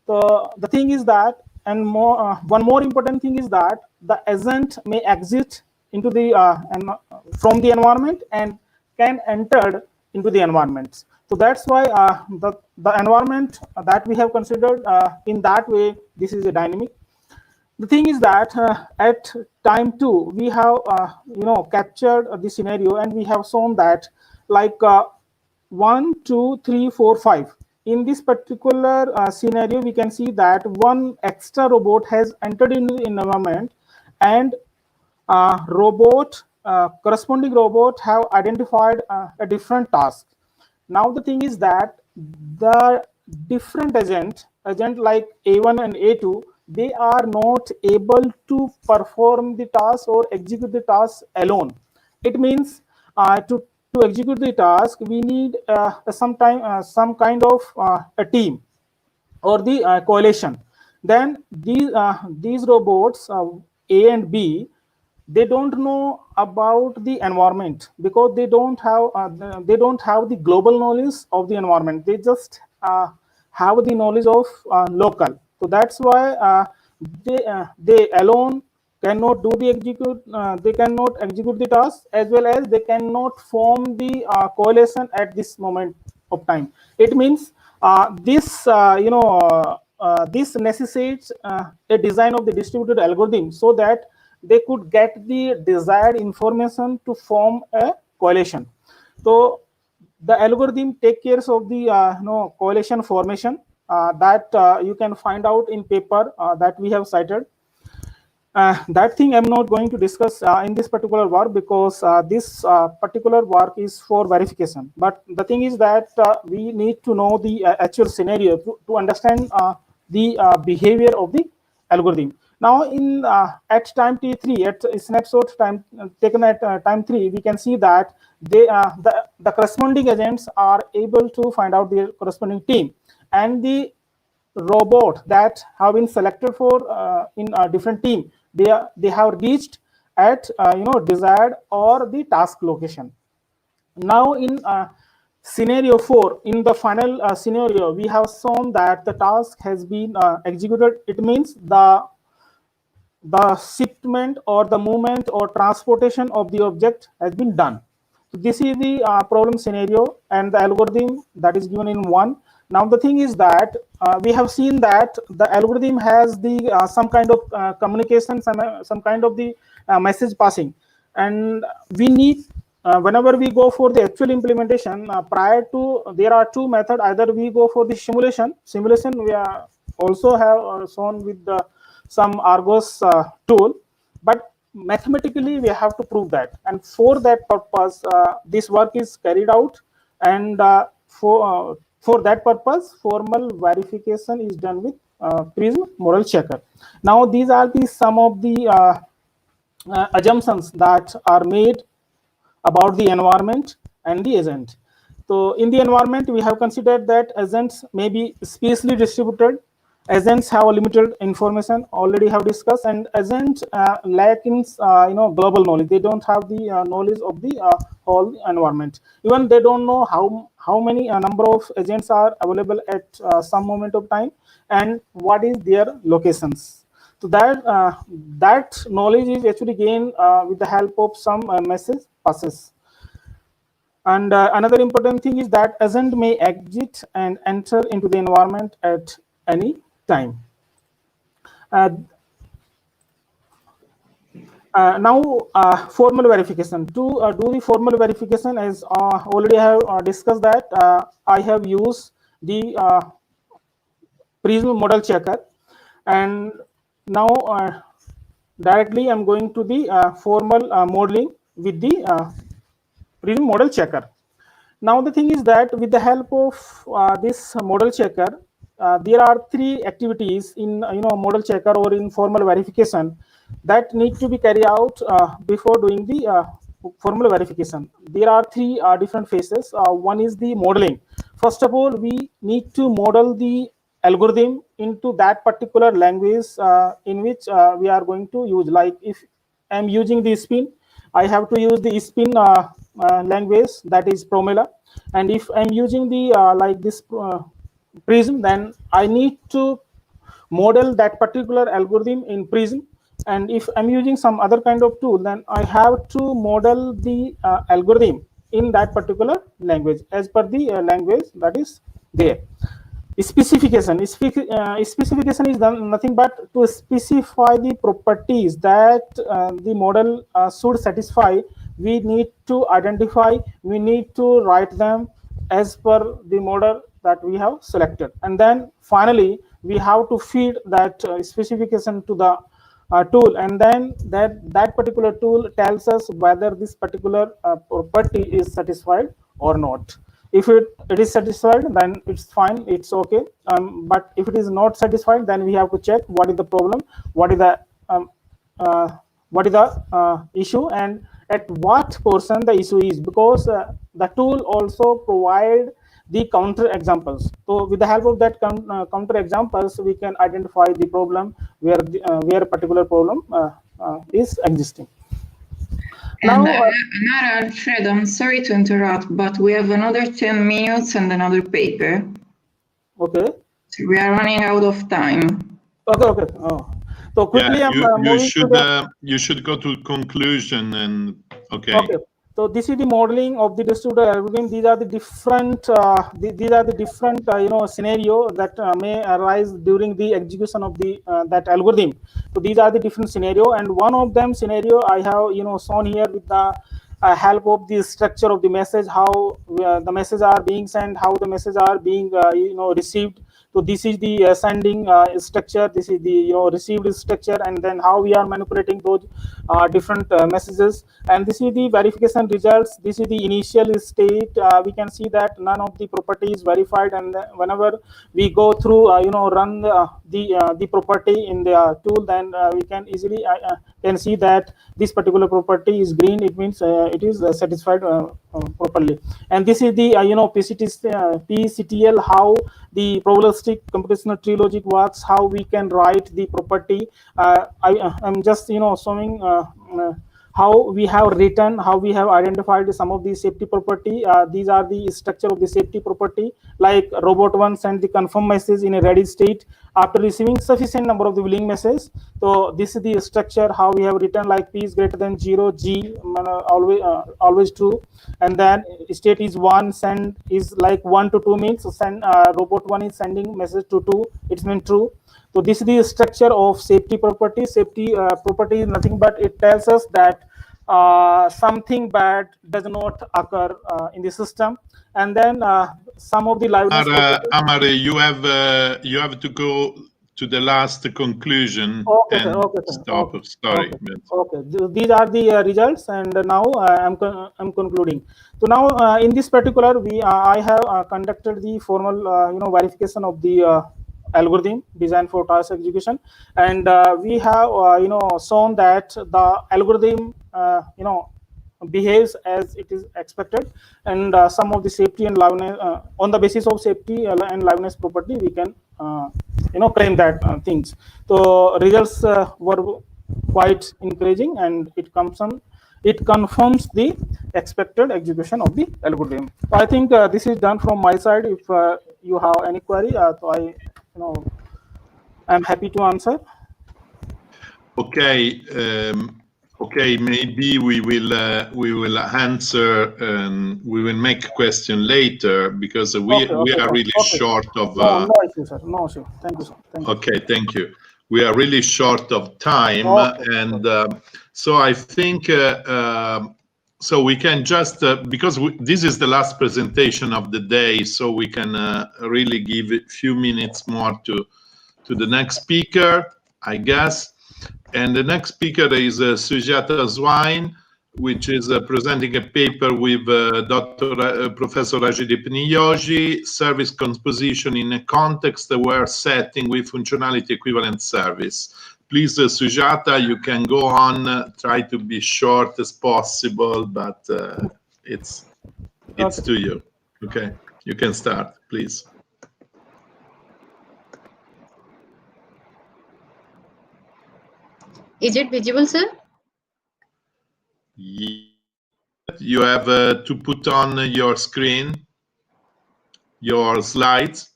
So the thing is that, and one more important thing is that the agent may exit into the from the environment and can enter into the environment. So that's why the environment that we have considered in that way, this is a dynamic. The thing is that at time 2, we have captured the scenario, and we have shown that like 1, 2, 3, 4, 5. In this particular scenario, we can see that one extra robot has entered into the environment, and corresponding robot have identified a different task. Now the thing is that the different agent like A1 and A2, they are not able to perform the task or execute the task alone. It means to execute the task, we need some kind of a team or the coalition. Then these robots A and B, they don't know about the environment because they don't have the global knowledge of the environment. They just have the knowledge of local. So that's why they alone cannot do the they cannot execute the task, as well as they cannot form the coalition at this moment of time. It means this this necessitates a design of the distributed algorithm so that they could get the desired information to form a coalition. So the algorithm take care of the coalition formation that you can find out in paper that we have cited. That thing I'm not going to discuss in this particular work, because this particular work is for verification. But the thing is that we need to know the actual scenario to understand the behavior of the algorithm. Now, in at time t3, at snapshot time taken at time 3, we can see that the corresponding agents are able to find out the corresponding team, and the robot that have been selected for in a different team, they have reached at desired or the task location. Now in scenario 4, in the final scenario, we have shown that the task has been executed. It means the shipment or the movement or transportation of the object has been done. So this is the problem scenario, and the algorithm that is given in 1. Now the thing is that we have seen that the algorithm has the some kind of communication, some kind of the message passing, and we need whenever we go for the actual implementation, prior to, there are two methods. Either we go for the simulation we also have shown with some Argos tool, but mathematically we have to prove that, and for that purpose this work is carried out, and for that purpose formal verification is done with Prism model checker. Now these are the some of the assumptions that are made about the environment and the agent. So in the environment, we have considered that agents may be spatially distributed. Agents have a limited information, already have discussed, and agents lack in global knowledge. They don't have the knowledge of the whole environment. Even they don't know how many number of agents are available at some moment of time, and what is their locations. So that knowledge is actually gained with the help of some message passes. And another important thing is that agent may exit and enter into the environment at any time. Now, formal verification. To do the formal verification, as already I have discussed that I have used the Prism model checker, and now directly I'm going to the formal modeling with the PRISM model checker. Now the thing is that with the help of this model checker, there are 3 activities in model checker or in formal verification that need to be carried out before doing the formal verification. There are 3 different phases. One is the modeling. First of all, we need to model the algorithm into that particular language in which we are going to use. Like if I'm using the spin, I have to use the spin language, that is Promela. And if I'm using the like this Prism, then I need to model that particular algorithm in Prism. And if I'm using some other kind of tool, then I have to model the algorithm in that particular language as per the language that is there. Specification is nothing but to specify the properties that the model should satisfy. We need to identify, we need to write them as per the model that we have selected, and then finally we have to feed that specification to the tool, and then that particular tool tells us whether this particular property is satisfied or not. If it is satisfied, then it's fine, it's okay. But if it is not satisfied, then we have to check what is the problem, what is the issue, and at what portion the issue is, because the tool also provide the counter examples. So with the help of that counter examples, we can identify the problem where a particular problem is existing. And Alfredo, I'm sorry to interrupt, but we have another 10 minutes and another paper. Okay. So we are running out of time. Okay. Oh. So quickly, you should go to conclusion and okay. Okay. So this is the modeling of the distributed algorithm. These are the different scenario that may arise during the execution of the that algorithm. So these are the different scenario, and one of them scenario I have shown here with the help of the structure of the message, how the messages are being sent, how the messages are being received. So this is the sending structure, this is the received structure, and then how we are manipulating those different messages. And this is the verification results. This is the initial state. We can see that none of the property is verified, and whenever we go through run the property in the tool, then we can easily can see that this particular property is green. It means it is satisfied properly. And this is the PCTL, how the probabilistic computational tree logic works, how we can write the property. I'm just showing how we have written, how we have identified some of the safety property. These are the structure of the safety property, like robot 1 send the confirm message in a ready state after receiving sufficient number of the willing messages. So this is the structure, how we have written, like P is greater than 0, G always true, and then state is 1, send is like 1 to 2 means send robot 1 is sending message to 2, it's mean true. So this is the structure of safety property. Safety property is nothing but it tells us that something bad does not occur in the system. And then some of the liveness. Amar, you have to go to the last conclusion. Okay, and okay, stop. okay, Sorry. Okay. These are the results, and now I'm concluding. So now in this particular, I have conducted the formal verification of the algorithm designed for task execution, and we have shown that the algorithm behaves as it is expected, and some of the safety and liveness on the basis of safety and liveness property we can claim that things. So results were quite encouraging, and it confirms the expected execution of the algorithm. So I think this is done from my side. If you have any query, so I'm happy to answer. Okay. Okay, maybe we will answer and we will make a question later, because we are really short of. No issue, sir. No issue. Thank you, sir. Okay, thank you. We are really short of time, and so I think so we can just because this is the last presentation of the day, so we can really give a few minutes more to the next speaker, I guess. And the next speaker is Sujata Swain, which is presenting a paper with Professor Rajdeep Niyogi, service composition in a context-aware setting with functionality equivalent service. Please, Sujata, you can go on, try to be short as possible, but it's Okay. to you. Okay, you can start, please. Is it visible, sir? You have to put on your screen your slides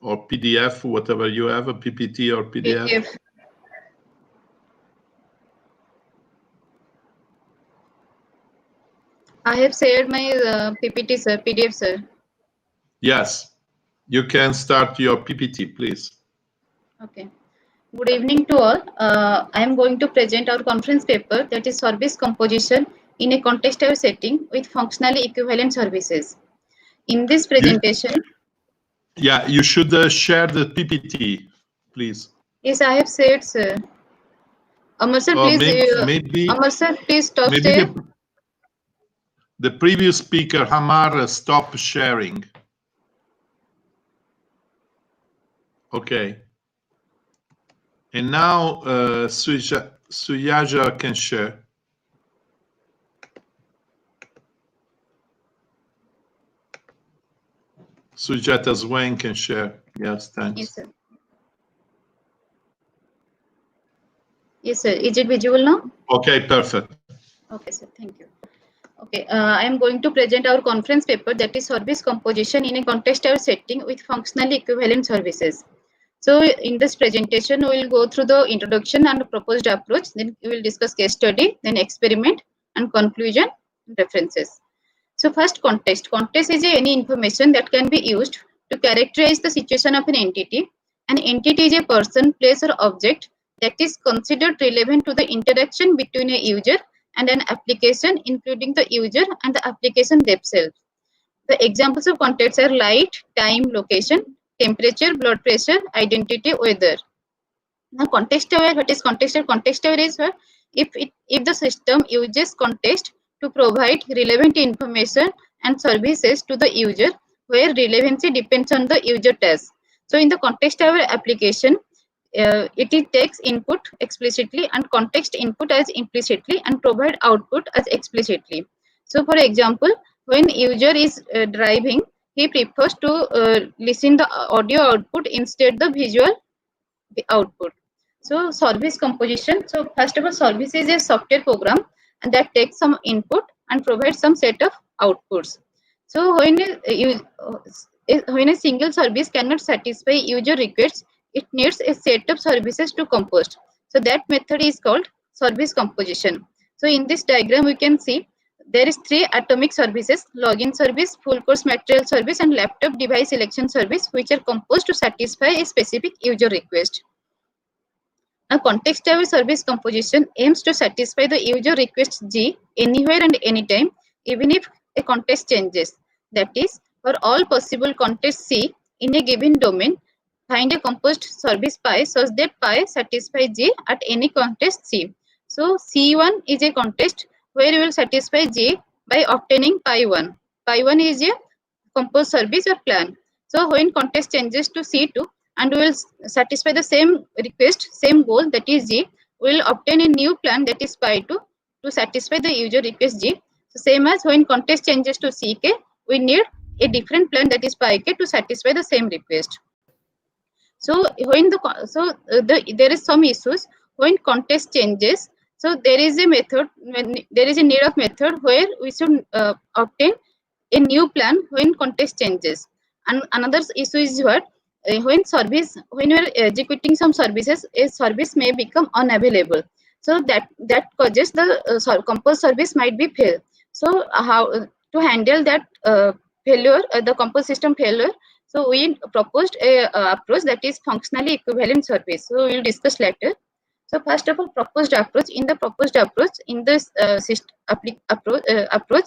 or PDF, whatever you have, a PPT or PDF. I have shared my PPT, sir, PDF, sir. Yes, you can start your PPT, please. Okay. Good evening to all. I am going to present our conference paper, that is service composition in a context-aware setting with functionally equivalent services. In this presentation, you should share the PPT, please. yes, I have said, sir. Amar sir, please. Amar sir, please stop share. The previous speaker, Hamar, stop sharing. Okay. And now Suyaja can share. Sujata Swain can share. Yes, thanks. Yes, sir. Yes, sir. Is it visible now? Okay, perfect. Okay, sir. Thank you. Okay, I am going to present our conference paper, that is service composition in a context-aware setting with functionally equivalent services. So in this presentation, we will go through the introduction and proposed approach, then we will discuss case study, then experiment and conclusion and references. So first, context. Context is any information that can be used to characterize the situation of an entity. An entity is a person, place or object that is considered relevant to the interaction between a user and an application, including the user and the application themselves. The examples of context are light, time, location, temperature, blood pressure, identity, weather. Now, context-aware, what is context-aware? Context-aware is where if the system uses context to provide relevant information and services to the user, where relevancy depends on the user task. So, in the context-aware application, it takes input explicitly and context input as implicitly and provide output as explicitly. So, for example, when user is driving, he prefers to listen the audio output instead the visual output. So, service composition. So, first of all, service is a software program and that takes some input and provides some set of outputs. So, when a single service cannot satisfy user requests, it needs a set of services to compose. So, that method is called service composition. So, in this diagram, we can see there is 3 atomic services: login service, full course material service, and laptop device selection service, which are composed to satisfy a specific user request. A context-aware service composition aims to satisfy the user request G anywhere and anytime, even if a context changes. That is, for all possible context C in a given domain, find a composed service pi such that pi satisfies G at any context C. So C1 is a context where you will satisfy G by obtaining pi 1. Pi 1 is a composed service or plan. So when context changes to C2 and we will satisfy the same request, same goal, that is G, we will obtain a new plan, that is pi 2, to satisfy the user request G. So same as when context changes to CK, we need a different plan, that is pi k, to satisfy the same request. So when there is some issues when context changes. So there is a method, when there is a need of method where we should obtain a new plan when context changes. And another issue is what when you are executing some services, a service may become unavailable. So that causes the composed service might be fail. So how to handle that failure, the composed system failure? So we proposed a approach, that is functionally equivalent service. So we will discuss later. So first of all, proposed approach. In the proposed approach, in this approach,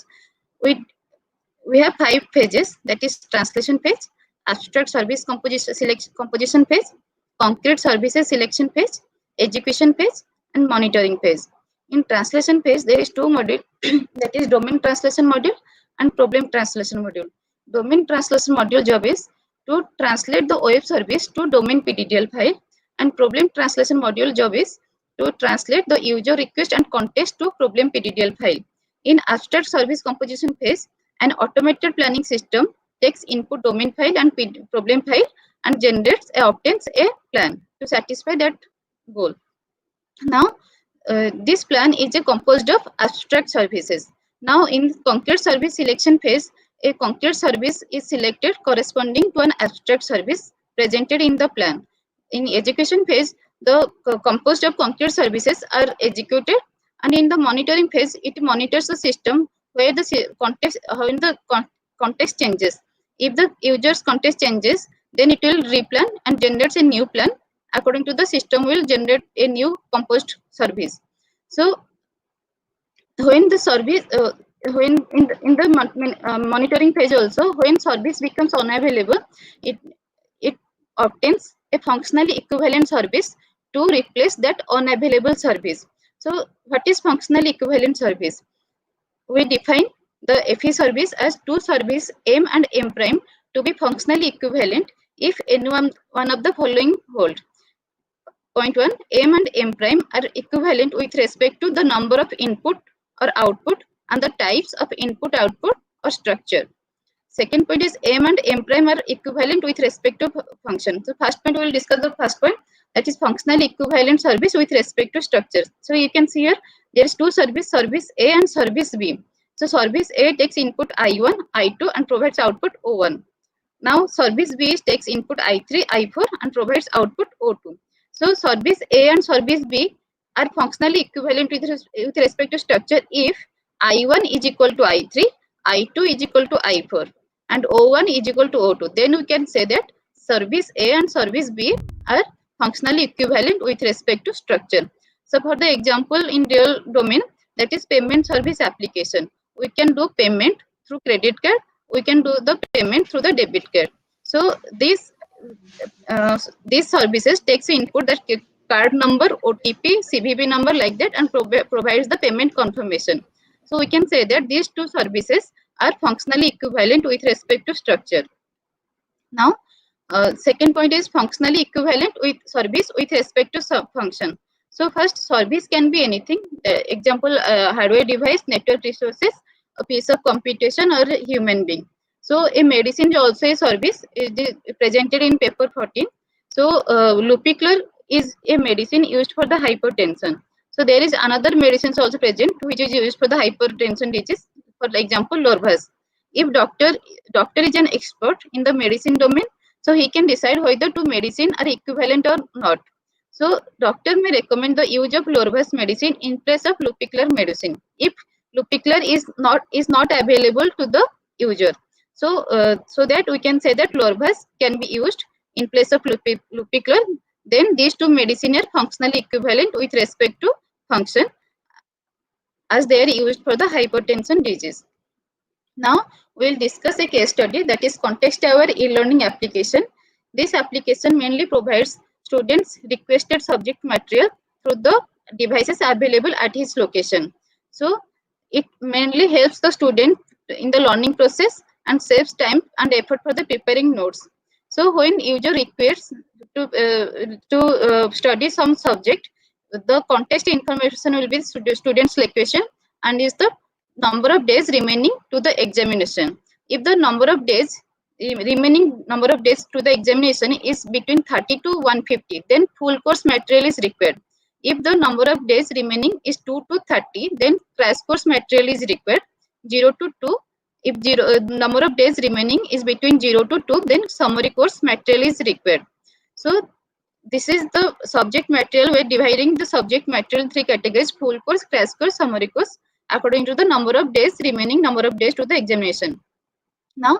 we have 5 phases, that is translation phase, abstract service composition phase, concrete services selection phase, execution phase, and monitoring phase. In translation phase, there is two modules, that is domain translation module and problem translation module. Domain translation module job is to translate the web service to domain PDDL file, and problem translation module job is to translate the user request and context to problem PDDL file. In abstract service composition phase, an automated planning system takes input domain file and problem file and generates obtains a plan to satisfy that goal. Now, this plan is composed of abstract services. Now, in concrete service selection phase, a concrete service is selected corresponding to an abstract service presented in the plan. In execution phase, the composed of concrete services are executed, and in the monitoring phase, it monitors the system where the context, when the context changes. If the user's context changes, then it will replan and generates a new plan. According to the system, will generate a new composed service. So when the service when in the monitoring phase also, when service becomes unavailable, it obtains a functionally equivalent service to replace that unavailable service. So what is functionally equivalent service? We define the FE service as two service M and M prime to be functionally equivalent if any one of the following hold. Point 1, M and M prime are equivalent with respect to the number of input or output and the types of input, output or structure. Second point is M and M prime are equivalent with respect to function. So first point, we will discuss the first point, that is functional equivalent service with respect to structures. So you can see here there is two service, service A and service B. So service A takes input I1, I2 and provides output O1. Now service B takes input I3, I4 and provides output O2. So service A and service B are functionally equivalent with respect to structure if I1 is equal to I3, I2 is equal to I4 and O1 is equal to O2. Then we can say that service A and service B are functionally equivalent with respect to structure. So for the example in real domain, that is payment service application, we can do payment through credit card, we can do the payment through the debit card. So these services takes input that card number, OTP, CVV number like that and provides the payment confirmation. So we can say that these two services are functionally equivalent with respect to structure. Now, second point is functionally equivalent with service with respect to sub-function. So first, service can be anything. Example, hardware device, network resources, a piece of computation or a human being. So a medicine is also a service, is presented in paper 14. So Lupicler is a medicine used for the hypertension. So there is another medicines also present which is used for the hypertension disease. For example, Lorvas. If doctor is an expert in the medicine domain, so he can decide whether two medicine are equivalent or not. So doctor may recommend the use of Lorvas medicine in place of Lupicler medicine if Lupicler is not available to the user. So so that we can say that Lorvas can be used in place of Lupicler. Then these two medicine are functionally equivalent with respect to function as they are used for the hypertension disease. Now we will discuss a case study, that is context-aware e-learning application. This application mainly provides students requested subject material through the devices available at his location. So it mainly helps the student in the learning process and saves time and effort for the preparing notes. So when user requests to study some subject, the context information will be student's location and is the number of days remaining to the examination. If the remaining number of days to the examination is between 30 to 150, then full course material is required. If the number of days remaining is 2 to 30, then crash course material is required. 0 to 2, if number of days remaining is between 0 to 2, then summary course material is required. So this is the subject material. We are dividing the subject material in three categories: full course, crash course, summary course, according to the number of days, remaining number of days to the examination. Now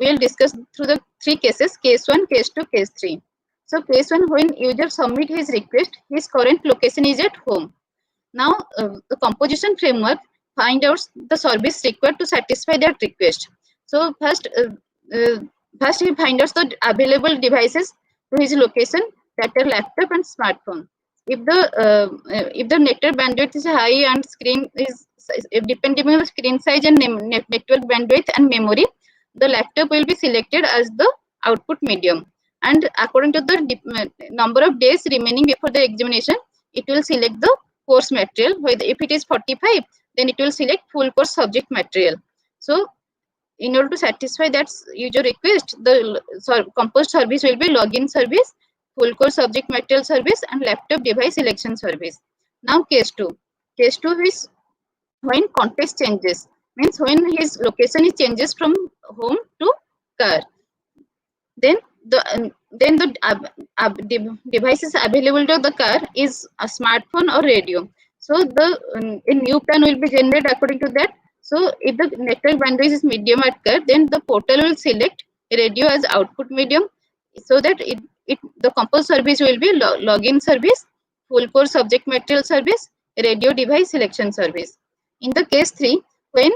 we will discuss through the three cases: case 1, case 2, case 3. So case 1, when user submit his request, his current location is at home. Now the composition framework find out the service required to satisfy that request. So first he finds out the available devices to his location, that are laptop and smartphone. if the network bandwidth is high and screen is depending on the screen size and network bandwidth and memory, the laptop will be selected as the output medium. And according to the number of days remaining before the examination, it will select the course material. If it is 45, then it will select full course subject material. So in order to satisfy that user request, the composed service will be login service, full course subject material service, and laptop device selection service. Now case 2. Case 2 is when context changes, means when his location is changes from home to car. Then the devices available to the car is a smartphone or radio. So the a new plan will be generated according to that. So if the network bandwidth is medium at car, then the portal will select radio as output medium, so that the composed service will be login service, full course subject material service, radio device selection service. In the case 3, when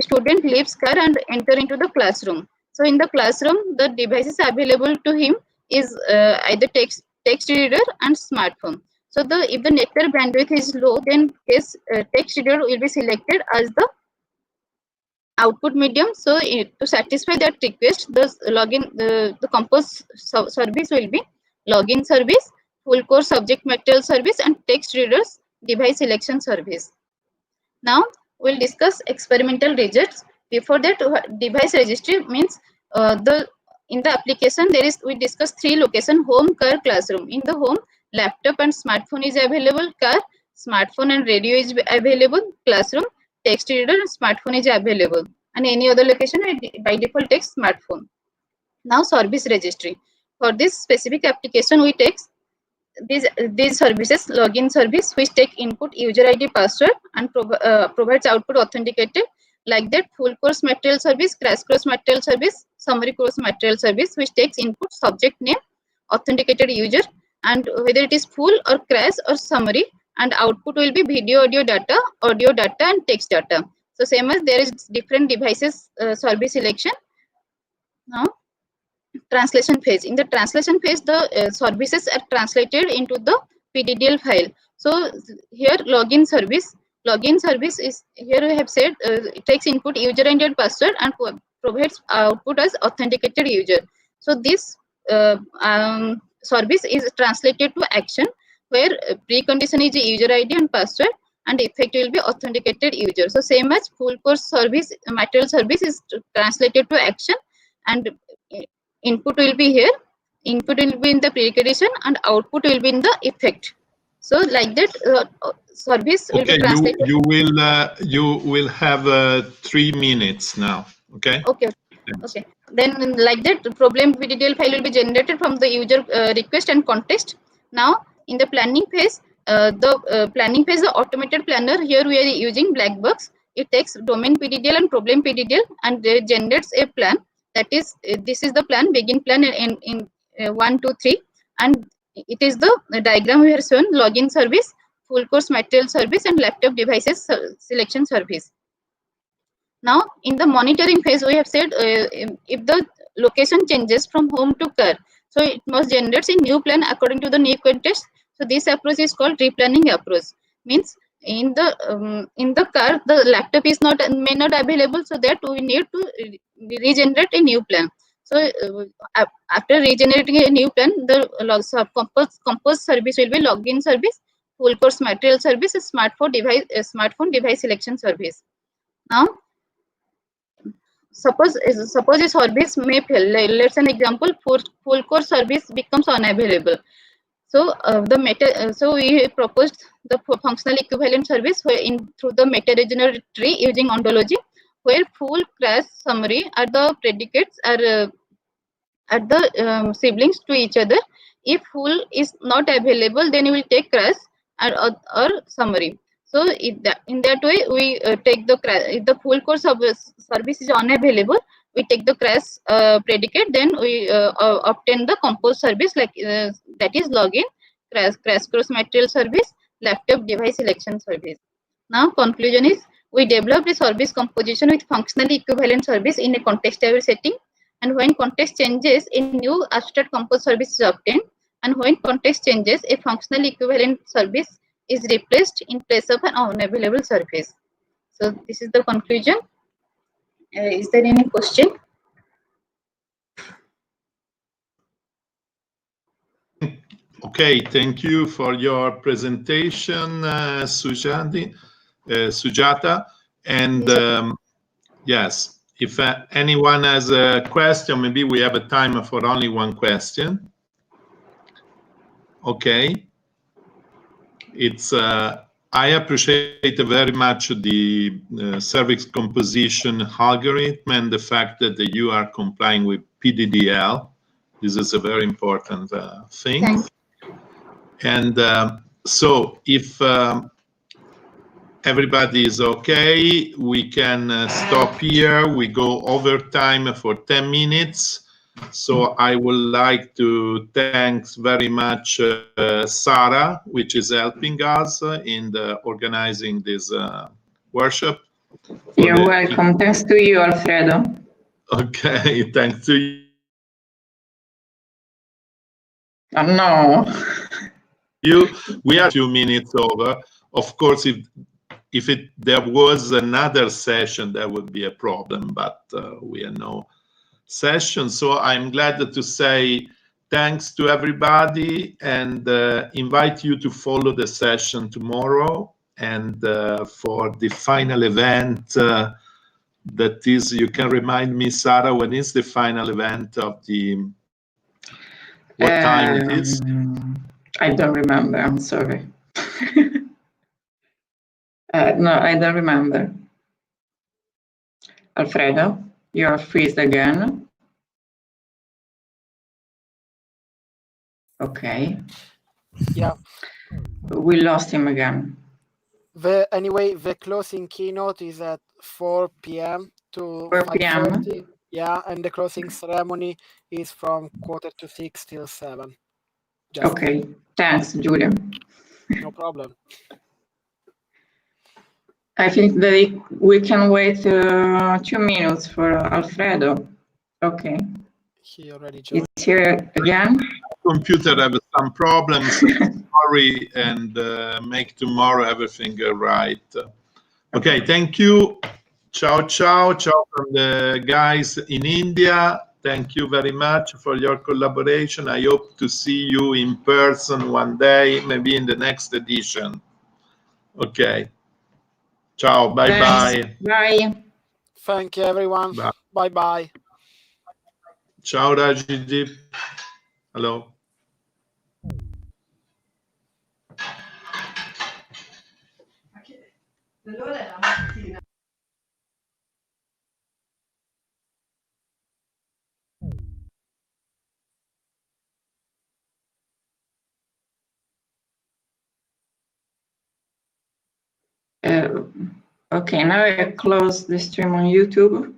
student leaves car and enter into the classroom. So in the classroom, the devices available to him is either text reader and smartphone. So if the network bandwidth is low, then text reader will be selected as the output medium. So to satisfy that request, the composed service will be login service, full course subject material service, and text readers device selection service. Now we'll discuss experimental results. Before that, device registry means in the application we discuss 3 location: home, car, classroom. In the home, laptop and smartphone is available. Car, smartphone and radio is available. Classroom, text reader and smartphone is available. And any other location, by default takes smartphone. Now service registry. For this specific application, we take these services: login service, which take input user ID, password, and provides output authenticated. Like that, full course material service, crash course material service, summary course material service, which takes input subject name, authenticated user, and whether it is full or crash or summary, and output will be video, audio data, and text data. So same as there is different devices service selection. Now translation phase. In the translation phase, the services are translated into the PDDL file. So here login service is, here we have said it takes input user ID and password and provides output as authenticated user. So this service is translated to action, where precondition is user ID and password, and effect will be authenticated user. So same as full course service material service is translated to action, and input will be here, input will be in the precondition, and output will be in the effect. So like that, service will be translated. You will have 3 minutes now. Okay. Okay. Then like that, problem PDDL file will be generated from the user request and context. Now in the planning phase, the automated planner, here we are using black box. It takes domain PDDL and problem PDDL and generates a plan. That is, this is the plan, begin plan in 1, 2, 3, and it is the diagram we have shown: login service, full course material service, and laptop devices selection service. Now in the monitoring phase, we have said if the location changes from home to car, so it must generate a new plan according to the new context. So this approach is called replanning approach. Means in the car, the laptop is may not available, so that we need to regenerate a new plan. So after regenerating a new plan, the composed service will be login service, full course material service, smartphone device selection service. Now suppose a service may fail. Let's an example: full course service becomes unavailable. So so we proposed the functional equivalent service through the meta regional tree using ontology, where full, crash, summary are the predicates, are the siblings to each other. If full is not available, then you will take crash or summary. So in that way, we take the crash. If the full course service is unavailable, we take the crash predicate, then we obtain the composed service, like that is login, crash course material service, laptop device selection service. Now conclusion is, we developed a service composition with functionally equivalent service in a context-aware setting, and when context changes, a new abstract composed service is obtained. and when context changes, a functional equivalent service is replaced in place of an unavailable service. So this is the conclusion. Is there any question? Okay, thank you for your presentation, Sujata. And yes, if anyone has a question, maybe we have a time for only one question. Okay. It's I appreciate very much the cervix composition algorithm and the fact that you are complying with PDDL. This is a very important thing. Thanks. And so if everybody is okay, we can stop here. We go over time for 10 minutes. So I would like to thank very much Sarah, which is helping us in organizing this workshop. You're welcome. Thanks to you, Alfredo. Okay, thanks to you. No. We are 2 minutes over. Of course, if there was another session, that would be a problem, but we are no session. So I'm glad to say thanks to everybody and invite you to follow the session tomorrow. And for the final event, that is, you can remind me, Sarah, when is the final event of the, what time it is? I don't remember, I'm sorry. No, I don't remember. Alfredo, you're freeze again. Okay. Yeah. We lost him again. Anyway, the closing keynote is at 4 p.m. to 4 p.m. 5:30. Yeah, and the closing ceremony is from 5:45 till 7. Just okay, thanks, Julia. no problem. I think that we can wait 2 minutes for Alfredo. Okay. He already joined. It's here again. Computer have some problems. Sorry, and make tomorrow everything right. Okay, thank you. Ciao, ciao, ciao from the guys in India. Thank you very much for your collaboration. I hope to see you in person one day, maybe in the next edition. Okay. Ciao, bye-bye. Bye. Thank you, everyone. Bye-bye. Ciao, Rajdeep. Hello. Okay, now I close the stream on YouTube.